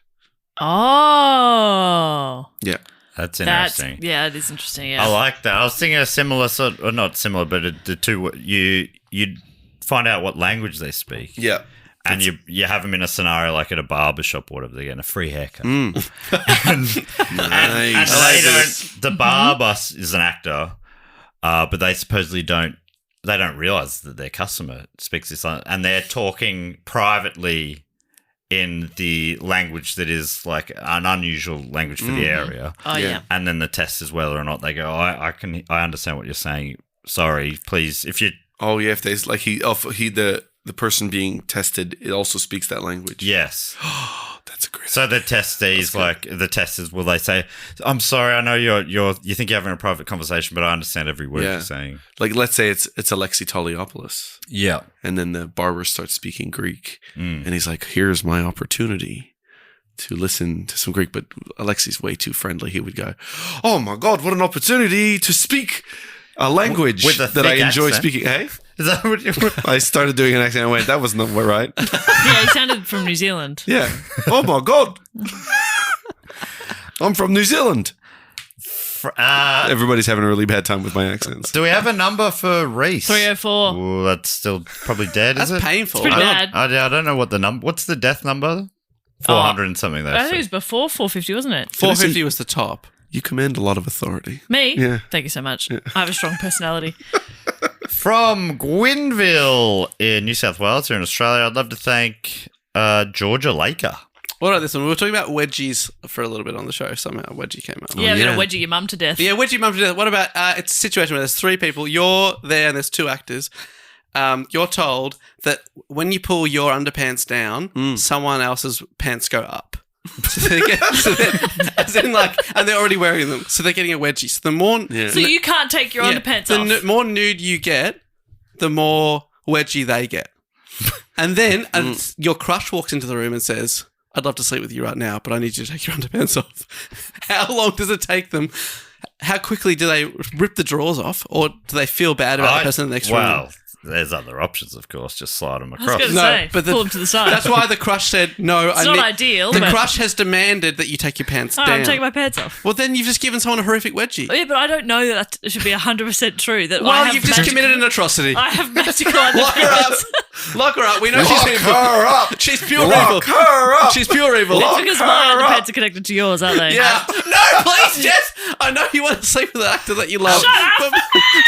Oh.
Yeah.
That's interesting.
It is interesting, yeah.
I like that. I was thinking a similar sort, or not similar, but the two, you'd find out what language they speak.
Yeah.
And you have them in a scenario like at a barber shop or whatever, they're getting a free haircut.
Nice.
And they don't, the barber is an actor, but they supposedly don't realize that their customer speaks this, and they're talking privately in the language that is like an unusual language for the area.
Oh, yeah.
And then the test is whether or not they go, I understand what you're saying. Sorry, please, if you...
Oh, yeah, if there's like the person being tested, it also speaks that language.
Yes.
That's a great.
So the testers, will they say, I'm sorry, I know you think you're having a private conversation, but I understand every word you're saying.
Like, let's say it's Alexi Toliopoulos.
Yeah.
And then the barber starts speaking Greek, and he's like, here's my opportunity to listen to some Greek, but Alexi's way too friendly. He would go, oh my God, what an opportunity to speak a language
with a
that I
thick
enjoy
accent.
speaking. Hey?
Is that what you
I started doing an accent and I went, that was not right.
Yeah, he sounded from New Zealand.
Yeah. Oh my God. I'm from New Zealand. Everybody's having a really bad time with my accents.
Do we have a number for Reese?
304.
Ooh, that's still probably dead,
That's
is it?
painful.
It's pretty bad.
I don't know what the number... What's the death number? 400 and something, though.
I think it was before 450, wasn't it?
450 was the top.
You command a lot of authority.
Me?
Yeah.
Thank you so much. I have a strong personality.
From Gwynville in New South Wales here in Australia, I'd love to thank Georgia Laker.
What about this one? We were talking about wedgies for a little bit on the show. Somehow a wedgie came up.
Yeah, we're going to wedgie your mum to death.
Yeah, wedgie mum to death. What about it's a situation where there's 3 people. You're there and there's 2 actors. You're told that when you pull your underpants down, someone else's pants go up. So they get, as in and they're already wearing them. So they're getting a wedgie. So the more...
Yeah. So you can't take your underpants off.
The more nude you get, the more wedgie they get. And then your crush walks into the room and says... I'd love to sleep with you right now, but I need you to take your underpants off. How long does it take them? How quickly do they rip the drawers off, or do they feel bad about the person in the next room?
Well, there's other options, of course. Just slide them across.
I was going to say, but pull them to the side.
That's why the crush said, no.
It's not ideal.
The crush has demanded that you take your pants down.
I'm taking my pants off.
Well, then you've just given someone a horrific wedgie.
Oh, yeah, but I don't know that should be 100% true.
Well, you've just committed an atrocity.
I have magical underpants.
Lock her up. Lock her up. We know she's evil.
Lock her up.
She's pure evil.
Lock her up.
She's pure evil.
It's because my underpants are connected to yours, aren't they?
Yeah. No, please, Jess. I know you want to sleep with an actor that you love.
Shut up.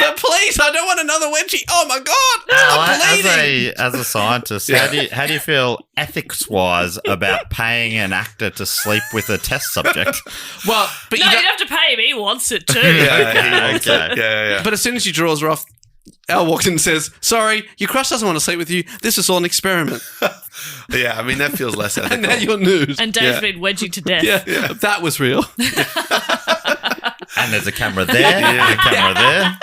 But please, I don't want another wedgie. Oh my God. I'm bleeding.
As a scientist, how do you feel ethics-wise about paying an actor to sleep with a test subject?
Well, but
you don't have to pay him. He wants it too.
Yeah.
But as soon as your drawers are off, Al walks in and says, sorry, your crush doesn't want to sleep with you. This was all an experiment.
Yeah, I mean, that feels less ethical.
And now you're nude.
And Dave's been wedged to death.
Yeah, that was real.
And there's a camera there, and a camera there.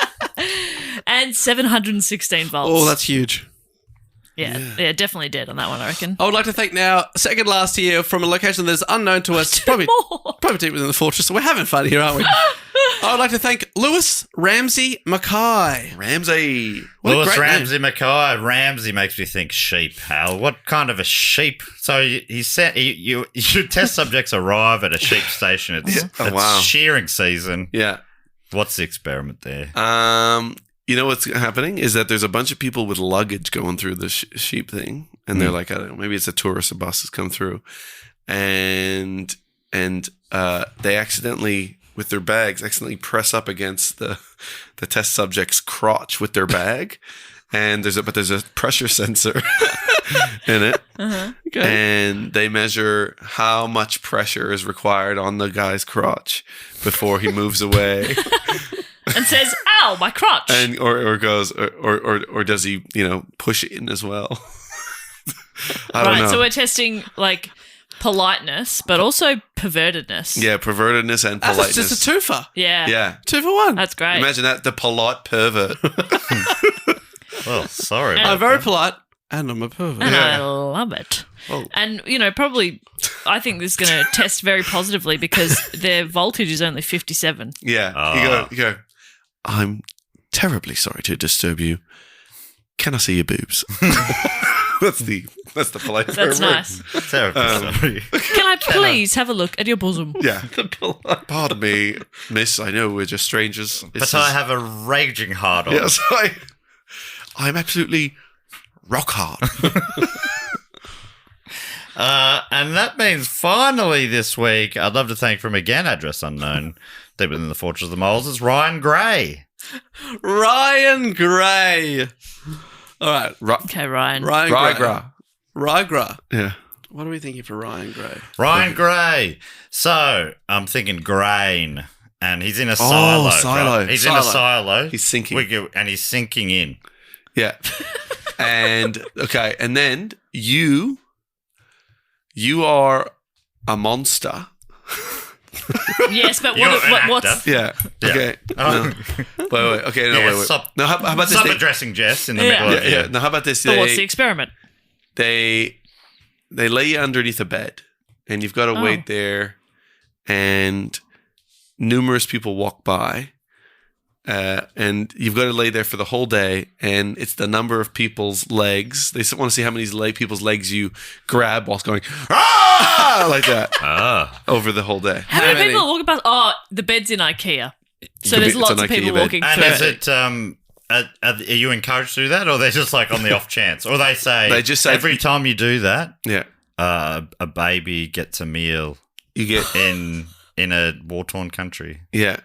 And 716 volts.
Oh, that's huge.
Yeah, definitely dead on that one, I reckon.
I would like to thank now, second last here, from a location that is unknown to us. Probably deep within the fortress. We're having fun here, aren't we? I would like to thank Lewis Ramsey Mackay.
Ramsey.
Lewis Ramsey Mackay. Ramsey makes me think sheep, Hal. What kind of a sheep? So he said your test subjects arrive at a sheep station. It's shearing season.
Yeah.
What's the experiment there?
You know what's happening is that there's a bunch of people with luggage going through the sheep thing, and they're like, I don't know, maybe it's a tourist, a bus has come through, and they accidentally, with their bags, press up against the test subject's crotch with their bag, and there's a pressure sensor in it, and they measure how much pressure is required on the guy's crotch before he moves away.
And says, "Ow, my crotch!"
And or goes or does he push it in as well? I don't know.
So we're testing politeness, but also pervertedness.
Yeah, pervertedness and politeness.
That's just a twofer.
Yeah,
2 for 1.
That's great.
Imagine that, the polite pervert.
Well, sorry.
I'm very polite, and I'm a pervert.
And I love it. Oh. And, probably, I think this is going to test very positively because their voltage is only 57.
Yeah. You go, I'm terribly sorry to disturb you. Can I see your boobs? That's the polite
That's nice.
Terribly sorry.
Can I please have a look at your bosom?
Yeah. Pardon me, miss. I know we're just strangers.
I have a raging hard on.
Yes, I'm absolutely rock hard.
And that means finally this week, I'd love to thank from again, address unknown, deep within the Fortress of the Moles, is Ryan Gray.
Ryan Gray. All right.
Okay, Ryan.
Rygra.
Yeah.
What are we thinking for Ryan Gray?
Ryan Gray. So I'm thinking grain. And he's in a silo.
Silo.
Right? He's in a silo.
He's sinking.
And he's sinking in.
Yeah. And, okay, and then you are a monster.
Yes, but what's...
Yeah. Okay. No. Wait. Okay, no, wait.
Stop,
no, how about this?
Stop addressing Jess in the middle of
Yeah. Now, how about this?
But what's the experiment?
They lay you underneath a bed, and you've got to wait there, and numerous people walk by, and you've got to lay there for the whole day, and it's the number of people's legs. They want to see how many people's legs you grab whilst going, ah, like that over the whole day.
How many people are walking past? Oh, the bed's in IKEA. So there's lots of people walking through.
And is it... are you encouraged to do that, or they're just like on the off chance? Or they just say every time you do that, a baby gets a meal
you get
in a war-torn country.
Yeah.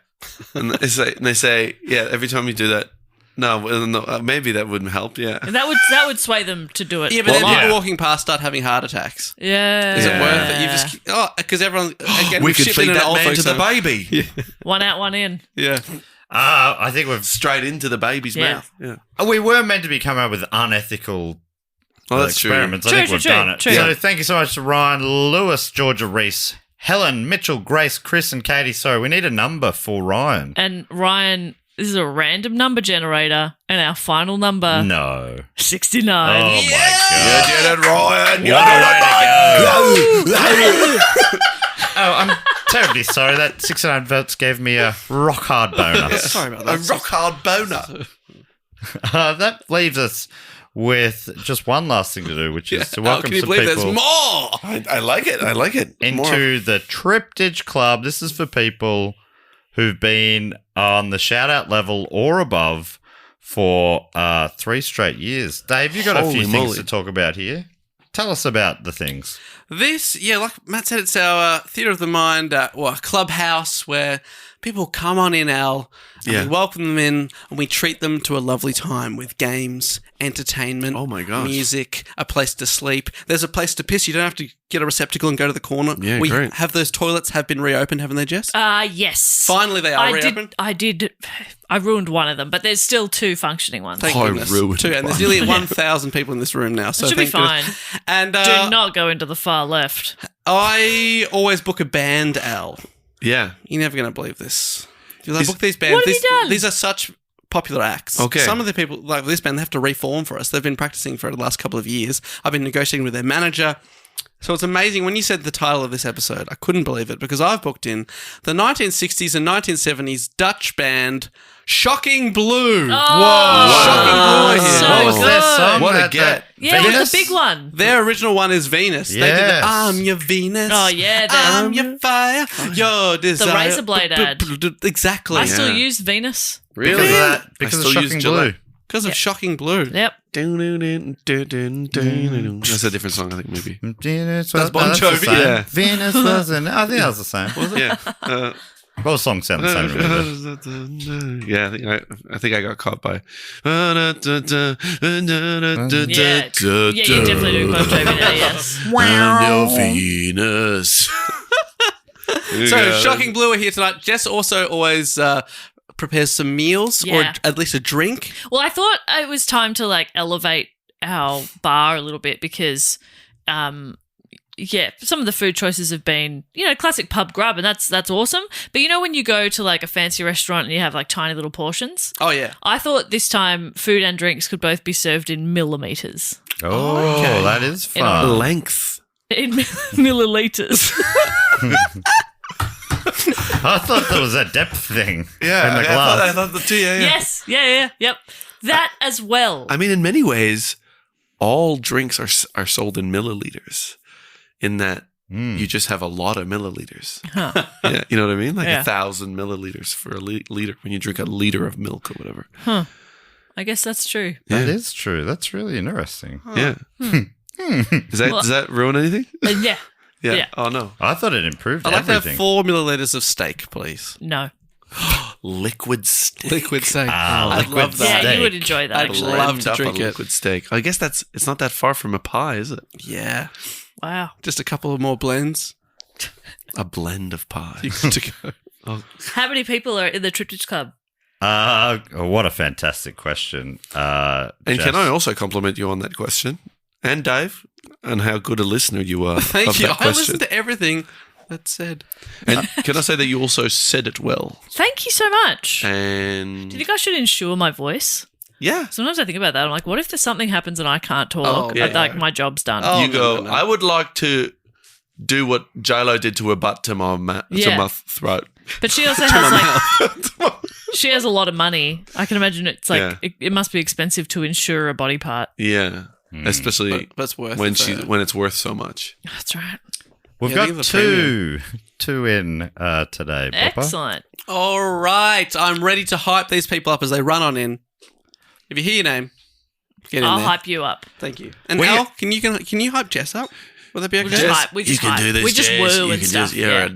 And they say, every time you do that, no, maybe that wouldn't help,
That would sway them to do it.
Yeah, but then people walking past start having heart attacks.
Yeah.
Is it worth it? You just... because everyone... Again,
we could feed that man to the baby.
Yeah.
One out, one in.
Yeah.
I think we've
straight into the baby's mouth. Yeah.
We were meant to be coming up with unethical experiments.
True.
I think we've done it.
True.
So thank you so much to Ryan, Lewis, Georgia Reese, Helen, Mitchell, Grace, Chris, and Katie. So we need a number for Ryan.
And Ryan, this is a random number generator, and our final number...
No.
69.
Oh, my God.
You did it, Ryan.
What a way to go. Oh, I'm terribly sorry. That 69 votes gave me a rock-hard boner.
Sorry about that.
A rock-hard boner.
That leaves us with just one last thing to do, which is to welcome
can you
some
believe
people...
there's more? I like it.
Into the Triptych Club. This is for people who've been on the shout-out level or above for 3 straight years. Dave, you got a few things to talk about here. Tell us about the things.
This, like Matt said, it's our theatre of the mind, clubhouse where people come on in, Al, and we welcome them in, and we treat them to a lovely time with games, entertainment, music, a place to sleep. There's a place to piss. You don't have to get a receptacle and go to the corner.
Yeah, great.
Have those toilets have been reopened, haven't they, Jess?
Yes.
Finally, they are reopened.
I ruined one of them, but there's still 2 functioning ones.
Thank goodness. 2, and there's nearly 1,000 people in this room now. So
it should be fine.
And
do not go into the far left.
I always book a band, Al.
Yeah.
You're never going to believe this. I book these bands.
What have you done?
These are such popular acts.
Okay.
Some of the people, like this band, they have to reform for us. They've been practicing for the last couple of years. I've been negotiating with their manager. So it's amazing. When you said the title of this episode, I couldn't believe it because I've booked in the 1960s and 1970s Dutch band Shocking Blue.
Oh,
Shocking Blue.
So
What was their song?
What a get.
Yeah, it was the big one.
Their original one is Venus. They did
Yes.
I'm your Venus.
Oh, yeah.
I'm your fire. Your desire.
The razor blade ad.
Exactly.
I still use Venus.
Really?
Because of that. Because
I
of
still use
Shocking
Gillette.
Blue.
Because of Shocking Blue.
Yep.
That's a different song, I think, maybe.
Venus
That's Bon
the
Jovi.
same.
Yeah.
Venus wasn't. I think that was the same. Was it?
Yeah.
Both songs sound the same. Really.
Yeah, I think I got caught by.
Yeah, you definitely do Bon Jovi now, yes.
I'm your Venus.
So, Shocking Blue are here tonight. Jess also always prepares some meals or
Yeah.
at least a drink.
Well, I thought it was time to elevate our bar a little bit because, some of the food choices have been, classic pub grub, and that's awesome. But when you go to a fancy restaurant and you have tiny little portions.
Oh, yeah.
I thought this time food and drinks could both be served in millimeters.
Oh, that is fun.
Length.
In milliliters.
I thought there was a depth thing
Yeah,
in the glass.
I thought the two. Yeah.
Yes. Yeah. Yep. That as well.
I mean, in many ways, all drinks are sold in milliliters. In that you just have a lot of milliliters.
Huh.
Yeah, you know what I mean? Like
Yeah.
1,000 milliliters for a liter when you drink a liter of milk or whatever.
Huh. I guess that's true.
That is true. That's really interesting.
Yeah. Does that ruin anything?
Yeah. Yeah.
Oh no.
I thought it improved
I'd like to
everything.
have 4 milliliters of steak, please.
No.
Liquid steak.
Liquid steak.
Ah,
I'd
liquid
love that.
Yeah, you would enjoy that,
I'd
actually.
love to
Blend up
drink
a
it.
liquid steak. I guess it's not that far from a pie, is it?
Yeah.
Wow.
Just a couple of more blends.
A blend of pie.
You're good to go.
How many people are in the Triptych Club?
What a fantastic question.
And
Jess.
can I also compliment you on that question? And Dave, on how good a listener you are.
Thank
of
you.
that
I
question.
listened to everything that's said.
And can I say that you also said it well?
Thank you so much.
And
Do you think I should insure my voice?
yeah.
Sometimes I think about that. I'm like, what if there's something happens and I can't talk?
Oh, yeah.
Like my job's done.
Oh,
You go,
no.
I would like to do what J-Lo did to her butt to my
Yeah.
throat.
But she also has she has a lot of money. I can imagine it's like
Yeah.
it must be expensive to insure a body part.
Yeah. Especially
But it's worth
when
it, though.
when it's worth so much.
That's right.
We've
Yeah, think
got
of the
two in today, Papa.
Excellent.
All right. I'm ready to hype these people up as they run on in. If you hear your name, get in
I'll
there.
hype you up.
Thank you. And
Well,
Al, can you hype Jess up? Will that be okay?
We just hype. We
You
just
can
hype.
do this,
We just
Jess.
woo
You
and
can
stuff.
just- you're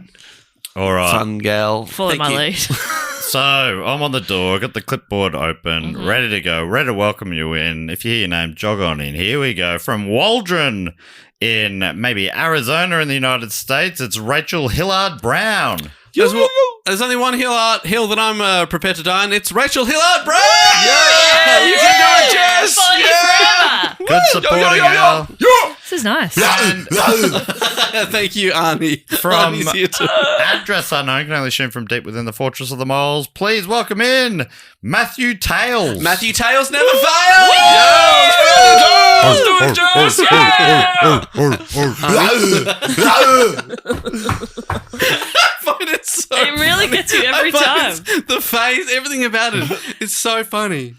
All right.
Fun gal.
Follow
Thank
my
you.
lead.
So I'm on the door, got the clipboard open, ready to go, ready to welcome you in. If you hear your name, jog on in. Here we go. From Waldron in maybe Arizona in the United States, it's Rachel Hillard Brown.
There's only one hill that I'm prepared to die on. It's Rachel Hillard Brown!
Yeah! You can do it, Jess!
Follow you forever.
Good supporting gal.
This is nice.
And
Thank you, Arnie.
from
Arnie's here too.
address unknown, can only assume from deep within the fortress of the moles, please welcome in Matthew Tales.
Matthew Tails never fails!
Let's do it, Jess!
I find it so
It really
funny.
gets you every
I find
time.
The face, everything about it. It's so funny.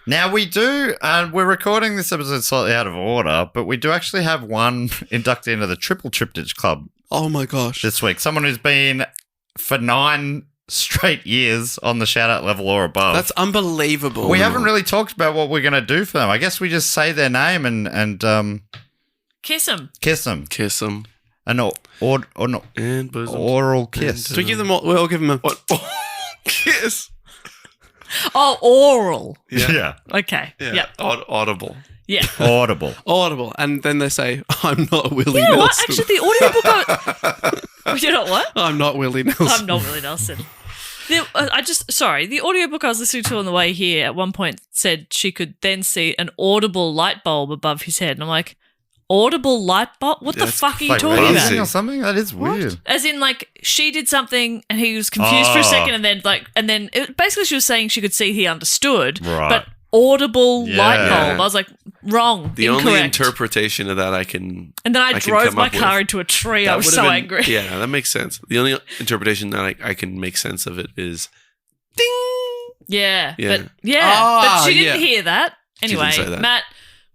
Now we do, and we're recording this episode slightly out of order, but we do actually have one inductee into the Triple Triptych Club
Oh my gosh.
this week. Someone who's been for 9 straight years on the shout out level or above.
That's unbelievable.
We haven't really talked about what we're going to do for them. I guess we just say their name and
Kiss him.
kiss them.
Kiss them.
An
And bosom.
oral kiss.
Do we give them? We'll give them a what?
Kiss.
Oh, oral.
Yeah.
Okay.
Yeah.
Yep.
Audible.
Yeah.
Audible.
audible, and then they say, "I'm not Willie
You know what?
Nelson."
Actually, the audiobook. You know what?
I'm not Willie Nelson.
I'm not Willie Nelson. The audiobook I was listening to on the way here at one point said she could then see an audible light bulb above his head. And I'm like, audible light bulb? What the
That's
fuck are you
Like
talking
buzzing
about?
or something? That is weird.
As in, like, she did something and he was confused for a
Oh.
second and then basically she was saying she could see he understood.
Right.
But audible
Yeah.
light bulb. I was like, wrong.
The
incorrect.
only interpretation of that I can.
And then I
can
drove
come
my
up with-
car into a tree. I
that
was
would've
so
been-
angry.
Yeah, that makes sense. The only interpretation that I can make sense of it is ding.
Yeah.
Yeah.
Ah,
But she didn't
yeah.
hear that.
She didn't
Anyway,
say that.
Matt,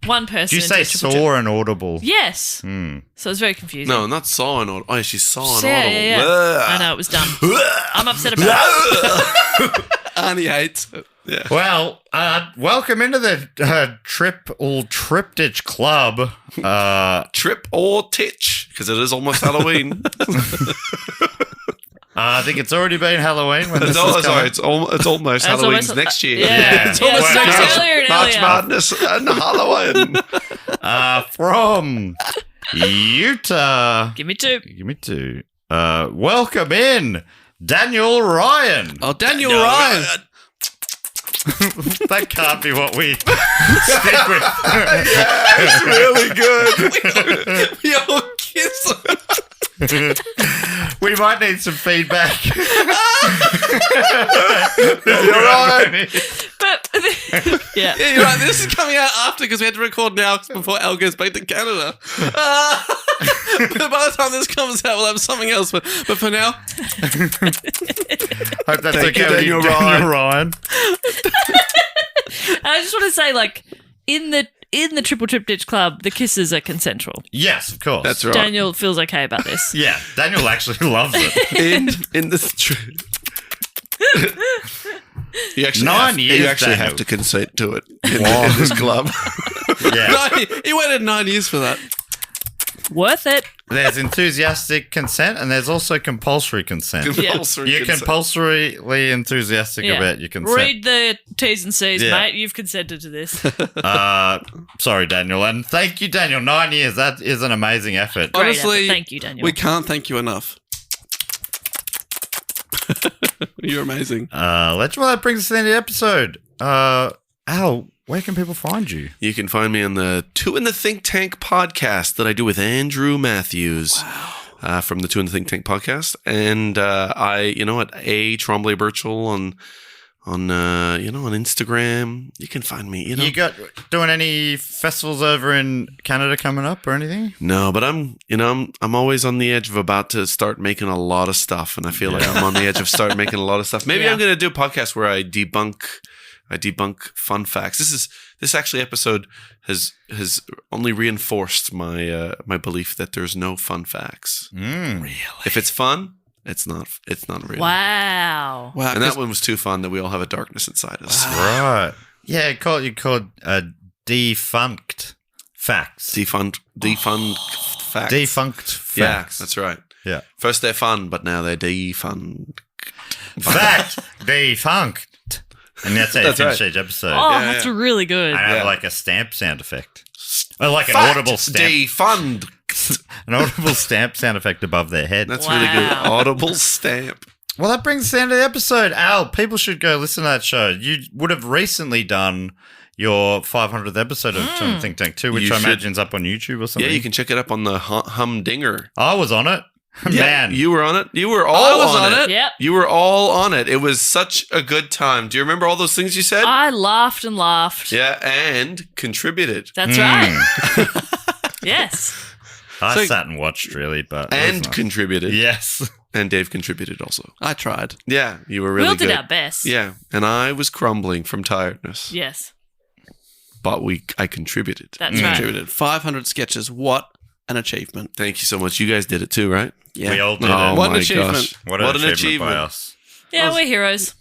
one person.
Do you say
into a triple
saw and audible?
Yes.
Hmm.
So it's very confusing.
No, not saw an audible. Oh, she saw an
Yeah,
audible.
yeah, yeah.
Ugh.
I know, it was dumb. I'm upset about it.
Arnie hates it.
Yeah.
Well, welcome into the Triple Triptych Club.
Trip or titch, because it is almost Halloween.
I think it's already been Halloween when this is
Sorry,
coming.
it's almost
That's
Halloween's
almost-
next year.
Yeah.
It's
Yeah,
almost
it starts
next
earlier and
March
earlier.
Madness and Halloween.
From Utah.
Give me two.
Give me two. Welcome in Daniel Ryan.
Oh, Daniel Ryan.
That can't be what we stick with.
It's really good.
We all kiss him.
We might need some feedback.
You're right.
But, yeah.
Yeah, you're right. This is coming out after because we had to record now before Al goes back to Canada. But by the time this comes out, we'll have something else. But for now,
Hope that's
Thank you,
okay with
Daniel
you, Daniel Ryan.
I just want to say, like, in the Triple Triptych Club, the kisses are consensual.
Yes, of course.
That's right.
Daniel feels okay about this.
Yeah, Daniel actually loves it.
In the you actually
9
have,
years,
You actually
Daniel.
have to consent to it in this club.
Yeah.
he waited 9 years for that.
Worth it.
There's enthusiastic consent and there's also compulsory consent.
Compulsory
You're
consent.
compulsorily enthusiastic
Yeah.
about your consent.
Read the T's and C's,
Yeah.
mate. You've consented to this.
Sorry, Daniel. And thank you, Daniel. 9 years. That is an amazing effort.
Great
Honestly,
effort. Thank you, Daniel.
We can't thank you enough. You're amazing.
Well, that brings us to the end of the episode. Al, where can people find you?
You can find me on the Two in the Think Tank podcast that I do with Andrew Matthews. From the Two in the Think Tank podcast. And I, at A. Tremblay-Birchall on Instagram. You can find me.
You got doing any festivals over in Canada coming up or anything?
No, but I'm always on the edge of about to start making a lot of stuff, and I feel like I'm on the edge of start making a lot of stuff. Maybe I'm going to do a podcast where I debunk fun facts. This actually episode has only reinforced my belief that there's no fun facts.
Really?
If it's fun, it's not real.
Wow.
And that one was too fun that we all have a darkness inside us.
Right. Yeah, you called defunct facts.
Defunct facts.
Defunct facts.
Yeah, that's right.
Yeah.
First they're fun, but now they're defunct.
Fact. Defunct. And that's how you finish each episode.
Oh, that's really good.
I have like a stamp sound effect. Or like an
Fact.
audible stamp.
Defund.
An audible stamp sound effect above their head.
That's really good. Audible stamp.
Well, that brings us to the end of the episode. Al, people should go listen to that show. You would have recently done your 500th episode of Think Tank 2, which I imagine is up on YouTube or something.
Yeah, you can check it up on the Humdinger.
I was on it. Man.
You were on it. You were all on it.
Yep.
You were all on it. It was such a good time. Do you remember all those things you said?
I laughed and laughed.
Yeah, and contributed.
That's right. Yes.
I sat and watched, really, but...
And contributed.
Yes.
And Dave contributed also.
I tried.
Yeah, you were really good.
We all did our best.
Yeah, and I was crumbling from tiredness.
Yes.
But I contributed.
That's right.
Contributed 500 sketches. What an achievement.
Thank you so much. You guys did it too, right?
Yeah.
We all did
Oh,
it.
What an
my
achievement.
gosh.
What an achievement by us.
Yeah, we're heroes.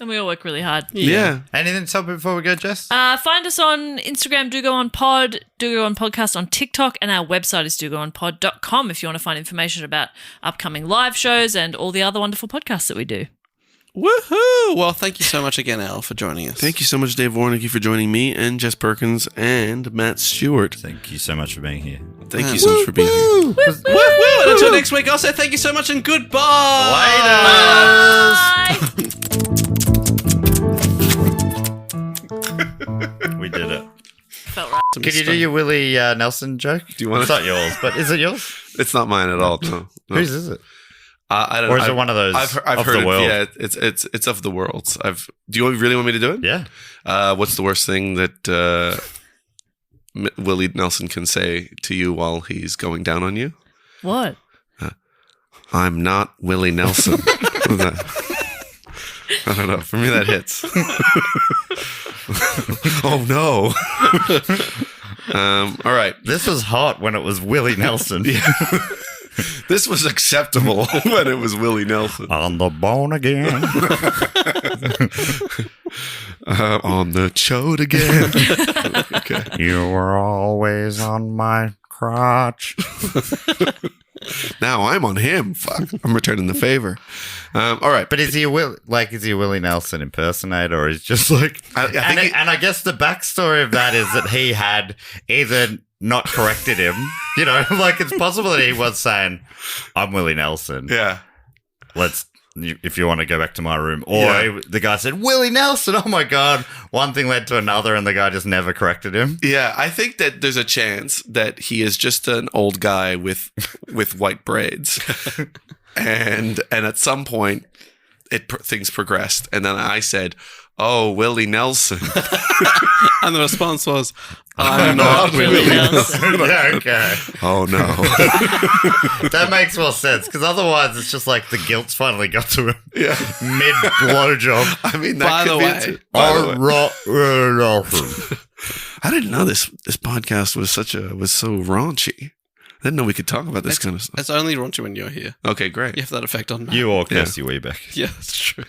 And we all work really hard.
Yeah.
Anything to tell me before we go, Jess?
Find us on Instagram, Do Go On Pod, Do Go On Podcast on TikTok, and our website is dogoonpod.com if you want to find information about upcoming live shows and all the other wonderful podcasts that we do.
Woohoo! Well, thank you so much again, Al, for joining us.
Thank you so much, Dave Warnicki, for joining me and Jess Perkins and Matt Stewart.
Thank you so much for being here.
Thank you so much for being here.
Woo! And until next week, I'll say thank you so much and goodbye.
Bye!
We did it.
Felt right.
Can you do your Willie Nelson joke?
Do you want
It's not yours, but is it yours?
It's not mine at all. No.
Whose is it?
I don't
Or
know.
is it one of those
I've
of
heard
the world?
Yeah, it's of the worlds. Do you really want me to do it?
Yeah.
What's the worst thing that Willie Nelson can say to you while he's going down on you?
What?
I'm not Willie Nelson. I don't know. For me, that hits. Oh no! All right.
This was hot when it was Willie Nelson.
This was acceptable when it was Willie Nelson.
On the bone again.
On the chode again. Okay.
You were always on my crotch.
Now I'm on him. Fuck. I'm returning the favor. All right.
But is he a Willie Nelson impersonator, or is just like? And I guess the backstory of that is that he had either not corrected him, like it's possible that he was saying, "I'm Willie Nelson."
Yeah.
If you want to go back to my room, or the guy said, "Willie Nelson." Oh my god! One thing led to another, and the guy just never corrected him.
Yeah, I think that there's a chance that he is just an old guy with white braids, and at some point, things progressed, and then I said, "Oh, Willie Nelson,"
And the response was,
I'm not Willie Nelson.
Yeah, okay.
Oh no,
that makes more sense because otherwise it's just like the guilt's finally got to him.
Yeah,
mid blowjob.
I mean,
By the way,
I didn't know this podcast was so raunchy. I didn't know we could talk about this kind of stuff.
It's only raunchy when you're here.
Okay, great.
You have that effect on Matt.
You or Kirsty Weebeck.
Yeah, that's true.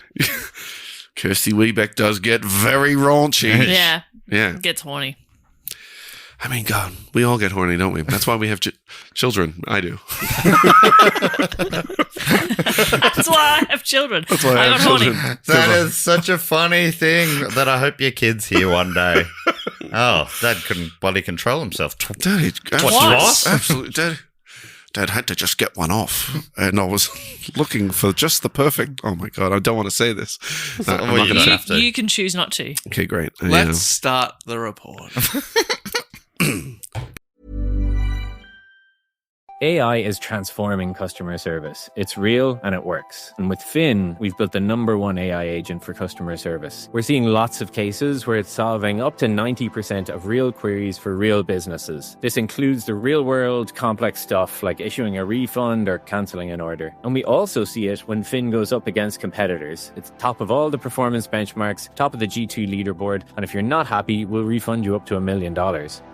Kirsty Weebeck does get very raunchy.
Yeah.
Yeah.
Gets horny.
I mean, God, we all get horny, don't we? That's why we have children. I do.
That's why I have children.
That's why I
got
have children.
horny.
That is such a funny thing that I hope your kid's here one day. Oh, Dad couldn't bloody control himself.
Daddy,
Twice?
absolutely. Dad had to just get one off, and I was looking for just the perfect. Oh my God, I don't want to say this. No, I'm not gonna have to.
You can choose not to.
Okay, great.
Let's start the report.
AI is transforming customer service. It's real and it works. And with Finn, we've built the #1 AI agent for customer service. We're seeing lots of cases where it's solving up to 90% of real queries for real businesses. This includes the real-world complex stuff like issuing a refund or cancelling an order. And we also see it when Finn goes up against competitors. It's top of all the performance benchmarks, top of the G2 leaderboard, and if you're not happy, we'll refund you up to $1 million,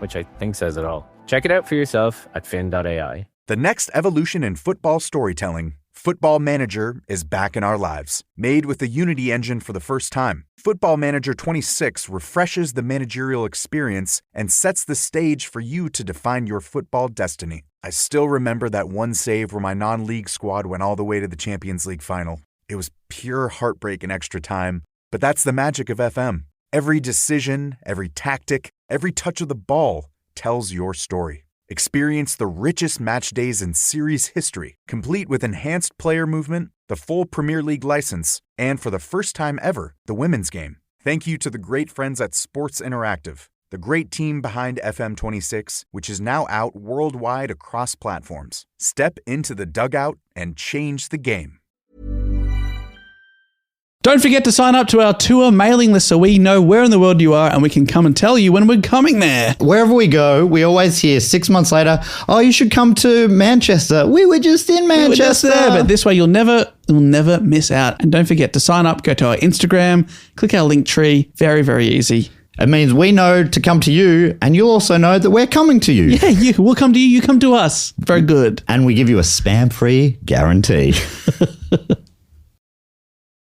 which I think says it all. Check it out for yourself at fin.ai.
The next evolution in football storytelling, Football Manager, is back in our lives. Made with the Unity engine for the first time, Football Manager 26 refreshes the managerial experience and sets the stage for you to define your football destiny. I still remember that one save where my non-league squad went all the way to the Champions League final. It was pure heartbreak in extra time, but that's the magic of FM. Every decision, every tactic, every touch of the ball tells your story. Experience the richest match days in series history, complete with enhanced player movement, the full Premier League license, and for the first time ever, the women's game. Thank you to the great friends at Sports Interactive, the great team behind FM26, which is now out worldwide across platforms. Step into the dugout and change the game.
Don't forget to sign up to our tour mailing list so we know where in the world you are and we can come and tell you when we're coming there.
Wherever we go, we always hear 6 months later, oh, you should come to Manchester. We were just in Manchester.
We were just there, but this way you'll never miss out. And don't forget to sign up, go to our Instagram, click our link tree. Very, very easy.
It means we know to come to you, and you'll also know that we're coming to you.
Yeah, we'll come to you, you come to us. Very good.
And we give you a spam-free guarantee.